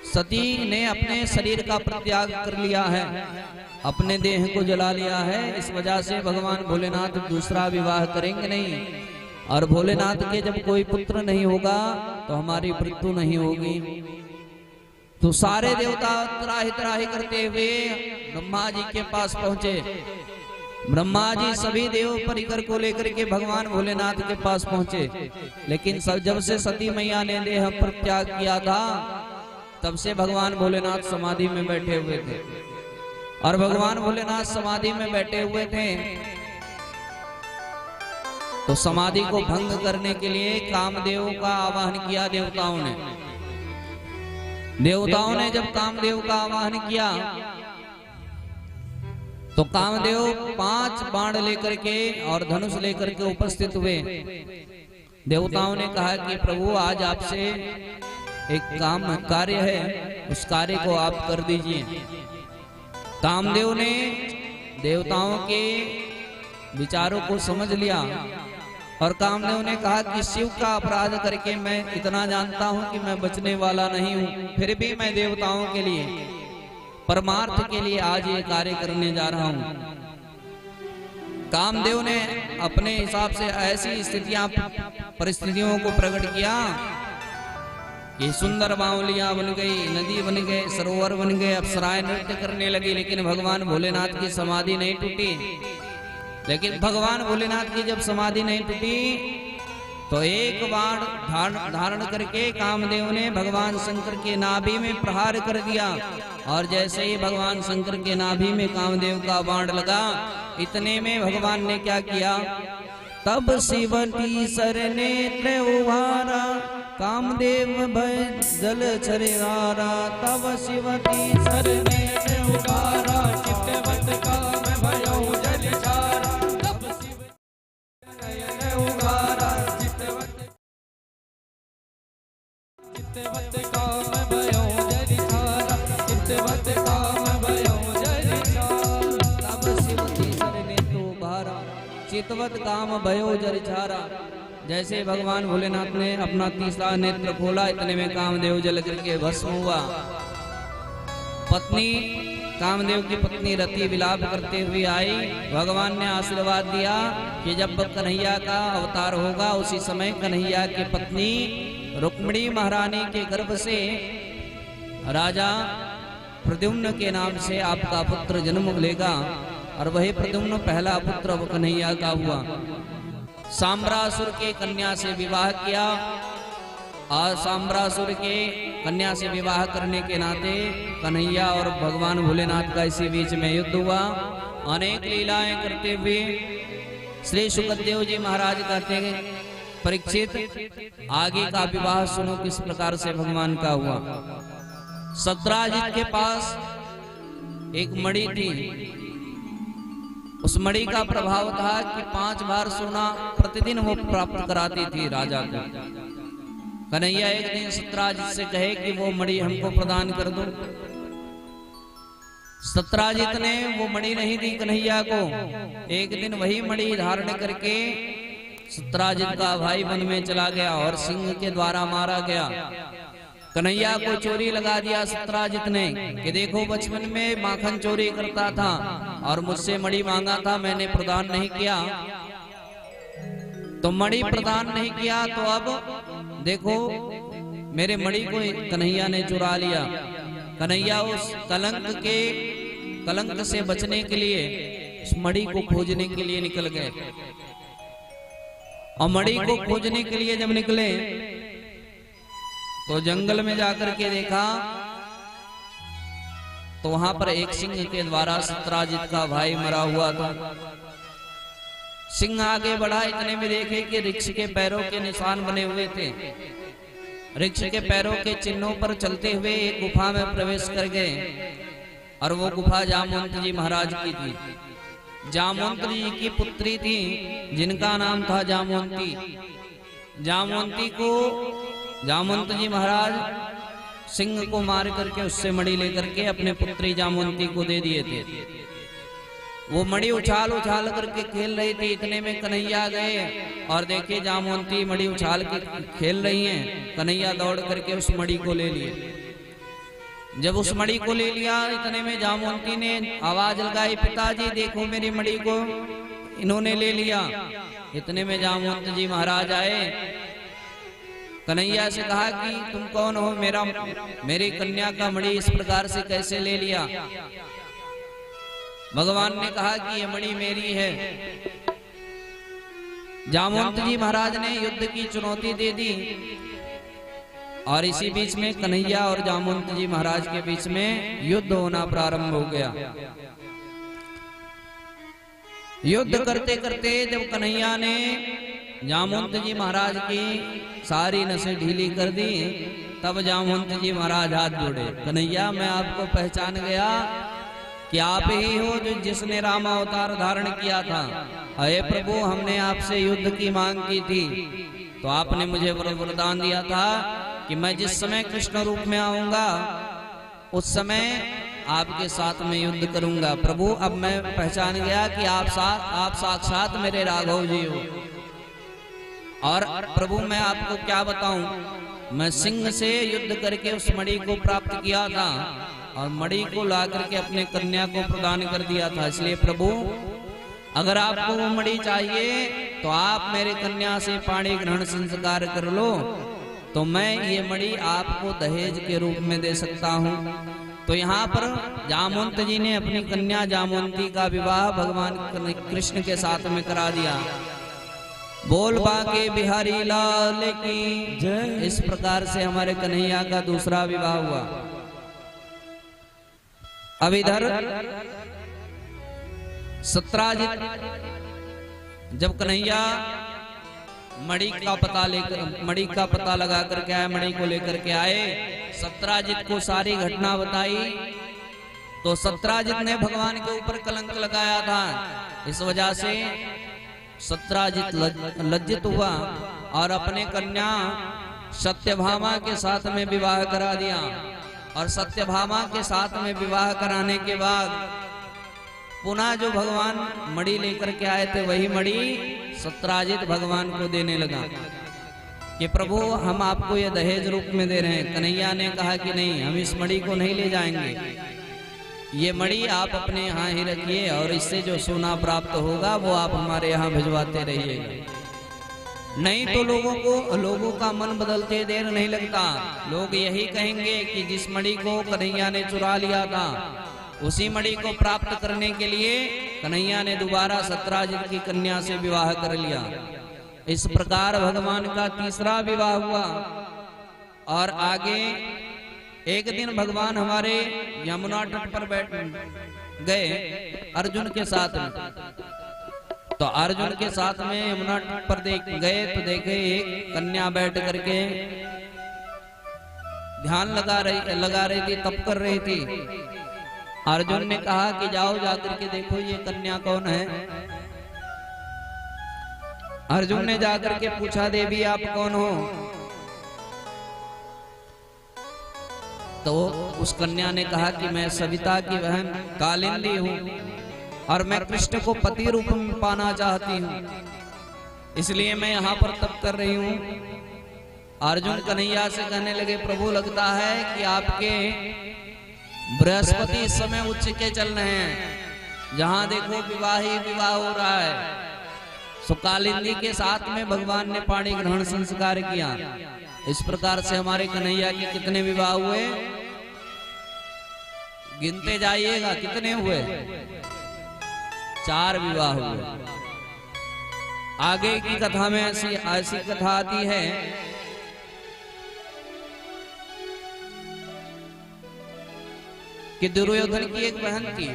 सती ने अपने शरीर का परित्याग कर लिया है, अपने देह को जला लिया है। इस वजह से भगवान भोलेनाथ दूसरा विवाह करेंगे नहीं, और भोलेनाथ के जब कोई पुत्र नहीं होगा तो हमारी मृत्यु नहीं होगी। तो सारे देवता त्राही त्राही करते हुए ब्रह्मा जी के पास पहुंचे। ब्रह्मा जी सभी देव परिकर को लेकर के भगवान भोलेनाथ के पास पहुंचे। लेकिन जब से सती मैया ने देह परित्याग किया था तब से भगवान भोलेनाथ समाधि में बैठे हुए थे। और भगवान भोलेनाथ समाधि में बैठे हुए थे तो समाधि को भंग करने के लिए कामदेव का आवाहन किया देवताओं ने। देवताओं ने जब कामदेव का आवाहन किया तो कामदेव 5 बाण लेकर के और धनुष लेकर के उपस्थित हुए। देवताओं ने कहा कि प्रभु आज आपसे एक कार्य है, उस कार्य को आप कर दीजिए। कामदेव ने देवताओं के विचारों को समझ लिया और कामदेव ने कहा कि शिव का अपराध करके मैं इतना जानता हूं कि मैं बचने वाला नहीं हूं, फिर भी मैं देवताओं के लिए, परमार्थ के लिए आज ये कार्य करने जा रहा हूं। कामदेव ने अपने हिसाब से ऐसी परिस्थितियों को प्रकट किया कि सुंदर बावलियां बन गई, नदी बन गए, सरोवर बन गए, अप्सराएं नृत्य करने लगी। लेकिन भगवान भोलेनाथ की समाधि नहीं टूटी। लेकिन भगवान भोलेनाथ की जब समाधि नहीं टूटी तो एक बाण धारण करके कामदेव ने भगवान शंकर के नाभि में प्रहार कर दिया। और जैसे ही भगवान शंकर के नाभि में कामदेव का बाण लगा, इतने में भगवान ने क्या किया? तब शिवती सर नेत्र उभारा, कामदेव भय जल छरिहारा। तब शिवती सर नेत्र उभारा, चित्तवत काम भयो जल छारा। तब शिव नयन उभारा, चित्तवत काम भयो जल छारा। चित्तवत काम भयो जल छारा। तब शिवती सर नेत्र उभारा, चित्तवत काम भयो जल छारा। जैसे भगवान भोलेनाथ ने अपना तीसरा नेत्र खोला, इतने में कामदेव जल करके भस्म हुआ। पत्नी, कामदेव की पत्नी रति विलाप करते हुए आई। भगवान ने आशीर्वाद दिया कि जब कन्हैया का अवतार होगा उसी समय कन्हैया की पत्नी रुक्मिणी महारानी के गर्भ से राजा प्रद्युम्न के नाम से आपका पुत्र जन्म लेगा। और वही प्रद्युम्न पहला पुत्र कन्हैया का हुआ। सांबरासुर के कन्या से विवाह किया और सांबरासुर के कन्या से विवाह करने के नाते कन्हैया और भगवान भोलेनाथ का इसी बीच में युद्ध हुआ। अनेक लीलाएं करते हुए श्री सुखदेव जी महाराज कहते हैं, परीक्षित आगे का विवाह सुनो किस प्रकार से भगवान का हुआ। सत्राजित के पास एक मणि थी। उस मणि का प्रभाव था कि 5 बार सोना प्रतिदिन वो प्राप्त कराती थी राजा को। कन्हैया एक दिन सत्राजित से कहे कि वो मणि हमको प्रदान कर दो। सत्राजित ने वो मणि नहीं दी कन्हैया को। एक दिन वही मणि धारण करके सत्राजित का भाई वन में चला गया और सिंह के द्वारा मारा गया। कन्हैया को चोरी लगा दिया सत्राजित ने कि देखो बचपन में माखन चोरी करता था और मुझसे मणि मांगा था, मैंने प्रदान नहीं किया, तो मणि प्रदान नहीं किया, तो अब देखो मेरे मणि को कन्हैया ने चुरा लिया। कन्हैया उस कलंक से बचने के लिए उस मणि को खोजने के लिए निकल गए। और मणि को खोजने के लिए जब निकले तो जंगल में जाकर के देखा तो वहां पर एक सिंह के द्वारा सत्राजित का भाई मरा हुआ था। सिंह आगे बढ़ा, इतने में देखे कि वृक्ष के पैरों के निशान बने हुए थे। वृक्ष के पैरों के चिन्हों पर चलते हुए एक गुफा में प्रवेश कर गए और वो गुफा जामवंत जी महाराज की थी। जामवंत जी की पुत्री थी जिनका नाम था जामवंती। जामवंत जी महाराज सिंह को मार करके उससे मणि लेकर के अपने पुत्री जामवंती को दे दिए थे। वो मणि उछाल करके खेल रही थी, इतने में कन्हैया गए और देखे जामवंती मणि उछाल के खेल रही हैं। कन्हैया दौड़ करके उस मणि को ले लिए। जब उस मणि को ले लिया, इतने में जामवंती ने आवाज लगाई, पिताजी देखो मेरी मणि को इन्होंने ले लिया। इतने में जामवंत जी महाराज आए, कन्हैया से कहा कि तुम कौन हो, मेरी कन्या का मणि इस प्रकार से कैसे ले लिया। भगवान ने कहा कि यह मणि मेरी है। जामवंत जी महाराज ने युद्ध की चुनौती दे दी और इसी बीच में कन्हैया और जामवंत जी महाराज के बीच में युद्ध होना प्रारंभ हो गया। युद्ध करते करते जब कन्हैया ने जामवंत जी महाराज की सारी नसें ढीली कर दी, तब जामवंत जी महाराज हाथ जोड़े, कन्हैया मैं आपको पहचान गया कि आप ही हो जो जिसने राम अवतार धारण किया था। अरे प्रभु, हमने आपसे युद्ध की मांग की थी तो आपने मुझे वरदान दिया था कि मैं जिस समय कृष्ण रूप में आऊंगा उस समय आपके साथ में युद्ध करूंगा। प्रभु, अब मैं पहचान गया कि आप साक्षात मेरे राघव जी हो। और प्रभु मैं आपको क्या बताऊं, मैं सिंह से युद्ध करके उस मणि को प्राप्त किया था और मणि को ला करके अपने कन्या को प्रदान कर दिया था। इसलिए प्रभु, अगर आपको वो मणि चाहिए तो आप मेरे कन्या से पाणी ग्रहण संस्कार कर लो, तो मैं ये मणि आपको दहेज के रूप में दे सकता हूँ। तो यहाँ पर जामवंत जी ने अपनी कन्या जामवंती का विवाह भगवान कृष्ण के साथ में करा दिया। बोल बाके बिहारी लाल की जय। इस प्रकार से हमारे कन्हैया का दूसरा विवाह हुआ। अब इधर सत्राजित जब कन्हैया मणि का पता लगा करके आए, मणि को लेकर के आए, सत्राजित को सारी घटना बताई तो सत्राजित ने भगवान के ऊपर कलंक लगाया था। इस वजह से सत्राजित लज्जित हुआ और अपने कन्या सत्यभामा के साथ में विवाह करा दिया। और सत्यभामा के साथ में विवाह कराने के बाद पुनः जो भगवान मणि लेकर के आए थे वही मणि सत्राजित भगवान को देने लगा कि प्रभु हम आपको ये दहेज रूप में दे रहे हैं। कन्हैया ने कहा कि नहीं, हम इस मणि को नहीं ले जाएंगे, ये मणि आप अपने यहाँ ही रखिए और इससे जो सोना प्राप्त होगा वो आप हमारे यहाँ भिजवाते रहिएगा। नहीं तो लोगों का मन बदलते देर नहीं लगता। लोग यही कहेंगे कि जिस मणि को कन्हैया ने चुरा लिया था उसी मणि को प्राप्त करने के लिए कन्हैया ने दोबारा सत्राजित की कन्या से विवाह कर लिया। इस प्रकार भगवान का तीसरा विवाह हुआ। और आगे एक दिन भगवान हमारे यमुना तट पर बैठ गए अर्जुन के साथ में। तो अर्जुन के साथ में यमुना तट पर गए तो देखे एक कन्या बैठ करके ध्यान लगा रही थी, तप कर रही थी। अर्जुन ने कहा कि जाओ जाकर के देखो ये कन्या कौन है। अर्जुन ने जाकर के पूछा, देवी आप कौन हो? तो उस कन्या ने कहा कि मैं सविता की बहन कालिंदी हूँ और मैं कृष्ण को पति रूप में पाना चाहती हूँ। इसलिए मैं यहाँ पर तप कर रही हूँ। अर्जुन कन्हैया से कहने लगे, प्रभु लगता है कि आपके बृहस्पति इस समय उच्च के चल रहे हैं, जहां देखो विवाह ही विवाह हो रहा है। सो कालिंदी के साथ में भगवान ने पाणी ग्रहण संस्कार किया। इस प्रकार से हमारे कन्हैया के कितने विवाह हुए, गिनते जाइएगा कितने हुए, 4 विवाह हुए। आगे की कथा में ऐसी कथा आती है कि दुर्योधन की एक बहन थी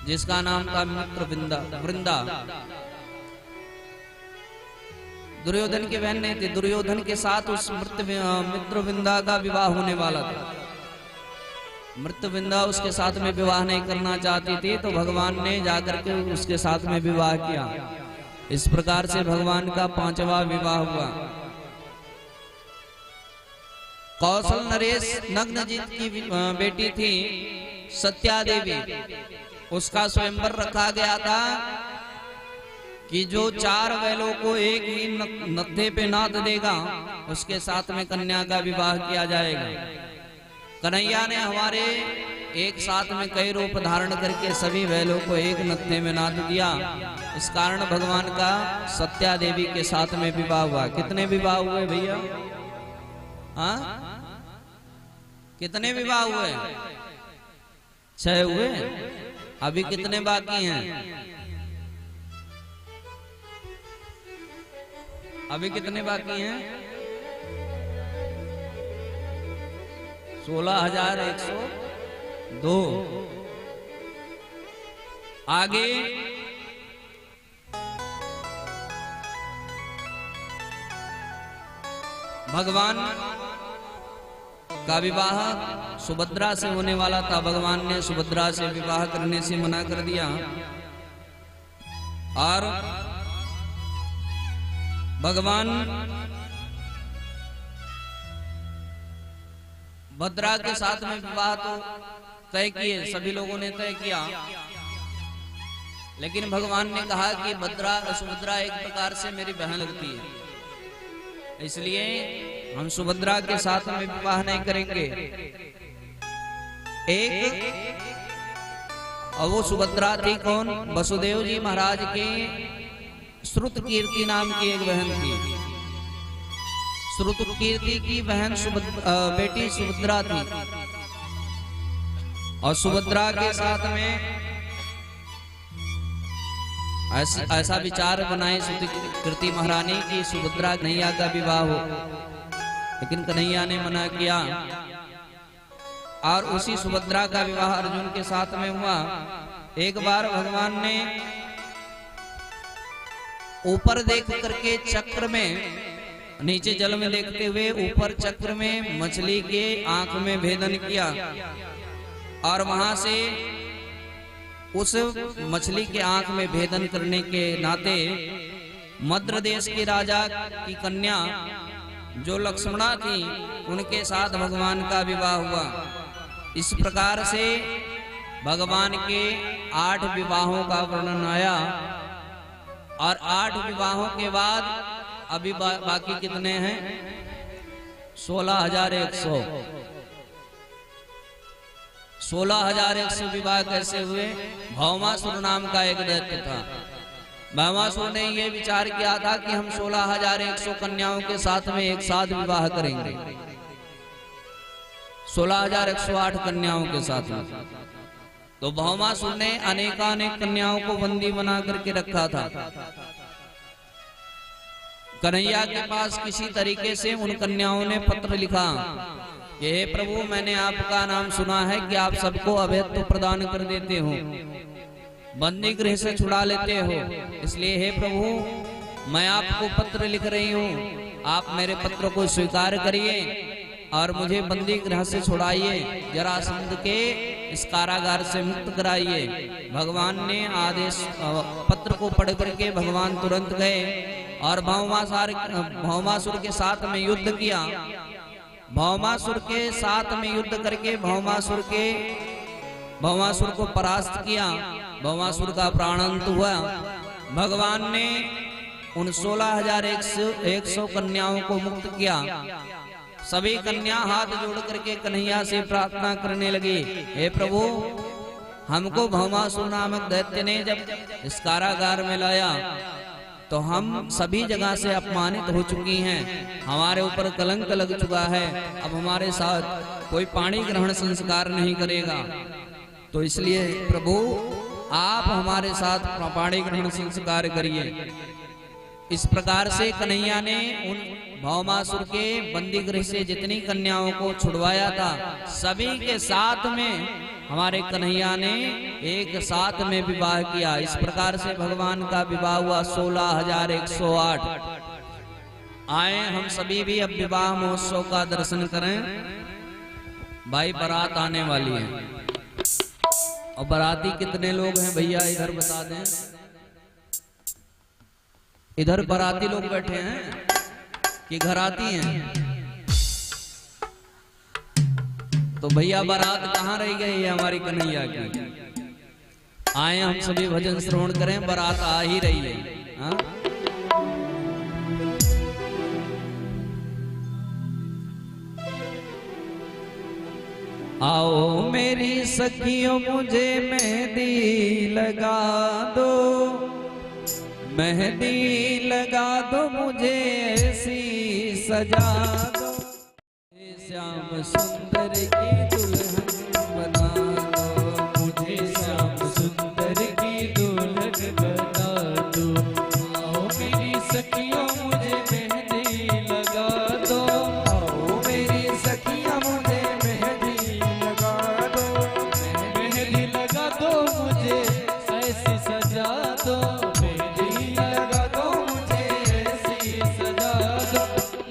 जिसका नाम था वृंदा। दुर्योधन की बहन नहीं थी। दुर्योधन के साथ उस मित्रविंदा का विवाह होने वाला था। मित्रविंदा उसके साथ में विवाह नहीं करना चाहती थी, तो भगवान ने जाकर के उसके साथ में विवाह किया। इस प्रकार से भगवान का 5वां विवाह हुआ। कौशल नरेश नग्नजीत की बेटी थी सत्या देवी, उसका स्वयंवर रखा गया था कि जो 4 बैलों को एक ही नत्थे पे नाद देगा उसके साथ में कन्या का विवाह किया जाएगा। कन्हैया ने हमारे एक साथ में कई रूप धारण करके सभी बैलों को एक नत्थे में नाद दिया। इस कारण भगवान का सत्या देवी के साथ में विवाह हुआ। कितने विवाह हुए भैया? हाँ, कितने विवाह हुए? 6 हुए। अभी कितने बाकी हैं? अभी कितने बाकी हैं? 16,102। आगे भगवान का विवाह सुभद्रा से होने वाला था। भगवान ने सुभद्रा से विवाह करने से मना कर दिया और भगवान भद्रा के साथ में विवाह तो तय किए, सभी लोगों ने तय किया, लेकिन भगवान ने कहा कि सुभद्रा एक प्रकार से मेरी बहन लगती है, इसलिए हम सुभद्रा के साथ में विवाह नहीं करेंगे। और वो सुभद्रा थी कौन? वसुदेव जी महाराज के श्रुत कीर्ति नाम की एक बहन थी। श्रुत कीर्ति की बहन बेटी सुभद्रा थी। और सुभद्रा के साथ में ऐसा विचार बनाए श्रुत कीर्ति महारानी की सुभद्रा कन्हैया का विवाह हो, लेकिन कन्हैया ने मना किया। और उसी सुभद्रा का विवाह अर्जुन के साथ में हुआ। एक बार भगवान ने ऊपर देख करके चक्र में, नीचे जल में देखते हुए ऊपर चक्र में मछली के आंख में भेदन किया और वहां से उस मछली के आंख में भेदन करने के नाते मद्र देश के राजा की कन्या जो लक्ष्मणा थी उनके साथ भगवान का विवाह हुआ। इस प्रकार से भगवान के 8 विवाहों का वर्णन आया। और 8 विवाहों के बाद अभी बाकी कितने हैं? 16,100। 16,100 विवाह कैसे हुए? भौमासुर नाम का एक दैत्य था। भौमासुर ने यह विचार किया था कि हम 16,100 कन्याओं के साथ में एक साथ विवाह करेंगे। 16,108 कन्याओं के साथ में। तो भौमासुर ने अनेकानेक कन्याओं को बंदी बना करके रखा था। कन्हैया के पास किसी तरीके से उन कन्याओं ने पत्र लिखा कि हे प्रभु, मैंने आपका नाम सुना है कि आप सबको अभयत्व प्रदान कर देते हो, बंदी गृह से छुड़ा लेते हो, इसलिए हे प्रभु मैं आपको पत्र लिख रही हूँ, आप मेरे पत्र को स्वीकार करिए और मुझे बंदी गृह से छुड़ाइए, जरासंध के इस कारागार से मुक्त कराइए। भगवान ने आदेश पत्र को पढ़ करके भगवान तुरंत गए और भौमासुर के साथ में युद्ध किया। भौमासुर के साथ में युद्ध करके भौमासुर को परास्त किया। भौमासुर का प्राणांत हुआ। भगवान ने उन 16,100 कन्याओं को मुक्त किया। सभी कन्या हाथ जोड़ करके कन्हैया से प्रार्थना करने लगी, हे प्रभु, हमको भौमासुर नामक दैत्य ने जब इस कारागार में लाया तो हम सभी जगह से अपमानित हो चुकी हैं, हमारे ऊपर कलंक लग चुका है, अब हमारे साथ कोई पाणी ग्रहण संस्कार नहीं करेगा, तो इसलिए प्रभु आप हमारे साथ पाणी ग्रहण संस्कार करिए। इस प्रकार से कन्हैया ने उन भौमासुर के बंदी गृह से जितनी कन्याओं को छुड़वाया था, सभी के साथ में हमारे कन्हैया ने एक साथ में विवाह किया। इस प्रकार से भगवान का विवाह हुआ 16,108। आए हम सभी भी अब विवाह महोत्सव का दर्शन करें। भाई बारात आने वाली है, और बाराती कितने लोग हैं भैया इधर बता दें। इधर बाराती लोग बैठे हैं कि घराती हैं? तो भैया बारात कहाँ रह गई है हमारी कन्हैया की? आए हम सभी भजन श्रवण करें, बारात आ ही रही है। हाँ? आओ मेरी सखियों मुझे मेहंदी लगा दो, मेहंदी लगा दो मुझे ऐसी सजा दो, श्याम सुंदर की दुल्हन बना दो, मुझे श्याम सुंदर की दुल्हन बना दो। आओ मेरी सखियों मुझे मेहंदी लगा दो, आओ मेरी सखियां मुझे मेहंदी लगा दो, मेहंदी लगा दो मुझे ऐसी सजा दो, मेहंदी लगा दो मुझे ऐसी सजा दो,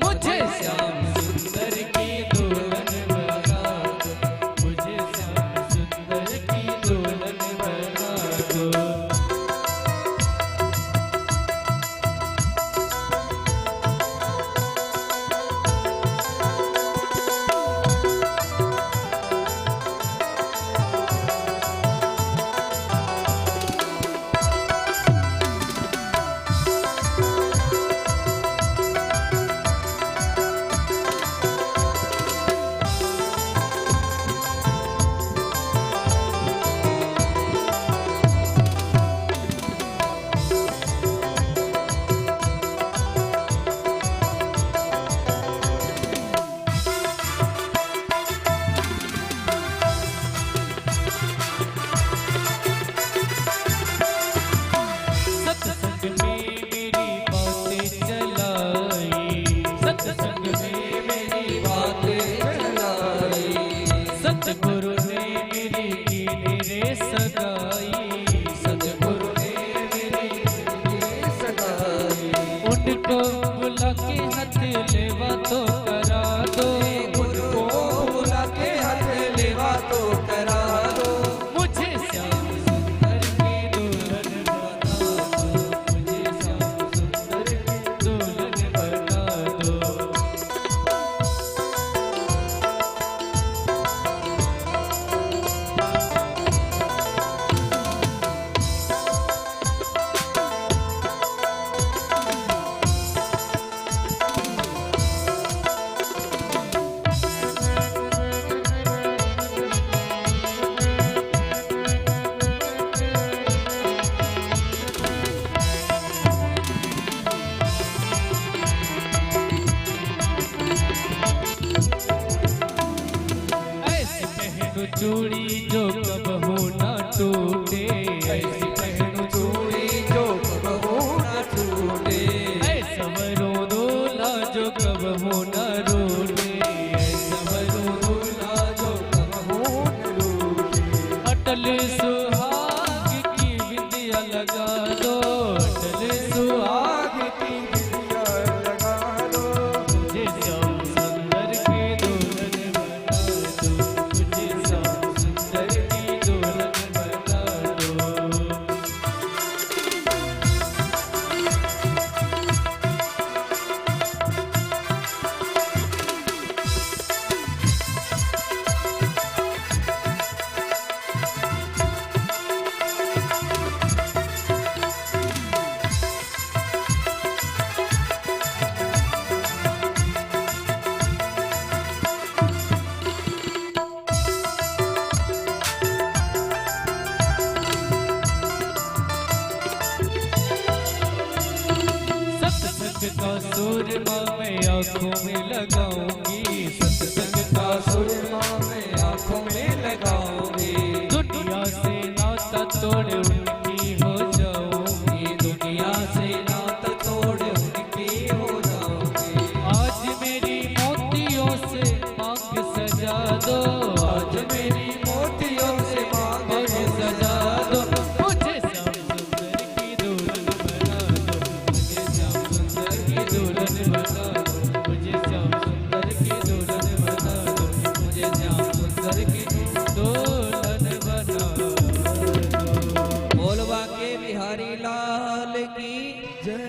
मुझे श्याम सुंदर की दुल्हन बना दो, मुझे श्याम सुंदर की दुल्हन बना दो। सत्संग में मेरी बातें चलाई, सत्संग में मेरी बातें चलाई, सतगुरु ने मेरी की रे सगाई, सतगुरु ने मेरी की रे सगाई, उनको बुला के हाथ लेवा तो करा दो, उनको बुला के हाथ लेवा तो करा दो, मुझे श्याम सुंदर की दुल्हन बना दो, मुझे श्याम सुंदर की दुल्हन बना दो। ऐसी पहनो चूड़ी जो कबहू ना टूटे, ऐसी पहनो चूड़ी जो कबहू ना टूटे, ऐसा वरो दूल्हा जो कबहू ना रूठे, ऐसा वरो दूल्हा जो कबहू ना रूठे, अटल सुहाग की विद्या लगा दो, अटल सुहाग की विद्या लगा दो, मुझे श्याम सुंदर की दुल्हन बना दो, मुझे श्याम सुंदर की दुल्हन बना दो। मैं आंखों में लगाऊंगी, सत्संग का सुरमा मैं आंखों में लगाऊंगी। दुनिया से नाता तोड़ उनकी हो जाऊंगी, दुनिया से नाता तोड़ उनकी हो जाऊंगी। आज मेरी मोतियों से मांग सजा दो, आज मेरी मोतियों से मांग सजा दो। मुझे श्याम सुंदर की दुल्हन बना दो, मुझे श्याम सुंदर की दुल्हन बना दो, मुझे श्याम सुंदर की दुल्हन बना दो, मुझे श्याम सुंदर की दुल्हन बना दो। बोलवा के बिहारी लाल की जय।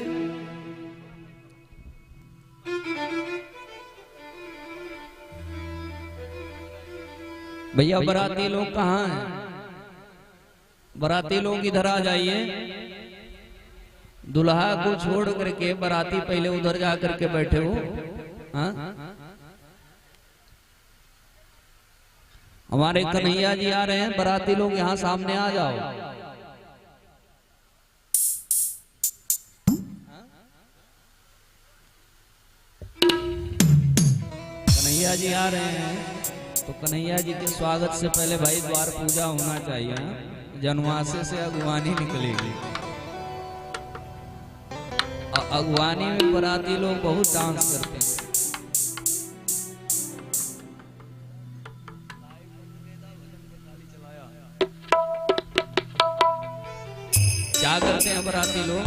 भैया बाराती लोग कहाँ हैं? बाराती लोग इधर आ जाइए। दुल्हा को छोड़ करके बाराती पहले उधर जा करके बैठे हो। हाँ? हमारे कन्हैया जी आ रहे हैं, बाराती लोग यहाँ सामने आ जाओ। कन्हैया जी आ रहे हैं, तो कन्हैया जी के स्वागत से पहले भाई द्वार पूजा होना चाहिए। जनवासे से अगवानी निकलेगी। अगवानी में बाराती लोग बहुत डांस करते हैं। क्या करते हैं बाराती लोग?